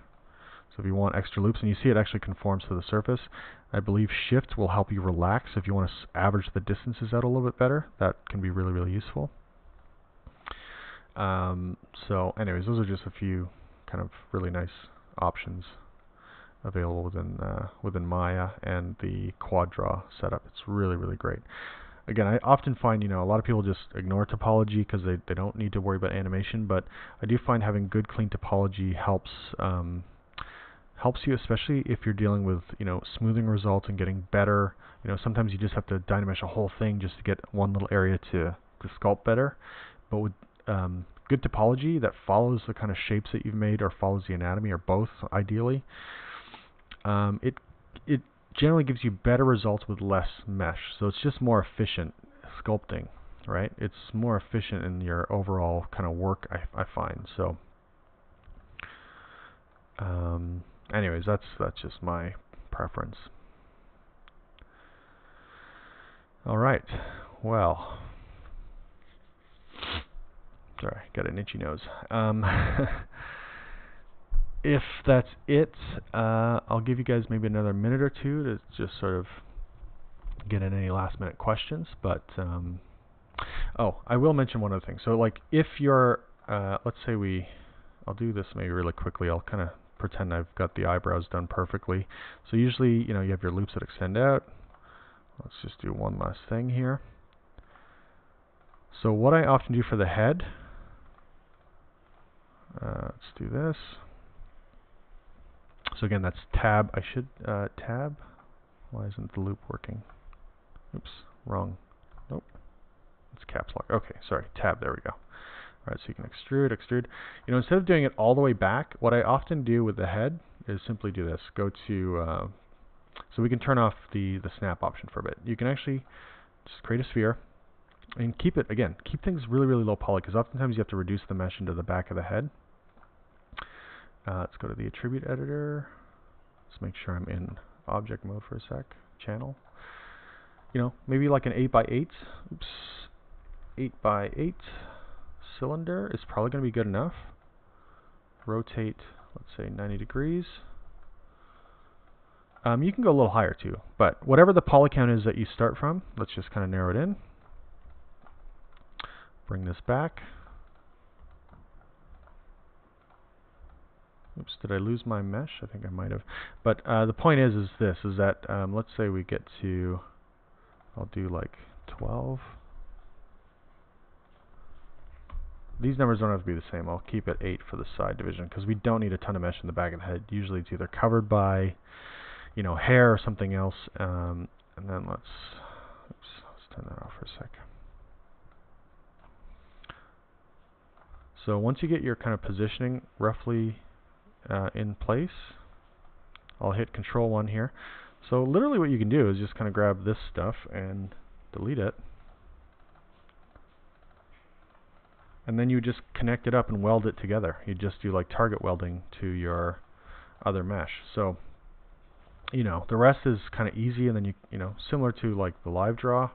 So if you want extra loops, and you see it actually conforms to the surface, I believe Shift will help you relax. If you want to average the distances out a little bit better, that can be really, really useful. So anyways, those are just a few kind of really nice options available within Maya and the Quad Draw setup. It's really, really great. Again, I often find, a lot of people just ignore topology because they don't need to worry about animation, but I do find having good, clean topology helps you, especially if you're dealing with, smoothing results and getting better. Sometimes you just have to Dynamesh a whole thing just to get one little area to sculpt better. But with good topology that follows the kind of shapes that you've made or follows the anatomy, or both, ideally, it generally gives you better results with less mesh. So it's just more efficient sculpting, right? It's more efficient in your overall kind of work, I find. So anyways, that's just my preference. All right, well, sorry, got an itchy nose. If that's it, I'll give you guys maybe another minute or two to just sort of get in any last minute questions. But oh, I will mention one other thing. So like if you're, let's say I'll do this maybe really quickly. I'll kind of pretend I've got the eyebrows done perfectly. So usually, you know, you have your loops that extend out. Let's just do one last thing here. So what I often do for the head, let's do this. So again, that's tab. I should tab. Why isn't the loop working? Oops, wrong. Nope. It's caps lock. Okay, sorry. Tab. There we go. All right, so you can extrude, extrude. You know, instead of doing it all the way back, what I often do with the head is simply do this. Go to so we can turn off the snap option for a bit. You can actually just create a sphere and keep it, again, keep things really, really low poly, because oftentimes you have to reduce the mesh into the back of the head. Let's go to the attribute editor. Let's make sure I'm in object mode for a sec. Channel. You know, maybe like an 8x8. Oops. 8x8 cylinder is probably going to be good enough. Rotate, let's say 90 degrees. You can go a little higher too, but whatever the poly count is that you start from, let's just kind of narrow it in. Bring this back. Oops, did I lose my mesh? I think I might have. But the point is that let's say we get to, I'll do like 12. These numbers don't have to be the same. I'll keep it 8 for the side division because we don't need a ton of mesh in the back of the head. Usually it's either covered by, you know, hair or something else. And then let's turn that off for a sec. So once you get your kind of positioning roughly in place, I'll hit Control 1 here. So literally what you can do is just kind of grab this stuff and delete it. And then you just connect it up and weld it together. You just do like target welding to your other mesh. So, you know, the rest is kind of easy, and then you know, similar to like the live draw,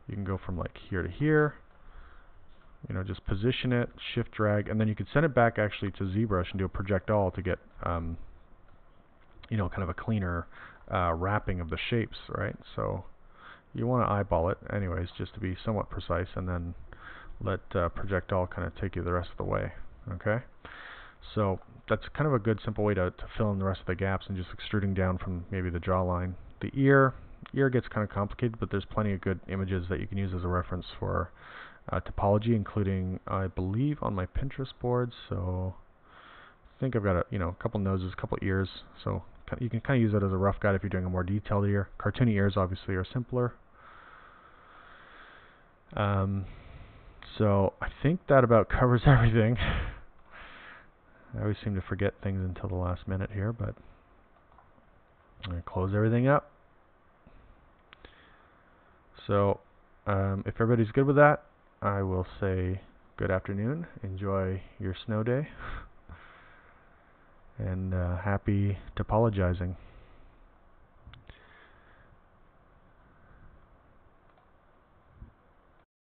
you can go from like here to here. You know, just position it, shift drag, and then you could send it back actually to Zbrush and do a project all to get, you know, kind of a cleaner wrapping of the shapes, right? So you want to eyeball it anyways, just to be somewhat precise, and then let project all kind of take you the rest of the way. Okay, so that's kind of a good simple way to fill in the rest of the gaps, and just extruding down from maybe the jawline. The ear gets kind of complicated, but there's plenty of good images that you can use as a reference for topology, including I believe on my Pinterest board. So I think I've got a couple noses, a couple ears. So you can kind of use that as a rough guide if you're doing a more detailed ear. Cartoony ears obviously are simpler. So I think that about covers everything. I always seem to forget things until the last minute here, but I'm going to close everything up. So if everybody's good with that, I will say good afternoon. Enjoy your snow day. And happy topologizing.